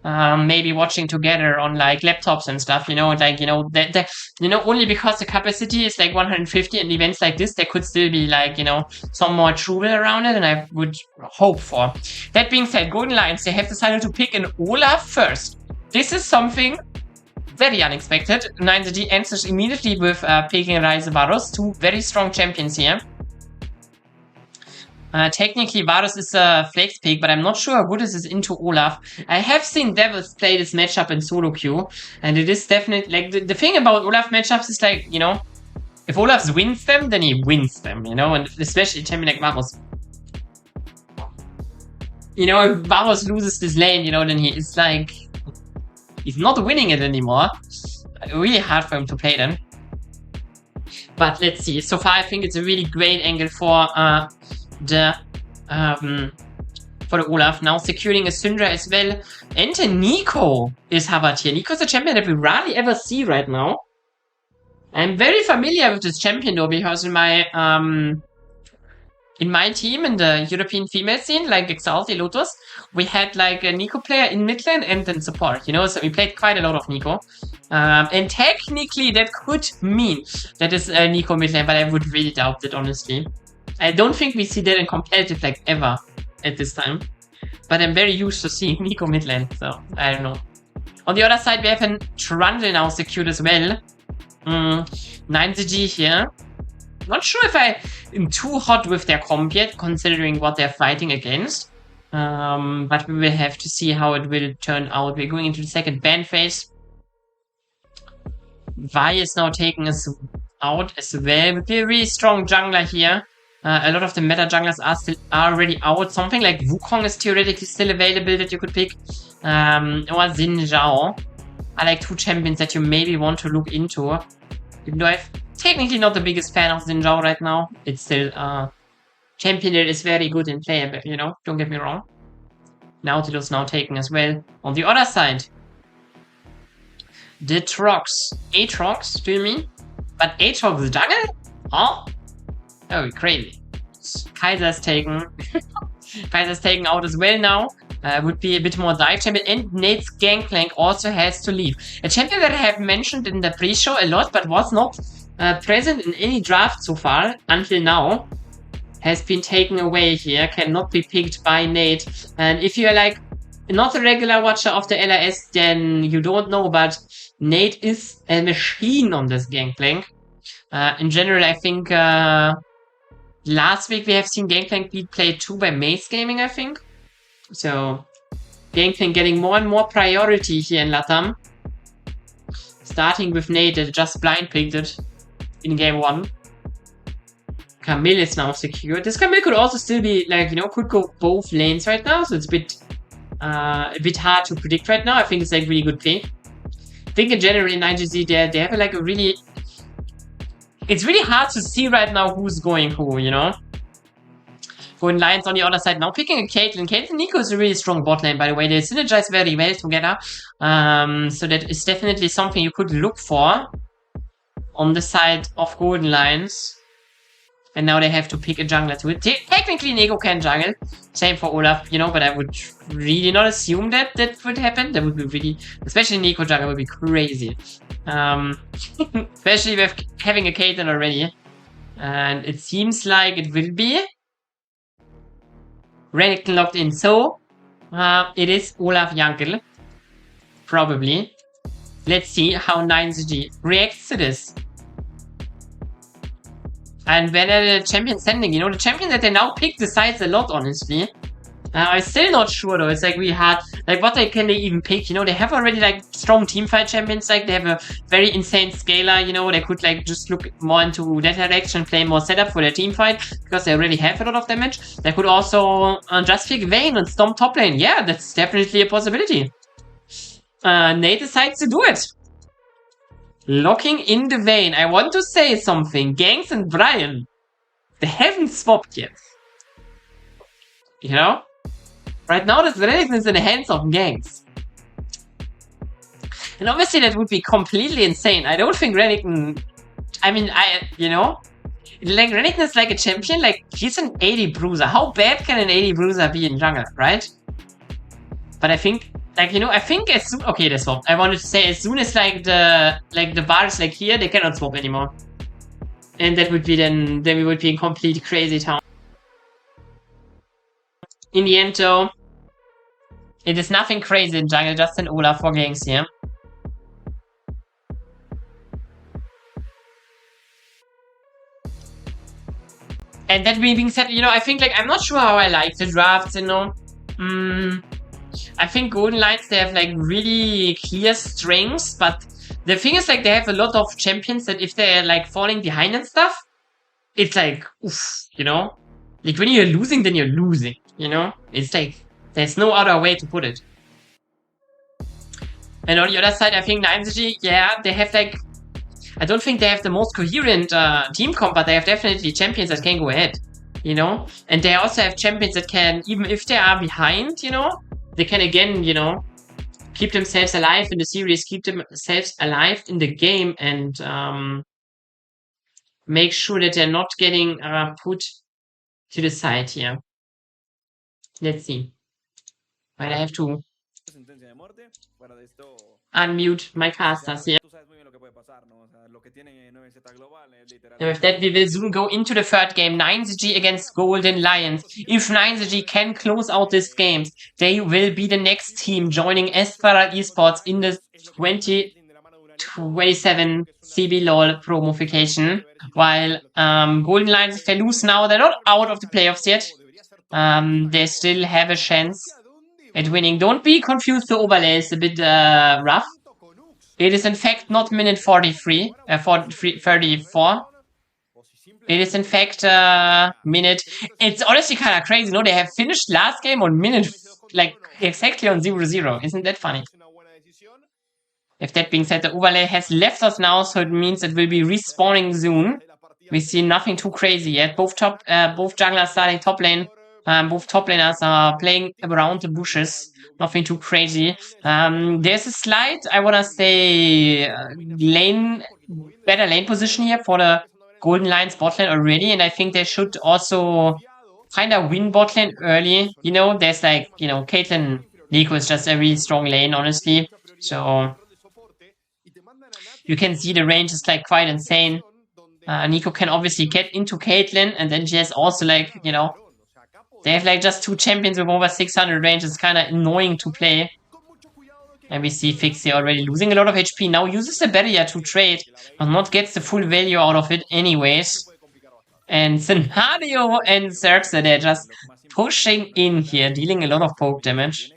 maybe watching together on like laptops and stuff, you know, like, you know, you know, only because the capacity is like 150 and events like this, there could still be like, you know, some more trouble around it, and I would hope for. That being said, Golden Lions, they have decided to pick an Olaf first. This is something very unexpected. 9ZG answers immediately with picking Rise Varus, two very strong champions here. Technically, Varus is a flex pick, but I'm not sure how good this is into Olaf. I have seen Devils play this matchup in solo queue, and it is definitely, like, the thing about Olaf matchups is, like, you know, if Olaf wins them, then he wins them, you know, and especially a champion like Varus. You know, if Varus loses this lane, you know, then he is, like, he's not winning it anymore. Really hard for him to play then. But let's see. So far, I think it's a really great angle for the Olaf. Now securing a Syndra as well. And Nico is Havard here. Nico's a champion that we rarely ever see right now. I'm very familiar with this champion though, because in my team, in the European female scene, like Exalti, Lotus, we had like a Nico player in mid lane and then support, you know, so we played quite a lot of Nico. And technically that could mean that is Nico mid lane, but I would really doubt it, honestly. I don't think we see that in competitive like ever at this time. But I'm very used to seeing Nico mid lane, so I don't know. On the other side, we have a Trundle now secured as well. 9ZG here. Not sure if I am too hot with their comp yet, considering what they're fighting against. But we will have to see how it will turn out. We're going into the second ban phase. Vi is now taking us out as well. Would be a really strong jungler here. A lot of the meta junglers are already out. Something like Wukong is theoretically still available that you could pick. Or Xin Zhao are like two champions that you maybe want to look into. Even though I'm technically not the biggest fan of Xin Zhao right now, it's still a champion that is very good in playable, you know, don't get me wrong. Nautilus now taken as well. On the other side, the Trox. Aatrox, do you mean? But Aatrox is jungle? Oh? Oh, crazy. Kaiser's taken. Kaiser's taken out as well now. Would be a bit more dive champion. And Nate's Gangplank also has to leave. A champion that I have mentioned in the pre-show a lot, but was not present in any draft so far until now, has been taken away here. Cannot be picked by Nate. And if you're like not a regular watcher of the LRS, then you don't know, but Nate is a machine on this Gangplank. In general, I think last week we have seen Gangplank beat played 2 by Mace Gaming, I think. So Gangplank getting more and more priority here in LATAM. Starting with Nate that just blind picked it in game 1. Camille is now secured. This Camille could also still be like, you know, could go both lanes right now, so it's a bit hard to predict right now. I think it's like really good play. I think in general in 9GZ they have like a really, it's really hard to see right now who's going who, you know. Golden Lions on the other side now picking a Caitlyn. Caitlyn Nico is a really strong bot lane, by the way. They synergize very well together. So that is definitely something you could look for on the side of Golden Lions. And now they have to pick a jungler to it. Technically, Nico can jungle. Same for Olaf, you know, but I would really not assume that would happen. That would be really, especially Nico jungle would be crazy. Especially with having a Caitlyn already. And it seems like it will be Renekton locked in. So, it is Olaf Jankel. Probably. Let's see how 9ZG reacts to this. And when the champion standing, you know, the champion that they now pick decides a lot, honestly. I'm still not sure though. It's like really hard. Like, what can they even pick? You know, they have already like strong teamfight champions. Like, they have a very insane scaler. You know, they could like just look more into that direction, play more setup for their teamfight because they already have a lot of damage. They could also just pick Vayne and stomp top lane. Yeah, that's definitely a possibility. Nate decides to do it. Locking in the Vayne. I want to say something. Gangs and Brian. They haven't swapped yet. You know? Right now, this Renekton is in the hands of gangs. And obviously that would be completely insane. I don't think Renekton... I mean, you know? Like, Renekton is like a champion, like, he's an 80 bruiser. How bad can an 80 bruiser be in jungle, right? But I think, like, you know, I think as soon... Okay, they swapped. I wanted to say, as soon as, like, the bar is, like, here, they cannot swap anymore. And that would be then we would be in complete crazy town. In the end, though, it is nothing crazy in jungle, just an Olaf for gangs here. And that being said, you know, I think, like, I'm not sure how I like the drafts, you know. I think Golden Lions, they have, like, really clear strengths, but the thing is, like, they have a lot of champions that if they're, like, falling behind and stuff, it's like, oof, you know? Like, when you're losing, then you're losing, you know? It's like, there's no other way to put it. And on the other side, I think 9ZG, yeah, they have, like, I don't think they have the most coherent team comp, but they have definitely champions that can go ahead, you know? And they also have champions that can, even if they are behind, you know, they can again, you know, keep themselves alive in the series, keep themselves alive in the game, and make sure that they're not getting put to the side here. Let's see. But I have to unmute my casters here. And with that, we will soon go into the third game. 9ZG against Golden Lions. If 9ZG can close out this game, they will be the next team joining Esperal Esports in the 2027 CB LOL promofication. While Golden Lions, if they lose now, they're not out of the playoffs yet. They still have a chance at winning. Don't be confused, the overlay is a bit rough. It is in fact not minute 34. It is in fact minute... It's honestly kind of crazy, no? They have finished last game on minute, like, exactly on 0-0. Isn't that funny? If that being said, the overlay has left us now, so it means it will be respawning soon. We see nothing too crazy yet. Both junglers starting top lane. Both top laners are playing around the bushes. Nothing too crazy. There's a slight, I wanna say, better lane position here for the Golden Lions bot lane already, and I think they should also kind of win bot lane early. You know, there's like, you know, Caitlyn Nico is just a really strong lane, honestly. So you can see the range is like quite insane. Nico can obviously get into Caitlyn, and then she has also like, you know, they have like just two champions with over 600 range. It's kind of annoying to play. And we see Fixie already losing a lot of HP. Now uses the barrier to trade, but not gets the full value out of it anyways. And Scenario and Xerxes, they're just pushing in here, dealing a lot of poke damage.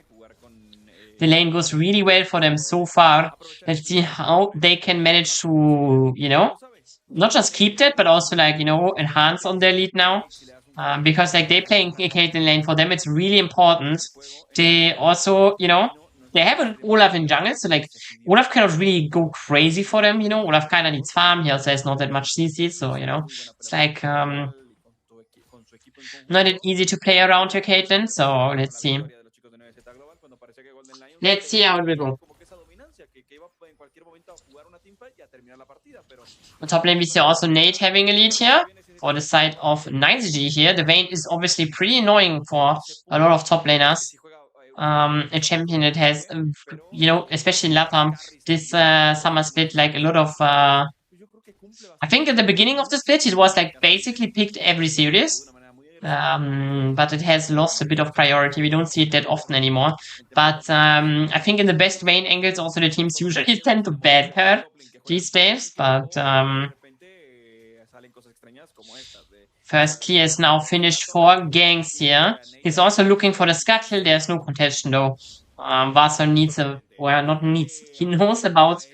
The lane goes really well for them so far. Let's see how they can manage to, you know, not just keep that, but also like, you know, enhance on their lead now. Because like they playing Caitlyn lane, for them it's really important. They also, you know, they have an Olaf in jungle, so like Olaf cannot really go crazy for them, you know. Olaf kinda needs farm, he also has not that much CC, so you know, it's like not that easy to play around your Caitlyn, so let's see. Let's see how it will go. On top lane we see also Nate having a lead here. For the side of 9ZG here. The Vayne is obviously pretty annoying for a lot of top laners. A champion that has, you know, especially in LATAM, this summer split, like a lot of... I think at the beginning of the split, it was like basically picked every series. But it has lost a bit of priority. We don't see it that often anymore. But I think in the best Vayne angles, also the teams usually tend to ban her these days. But... First clear is now finished for gangs here. He's also looking for the scuttle. There's no contention though. Vassar needs he knows about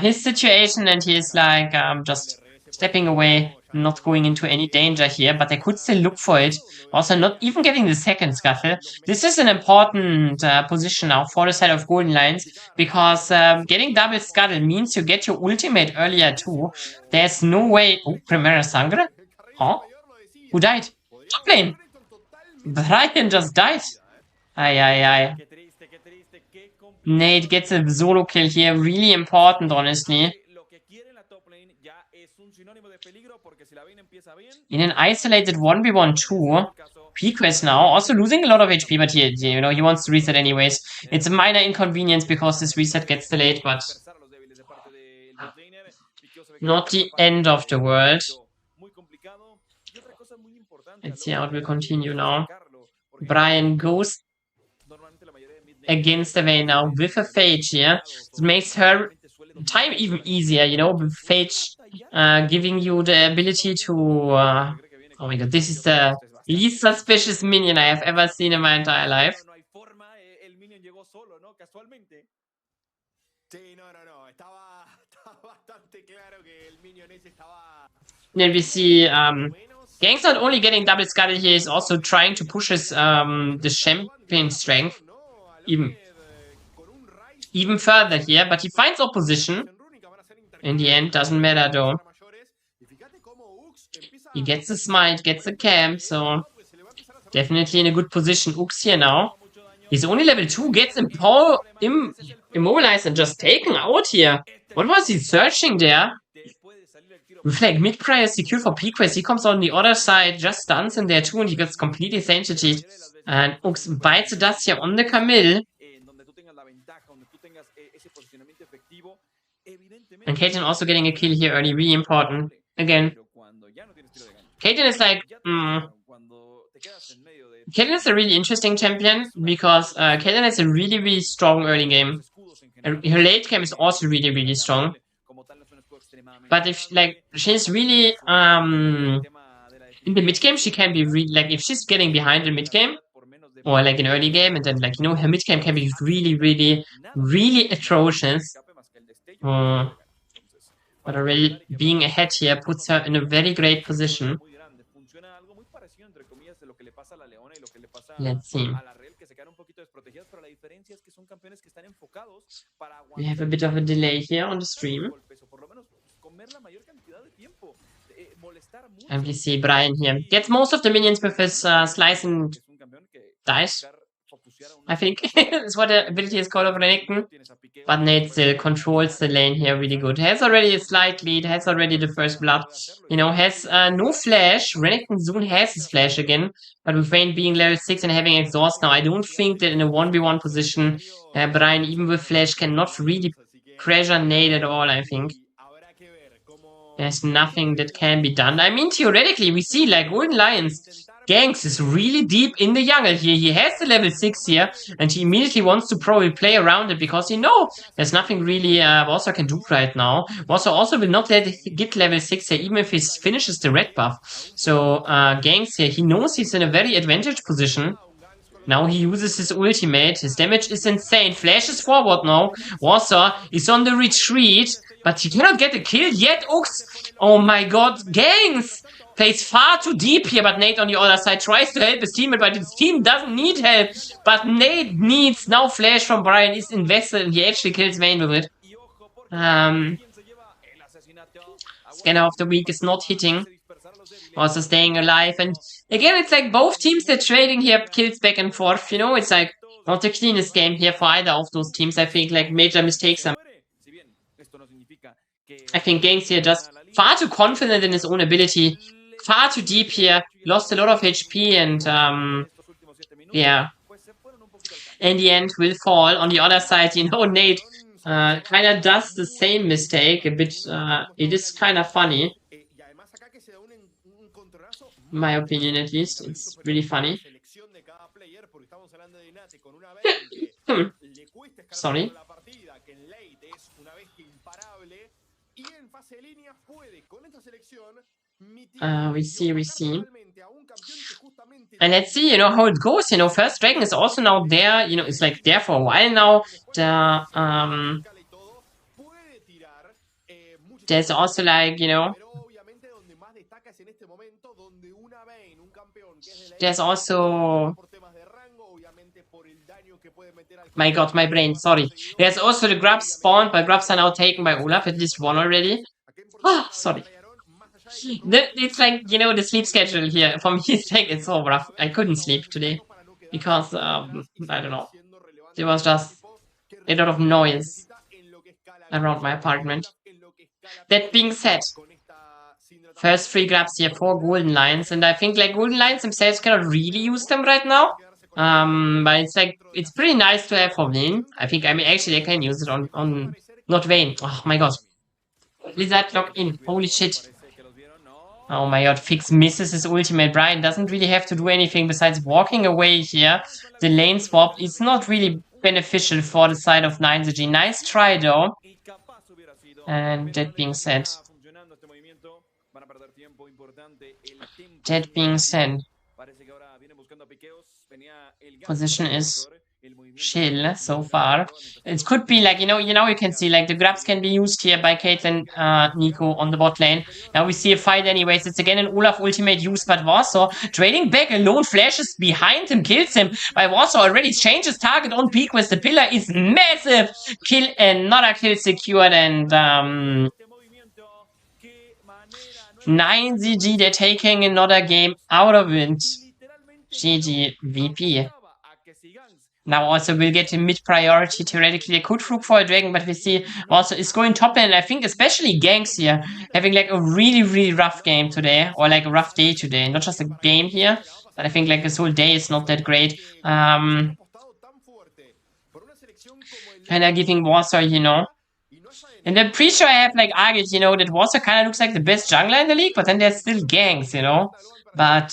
his situation, and he is like just stepping away, not going into any danger here, but they could still look for it. Also not even getting the second scuttle. This is an important position now for the side of Golden Lions, because getting double scuttle means you get your ultimate earlier too. There's no way... Oh, Primera Sangre? Huh? Who died? Top lane. Brian just died. Ay. Nate gets a solo kill here. Really important, honestly. In an isolated 1v1-2, PQuest now also losing a lot of HP, but he wants to reset anyways. It's a minor inconvenience because this reset gets delayed, but not the end of the world. Let's see how it will continue now. Brian goes against the Vayne now with a Phage here. It makes her time even easier, with Phage giving you the ability to... oh my god, this is the least suspicious minion I have ever seen in my entire life. Then we see Gang's not only getting double scuttle here, he's also trying to push his the champion strength even further here, but he finds opposition. In the end, doesn't matter though. He gets the smite, gets the camp, so definitely in a good position. Ux here now. He's only level 2, gets immobilized and just taken out here. What was he searching there? With like mid-prior secure for PQuest, he comes on the other side, just stuns in there too, and he gets completely sanctified. And Ux bites the dust here on the Camille. And Caitlyn also getting a kill here early, really important. Again, Caitlyn is like... Caitlyn is a really interesting champion because Caitlyn has a really, really strong early game. And her late game is also really, really strong. But if, she's really... in the mid game, she can be really... if she's getting behind the mid game, or in early game, and then, her mid game can be really, really, really atrocious. But already being ahead here puts her in a very great position. Let's see. We have a bit of a delay here on the stream. And we see Brian here. Gets most of the minions with his slice and dice. I think is what the ability is called of Renekton. But Nate still controls the lane here really good. Has already a slight lead, has already the first blood. Has no flash. Renekton soon has his flash again. But with Vayne being level 6 and having exhaust now, I don't think that in a 1v1 position, Brian, even with flash, cannot really pressure Nate at all, I think. There's nothing that can be done. I mean, theoretically, we see, Golden Lions... Gangs is really deep in the jungle here. He has the level 6 here, and he immediately wants to probably play around it because there's nothing really Warsaw can do right now. Warsaw also will not let it get level 6 here, even if he finishes the red buff. So, Gangs here, he knows he's in a very advantageous position. Now he uses his ultimate. His damage is insane. Flashes forward now. Warsaw is on the retreat, but he cannot get a kill yet. Ux! Oh my god, Gangs! Plays far too deep here, but Nate on the other side tries to help his teammate, but his team doesn't need help. But Nate needs now flash from Brian, is invested, and he actually kills Vayne with it. Scanner of the week is not hitting. Also staying alive, and again, it's both teams that trading here kills back and forth, it's not the cleanest game here for either of those teams. I think major mistakes are... I think Gangs here just far too confident in his own ability. Far too deep here, lost a lot of HP, and yeah, in the end will fall. On the other side, Nate kind of does the same mistake a bit. It is kind of funny, in my opinion at least. It's really funny. Sorry. We see. And let's see, how it goes. First Dragon is also now there. It's there for a while now. There's also there's also... My god, my brain, sorry. There's also the grubs spawned, but grubs are now taken by Olaf, at least one already. Ah, sorry. It's like, you know, the sleep schedule here. For me, it's like, it's so rough. I couldn't sleep today because, I don't know. There was just a lot of noise around my apartment. That being said, first 3 grabs here, 4 golden lions, and I think like golden lions themselves cannot really use them right now. But it's like, it's pretty nice to have for Vayne. I think, I mean, actually I can use it on not Vayne. Oh my god. Blizzard lock in. Holy shit. Oh my god, Fix misses his ultimate. Brian doesn't really have to do anything besides walking away here. The lane swap is not really beneficial for the side of 9ZG. Nice try though. And that being said, position is chill so far. It could be like, you can see like the grabs can be used here by Caitlyn, Nico on the bot lane. Now we see a fight anyways. It's again an Olaf ultimate use, but Warsaw trading back alone, flashes behind him, kills him. By Warsaw already changes target on peak with the pillar is massive. Kill, another kill secured, and 9ZG, they're taking another game out of it. GG VP. Now also we'll get a mid-priority. Theoretically, they could look for a dragon, but we see also it's going top lane. I think especially ganks here having like a really, really rough game today, or like a rough day today. Not just a game here, but I think like this whole day is not that great. And I'm giving Warsaw, and I'm pretty sure I have like argued, that Warsaw kind of looks like the best jungler in the league, but then there's still ganks, But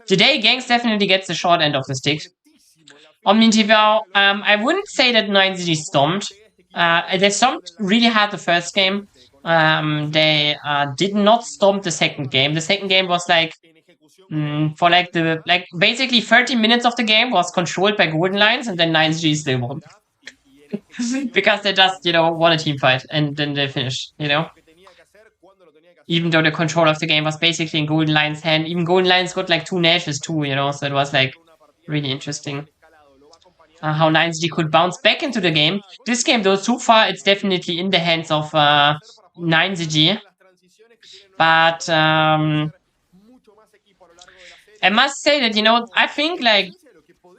today ganks definitely gets the short end of the stick. Omnitivore, I wouldn't say that 9ZG stomped. They stomped really hard the first game. They did not stomp the second game. The second game was like for basically 30 minutes of the game was controlled by Golden Lions, and then 9ZG still won. Because they just, won a team fight and then they finished, Even though the control of the game was basically in Golden Lions' hand. Even Golden Lions got like 2 Nashes too, so it was like really interesting. How 9ZG could bounce back into the game. This game though, so far it's definitely in the hands of 9ZG. But I must say that, I think like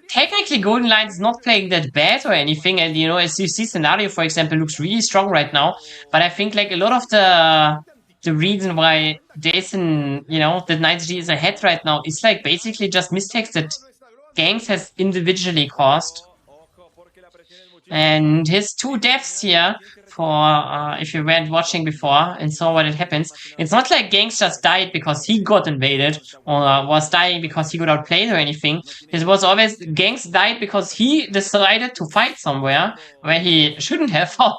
technically Golden Lions is not playing that bad or anything, and as you see, Scenario for example looks really strong right now, but I think like a lot of the reason why Jason, that 9ZG is ahead right now is like basically just mistakes that ganks has individually caused. And his 2 deaths here, for if you weren't watching before and saw what it happens, it's not like ganks just died because he got invaded or was dying because he got outplayed or anything. It was always ganks died because he decided to fight somewhere where he shouldn't have fought,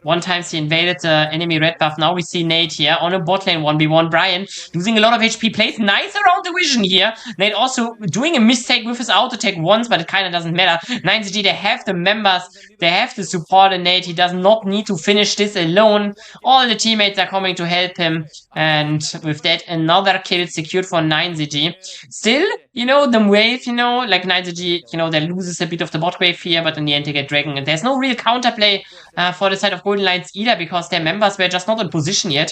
One time he invaded the enemy red buff. Now we see Nate here on a bot lane 1v1. Brian losing a lot of HP, plays nice around the vision here. Nate also doing a mistake with his auto attack once, but it kind of doesn't matter. 9ZG, they have the members, they have the support, and Nate, he does not need to finish this alone. All the teammates are coming to help him, and with that, another kill secured for 9ZG. Still, the wave, like 9ZG, they loses a bit of the bot wave here, but in the end they get Dragon, and there's no real counterplay for the side of Golden Lions either, because their members were just not in position yet.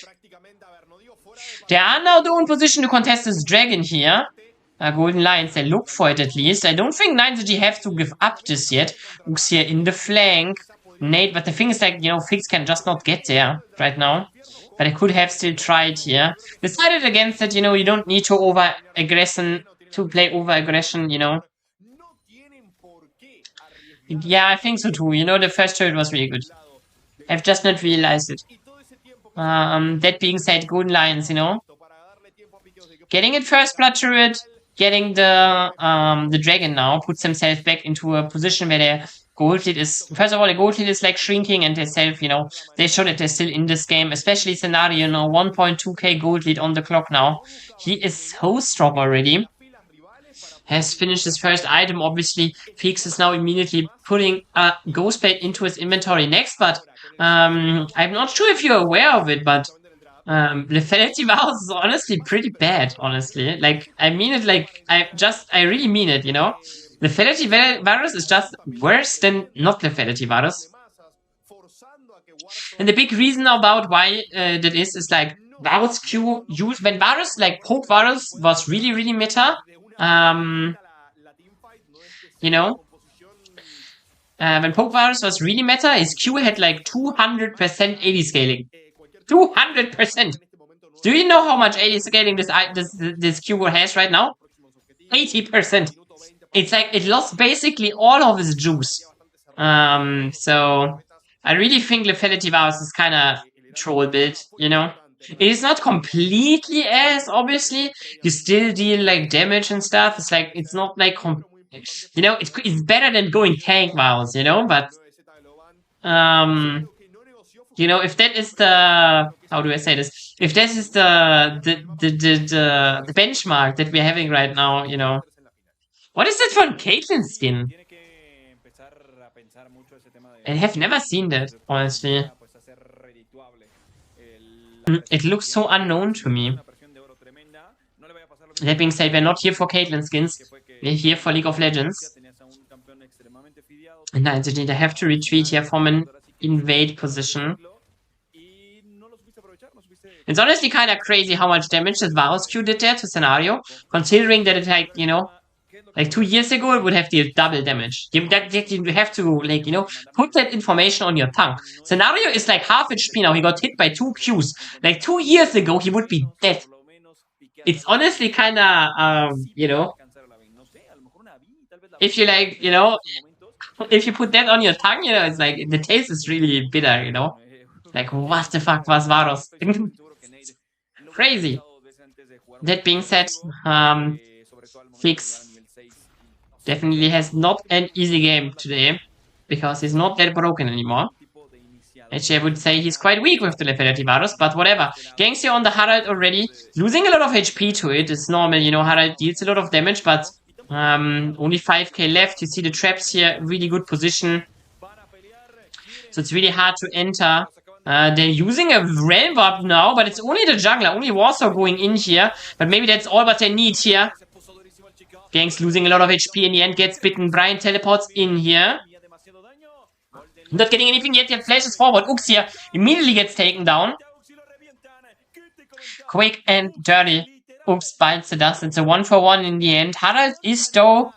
They are now though in position to contest this Dragon here. Golden Lions, they look for it at least. I don't think 9ZG have to give up this yet. Looks here in the flank. Nate, but the thing is like, Fix can just not get there right now. But I could have still tried here. Decided against it, you don't need to play over-aggression, Yeah, I think so too. The first turret was really good. I've just not realized it. That being said, Golden Lions, getting it first blood turret, getting the dragon now, puts themselves back into a position where their gold lead is, first of all, the gold lead is like shrinking, and themselves, they show that they're still in this game, especially Scenario, 1.2k gold lead on the clock now. He is so strong already. Has finished his first item, obviously. Fix is now immediately putting a ghost blade into his inventory next, but I'm not sure if you're aware of it, but lethality virus is honestly pretty bad, honestly. Like, I mean it, like, I really mean it, Lethality virus is just worse than not lethality virus. And the big reason about why that is like, Varus Q used when Varus, like poke Varus was really, really meta. You know, when poke Varus was really meta, his Q had like 200% AD scaling. 200%. Do you know how much AD scaling this Q has right now? 80%. It's like it lost basically all of its juice. So I really think Lethality Varus is kind of troll build, you know? It is not completely ass, obviously. You still deal like damage and stuff. It's like, it's not like, you know, it's better than going tank Varus, you know? But, you know, if that is the, how do I say this? If this is the benchmark that we're having right now, you know. What is that for a Caitlyn skin? I have never seen that, honestly. It looks so unknown to me. That being said, we're not here for Caitlyn skins. We're here for League of Legends. And I have to retreat here from an invade position. It's honestly kind of crazy how much damage that Varus Q did there to Scenario, considering that it, like, you know, like 2 years ago, it would have dealt double damage. You have to, like, you know, put that information on your tongue. Scenario is like half HP now. He got hit by 2 Qs. Like 2 years ago, he would be dead. It's honestly kind of, you know, if you like, you know, if you put that on your tongue, you know, it's like, the taste is really bitter, you know? Like, what the fuck was Varus? Crazy. That being said, Fix definitely has not an easy game today, because he's not that broken anymore. Actually, I would say he's quite weak with the Lethality Varus, but whatever. Ganks here on the Harald already. Losing a lot of HP to it is normal, you know, Harald deals a lot of damage, but only 5k left. You see the traps here, really good position. So it's really hard to enter. They're using a Realm Warp now, but it's only the jungler, only Warsaw going in here. But maybe that's all what they need here. Ganks losing a lot of HP in the end, gets bitten. Brian teleports in here. Not getting anything yet, flashes forward. Ux here immediately gets taken down. Quick and dirty. Ux bites the dust. It's a 1-for-1 in the end. Harald is though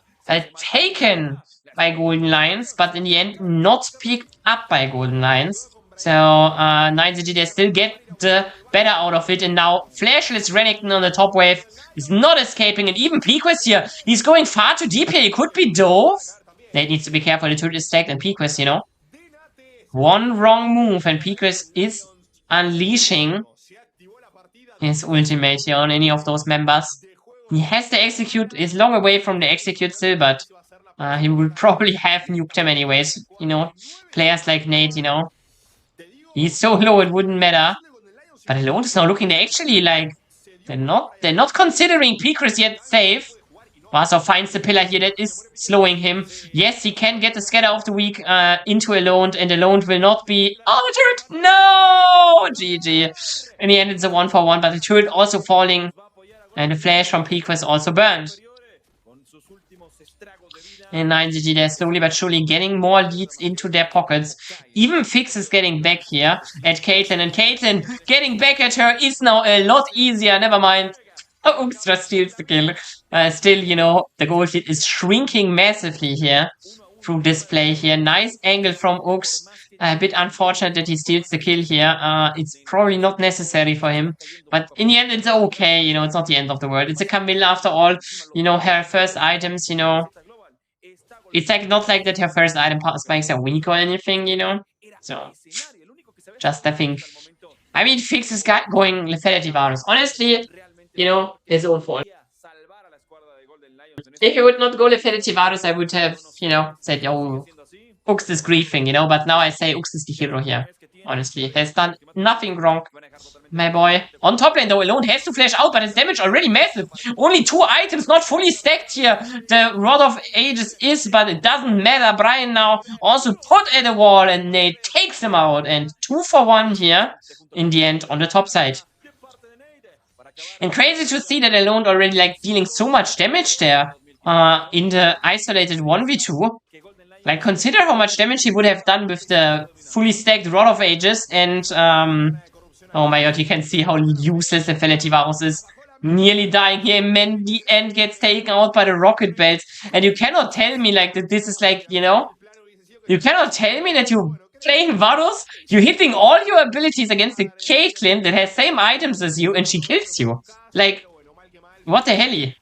taken by Golden Lions, but in the end not picked up by Golden Lions. So 9ZG, they still get the better out of it, and now Flashless Renekton on the top wave is not escaping, and even Pequest here, he's going far too deep here. He could be Dove. Nate needs to be careful. The turret is stacked, and Pequest, you know. One wrong move, and Pequest is unleashing his ultimate here on any of those members. He has to execute, is long away from the execute still, but he will probably have nuked him anyways, you know. Players like Nate, you know. He's so low it wouldn't matter. But Alone is now looking, they actually like, they're not considering Pequest yet safe. Warsaw finds the pillar here that is slowing him. Yes, he can get the scatter of the week into Alone, and Alone will not be... Oh, the turret! No! GG. In the end, it's a 1-for-1, but the turret also falling. And the flash from Pequest also burned. And 9ZG, they're slowly but surely getting more leads into their pockets. Even Fix is getting back here at Caitlyn. And Caitlyn getting back at her is now a lot easier. Never mind. Oh, Ux just steals the kill. Still, you know, the gold lead is shrinking massively here through this play here. Nice angle from Ux. A bit unfortunate that he steals the kill here. It's probably not necessary for him. But in the end, it's okay. You know, it's not the end of the world. It's a Camille after all. You know, her first items, you know. It's like not like that her first item spikes are weak or anything, you know. So, just I think. I mean, Fix is going Lethality Varus. Honestly, you know, his own fault. If he would not go Lethality Varus, I would have, you know, said, yo, Ux is griefing, you know. But now I say Ux is the hero here. Honestly, has done nothing wrong. My boy. On top lane though, Alone has to flash out, but his damage already massive. Only 2 items, not fully stacked here. The Rod of Ages is, but it doesn't matter. Brian now also put at the wall, and Nate takes him out. And 2-for-1 here in the end on the top side. And crazy to see that Alone already like dealing so much damage there in the isolated 1v2. Like, consider how much damage he would have done with the fully stacked Rod of Ages and Oh my god, you can see how useless Infinity Varus is. Nearly dying here, and then the end gets taken out by the rocket belts. And you cannot tell me like that this is like, you know, you cannot tell me that you're playing Varus, you're hitting all your abilities against the Caitlyn that has same items as you and she kills you. Like, what the hell?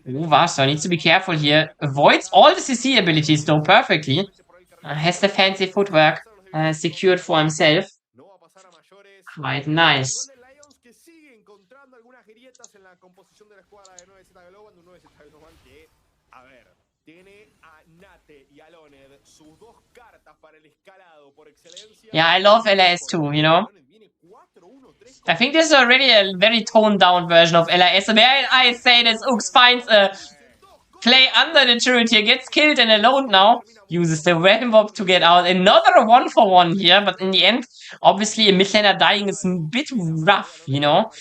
Ooh, Vasa needs to be careful here. Avoids all the CC abilities though perfectly. Has the fancy footwork secured for himself. Quite nice. Yeah, I love LRS too, you know. I think this is already a very toned down version of LRS. Where I say this, Ux finds a play under the turret here, gets killed and alone now. Uses the weapon bob to get out. Another 1-for-1 here, but in the end, obviously a mid laner dying is a bit rough, you know,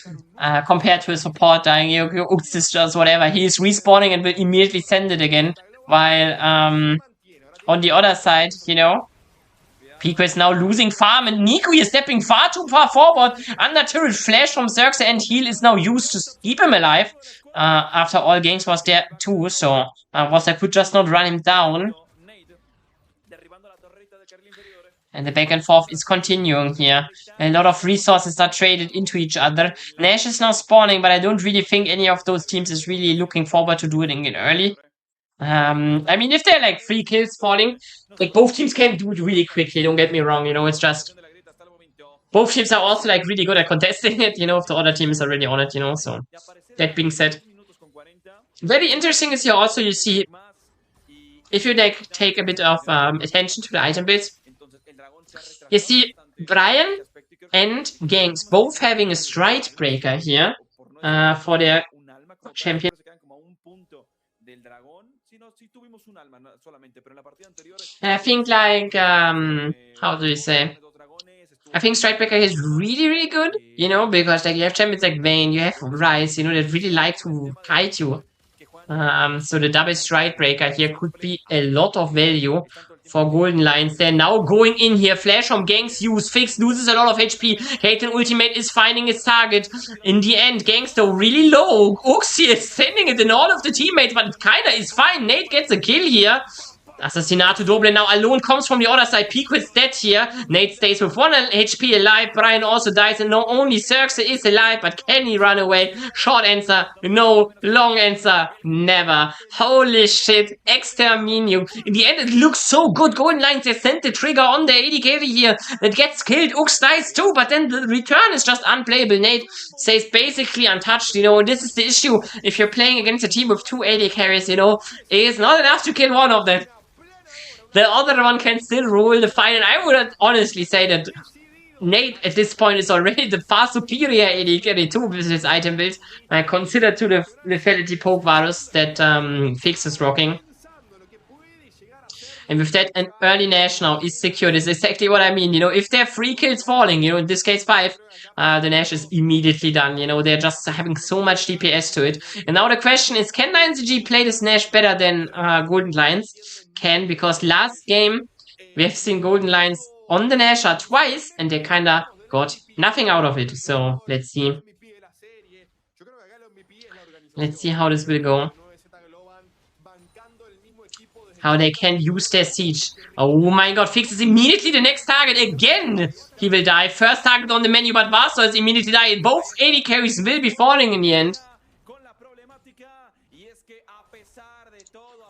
compared to a support dying. Ux is just whatever. He is respawning and will immediately send it again. While on the other side, you know, Pico is now losing farm, and Niku is stepping far too far forward. Under turret flash from Xerxes, and heal is now used to keep him alive. After all, Gangs was there too, so Wasser could just not run him down. And the back and forth is continuing here. A lot of resources are traded into each other. Nash is now spawning, but I don't really think any of those teams is really looking forward to doing it early. I mean, if they're like 3 kills falling, like both teams can do it really quickly, don't get me wrong, you know, it's just both teams are also like really good at contesting it, you know, if the other team is already on it, you know, so that being said. Very interesting is here also you see, if you like take a bit of attention to the item bits, you see Brian and Gangs both having a stride breaker here for their champion. And I think like, how do you say? I think Strikebreaker is really, really good, you know, because like you have champions like Vayne, you have Ryze, you know, that really like to kite you. So the double Strikebreaker here could be a lot of value for Golden Lions. They're now going in here. Flash from Gangs use. Fix loses a lot of HP. Caitlyn ultimate is finding its target. In the end, Gangs though really low. Uxie is sending it in all of the teammates, but it kinda is fine. Nate gets a kill here. Assassinato Doble now alone comes from the other side. Pico is dead here. Nate stays with 1 HP alive. Brian also dies, and not only Xerxes is alive, but can he run away? Short answer, no. Long answer, never. Holy shit, exterminio. In the end, it looks so good. Golden Lions, they sent the trigger on the AD carry here. It gets killed. Ux dies too, but then the return is just unplayable. Nate stays basically untouched, you know. This is the issue. If you're playing against a team with 2 AD carries, you know, it is not enough to kill one of them. The other one can still rule the fight, and I would honestly say that Nate at this point is already the far superior AD carry too with his item build. Consider to the lethality poke Varus that Fix is rocking. And with that, an early Nash now is secured. Is exactly what I mean. You know, if there are 3 kills falling, you know, in this case 5, the Nash is immediately done. You know, they're just having so much DPS to it. And now the question is, can 9ZG play this Nash better than Golden Lions? Can, because last game we have seen Golden Lions on the Nasher twice, and they kinda got nothing out of it. So let's see. Let's see how this will go. How they can use their siege. Oh my god, Fix is immediately the next target again. He will die. First target on the menu, but Vaso is immediately die. Both AD carries will be falling in the end.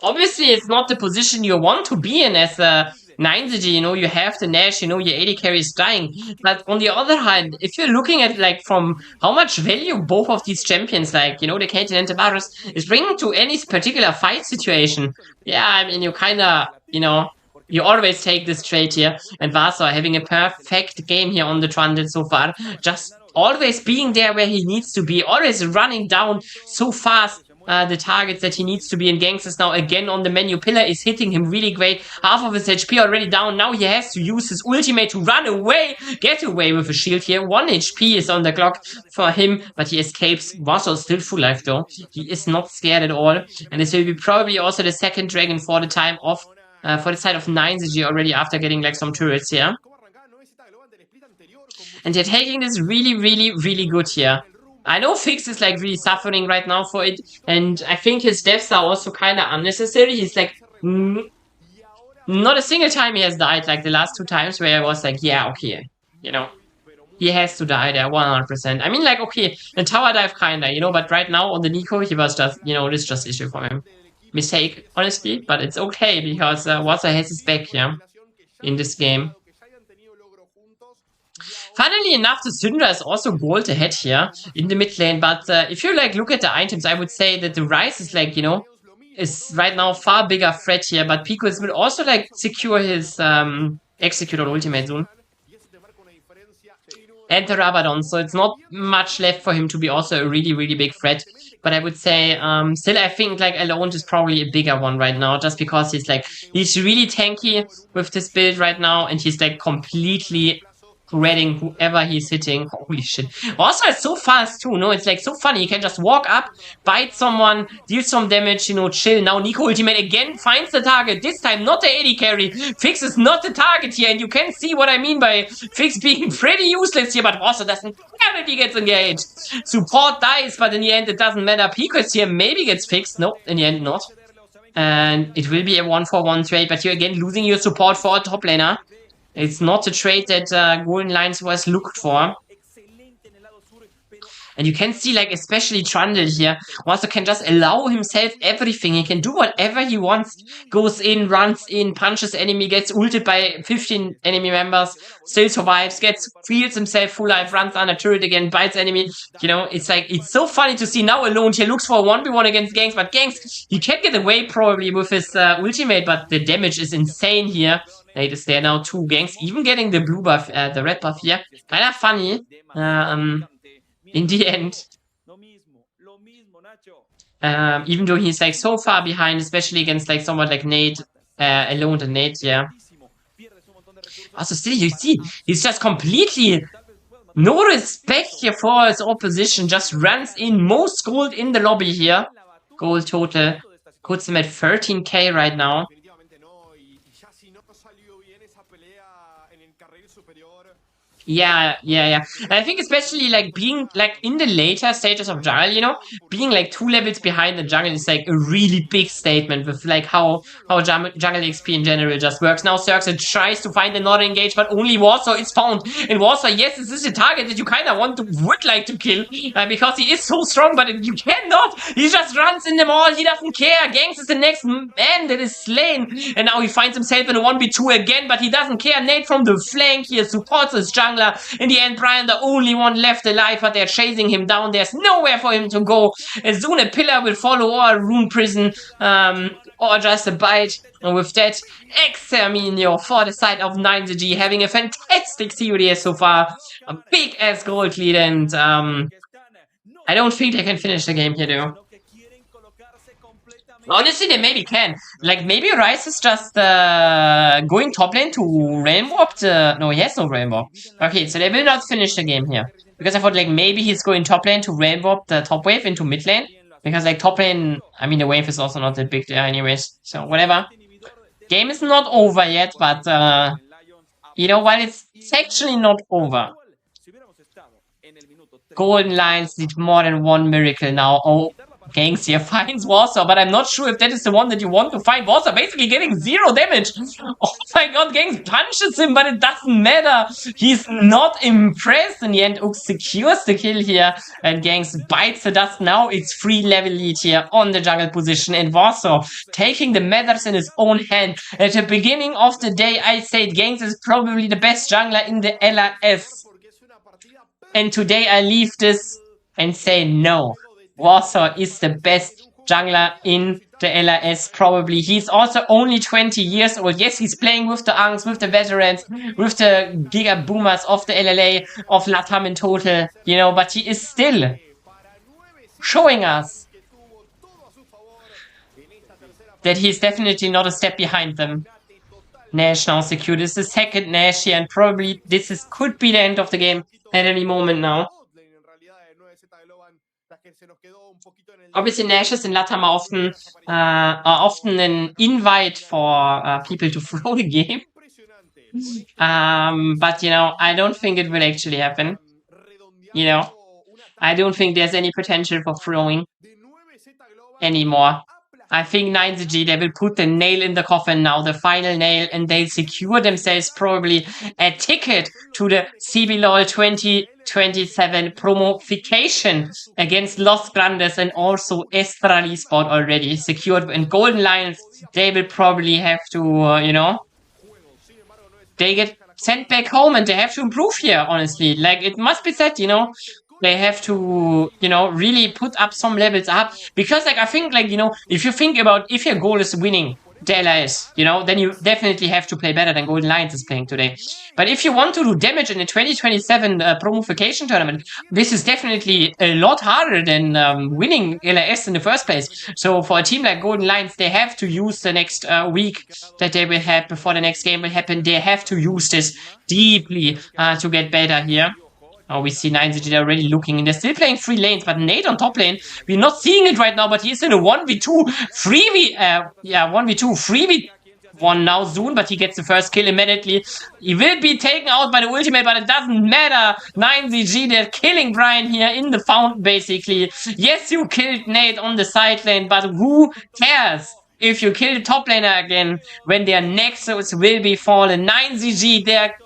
Obviously, it's not the position you want to be in as a 9ZG, you know, you have the Nash, you know, your AD carry is dying. But on the other hand, if you're looking at, like, from how much value both of these champions, like, you know, the Caitlyn and the Varus, is bringing to any particular fight situation, yeah, I mean, you kinda, you know, you always take this trade here. And Vasa having a perfect game here on the Trundle so far. Just always being there where he needs to be, always running down so fast. The targets that he needs to be in. Gangs is now again on the menu. Pillar is hitting him really great. Half of his HP already down. Now he has to use his ultimate to run away. Get away with a shield here. 1 HP is on the clock for him, but he escapes. Vaso is still full life though. He is not scared at all. And this will be probably also the second dragon for the time off. For the side of 9ZG already after getting like some turrets here. And they're taking this really, really, really good here. I know Fix is like really suffering right now for it, and I think his deaths are also kind of unnecessary. He's like, not a single time he has died, like the last 2 times where I was like, yeah, okay, you know, he has to die there 100%. I mean, like, okay, the tower dive kinda, you know, but right now on the Nico, he was just, you know, this just issue for him. Mistake, honestly, but it's okay because Waza has his back here in this game. Funnily enough, the Syndra is also gold ahead here in the mid lane, but if you like look at the items, I would say that the Rise is like, you know, is right now far bigger threat here, but Pico will also like secure his Executor ultimate soon. And the Rabadon, so it's not much left for him to be also a really, really big threat. But I would say, still I think like Alone is probably a bigger one right now, just because he's really tanky with this build right now, and he's like completely shredding whoever he's hitting. Holy shit. Also, it's so fast too, no? It's like so funny. You can just walk up, bite someone, deal some damage, you know, chill. Now Nico ultimate again finds the target. This time not the AD carry. Fix is not the target here, and you can see what I mean by Fix being pretty useless here, but also doesn't care if he gets engaged. Support dies, but in the end it doesn't matter. Pico is here, maybe gets fixed. No, in the end not. And it will be a 1-for-1 trade, but you're again losing your support for a top laner. It's not the trade that Golden Lions was looked for. And you can see, like, especially Trundle here, also can just allow himself everything. He can do whatever he wants. Goes in, runs in, punches enemy, gets ulted by 15 enemy members, still survives, feels himself full life, runs under turret again, bites enemy. You know, it's like, it's so funny to see now Alone here, looks for a 1v1 against Ganks, but Ganks, he can get away probably with his ultimate, but the damage is insane here. Nate is there now too. Ganks even getting the blue buff, the red buff here. Kinda funny. In the end. Even though he's like so far behind, especially against like someone like Nate, Alone and Nate, yeah. Also still, you see, he's just completely no respect here for his opposition, just runs in most gold in the lobby here. Gold total. Puts him at 13k right now. Yeah. And I think especially like being like in the later stages of jungle, you know, being like 2 levels behind the jungle is like a really big statement with like how jungle XP in general just works. Now Cirque tries to find another engage, but only Warsaw is found. And Warsaw, yes, this is a target that you kind of would like to kill because he is so strong, but you cannot. He just runs in them all. He doesn't care. Ganks is the next man that is slain. And now he finds himself in a 1v2 again, but he doesn't care. Nate from the flank here supports his jungle. In the end, Brian, the only one left alive, but they're chasing him down. There's nowhere for him to go. Soon a pillar will follow, or a rune prison, or just a bite. And with that, Exterminio for the side of 9ZG, having a fantastic series so far. A big-ass gold lead, and I don't think they can finish the game here, though. Honestly, they maybe can. Like, maybe Rice is just going top lane to Realm Warp. No, he has no Realm Warp. Okay, so they will not finish the game here. Because I thought, like, maybe he's going top lane to Realm Warp the top wave into mid lane. Because, like, top lane, I mean, the wave is also not that big there anyways. So, whatever. Game is not over yet, but, you know, while it's actually not over. Golden Lions need more than one miracle now. Oh, Ganks here finds Warsaw, but I'm not sure if that is the one that you want to find. Warsaw basically getting 0 damage. Oh my god, Ganks punches him, but it doesn't matter. He's not impressed. In the end, Ux secures the kill here, and Ganks bites the dust. Now it's 3 level lead here on the jungle position, and Warsaw taking the matters in his own hand. At the beginning of the day, I said Ganks is probably the best jungler in the LRS. And today I leave this and say no. Warsaw is the best jungler in the LRS, probably. He's also only 20 years old. Yes, he's playing with the Angs, with the veterans, with the Giga Boomers of the LLA, of Latam in total, you know, but he is still showing us that he's definitely not a step behind them. Nash now secured. This is the second Nash here, and probably this could be the end of the game at any moment now. Obviously, Nashes in Latam are often an invite for people to throw the game. But, you know, I don't think it will actually happen. You know, I don't think there's any potential for throwing anymore. I think 9ZG, they will put the nail in the coffin now, the final nail, and they'll secure themselves probably a ticket to the CBLOL 2027 promofication against Los Grandes and also Estral Esport already secured. And Golden Lions, they will probably have to, you know, they get sent back home and they have to improve here, honestly. Like, it must be said, you know, they have to, you know, really put up some levels up. Because, like, I think, like, you know, if you think about if your goal is winning the LRS, you know, then you definitely have to play better than Golden Lions is playing today. But if you want to do damage in the 2027 promofication tournament, this is definitely a lot harder than winning LRS in the first place. So for a team like Golden Lions, they have to use the next week that they will have before the next game will happen. They have to use this deeply to get better here. Oh, we see 9ZG already looking, and they're still playing 3 lanes, but Nate on top lane, we're not seeing it right now, but he's in a 1v2, 1v2, 3v1 now soon, but he gets the first kill immediately. He will be taken out by the ultimate, but it doesn't matter. 9ZG, they're killing Brian here in the fountain, basically. Yes, you killed Nate on the side lane, but who cares? If you kill the top laner again, when their nexus will be fallen. 9ZG, they're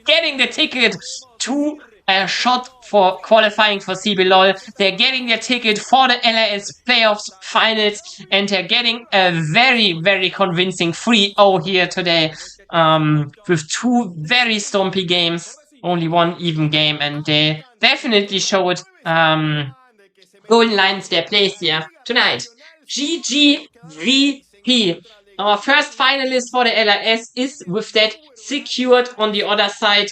getting the ticket to a shot for qualifying for CBLOL. They're getting their ticket for the LRS Playoffs Finals, and they're getting a very, very convincing 3-0 here today, with 2 very stompy games, only 1 even game, and they definitely showed Golden Lions their place here tonight. GGVP. Our first finalist for the LRS is with that secured. On the other side,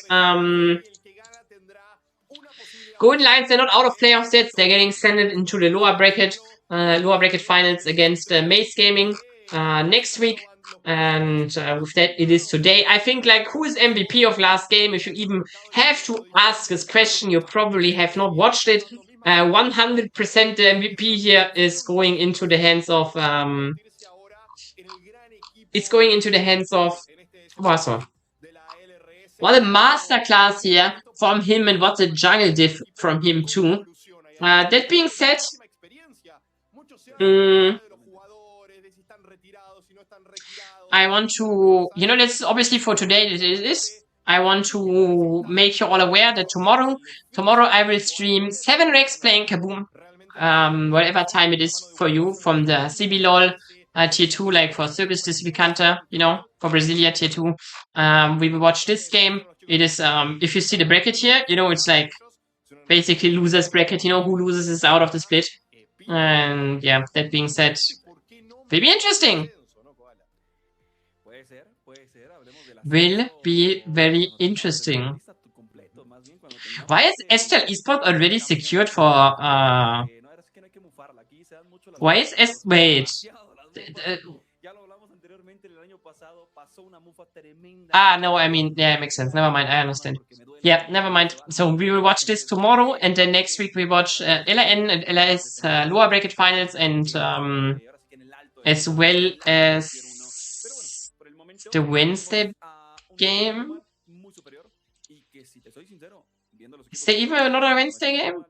Golden Lions, they're not out of playoff sets. They're getting sent into the lower bracket finals against Mace Gaming next week. And with that, it is today. I think, like, who is MVP of last game? If you even have to ask this question, you probably have not watched it. 100% the MVP here is going into the hands of Warsaw. What a masterclass here from him, and what a jungle diff from him too. That being said, I want to, you know, that's obviously for today it is. I want to make you all aware that tomorrow I will stream 7 Rex playing Kaboom. Whatever time it is for you, from the CBLOL tier 2, like for Circus Displicante, you know, for Brasilia tier 2. We will watch this game. It is, if you see the bracket here, you know, it's like basically losers bracket, you know, who loses is out of the split. And yeah, that being said, will be interesting. Will be very interesting. Why is Estral Esport already secured for, why is wait. No, I mean, yeah, it makes sense. Never mind, I understand. Yeah, never mind. So we will watch this tomorrow, and then next week we watch LRN and LRS lower bracket finals, and as well as the Wednesday game. Is there even another Wednesday game?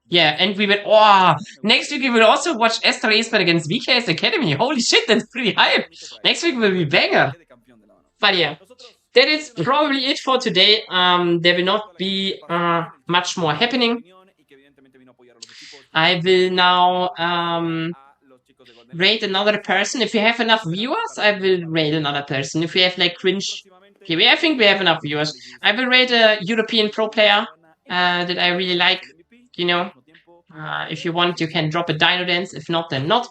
Yeah, and we will, next week we will also watch Estral Esport against VKS Academy. Holy shit, that's pretty hype. Next week will be banger. But yeah, that is probably it for today. There will not be much more happening. I will now rate another person. If you have enough viewers, I will rate another person. If you have like cringe, okay, I think we have enough viewers. I will rate a European pro player that I really like. You know, if you want, you can drop a Dino Dance. If not, then not.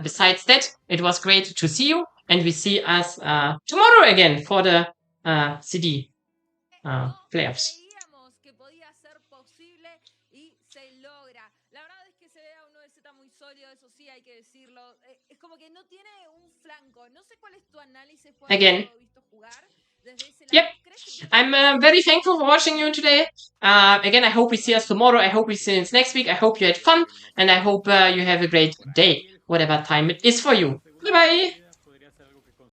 Besides that, it was great to see you, and we see us tomorrow again for the CD playoffs. Again. Yep. I'm very thankful for watching you today. Again, I hope we see us tomorrow. I hope we see us next week. I hope you had fun, and I hope you have a great day, whatever time it is for you. Bye-bye.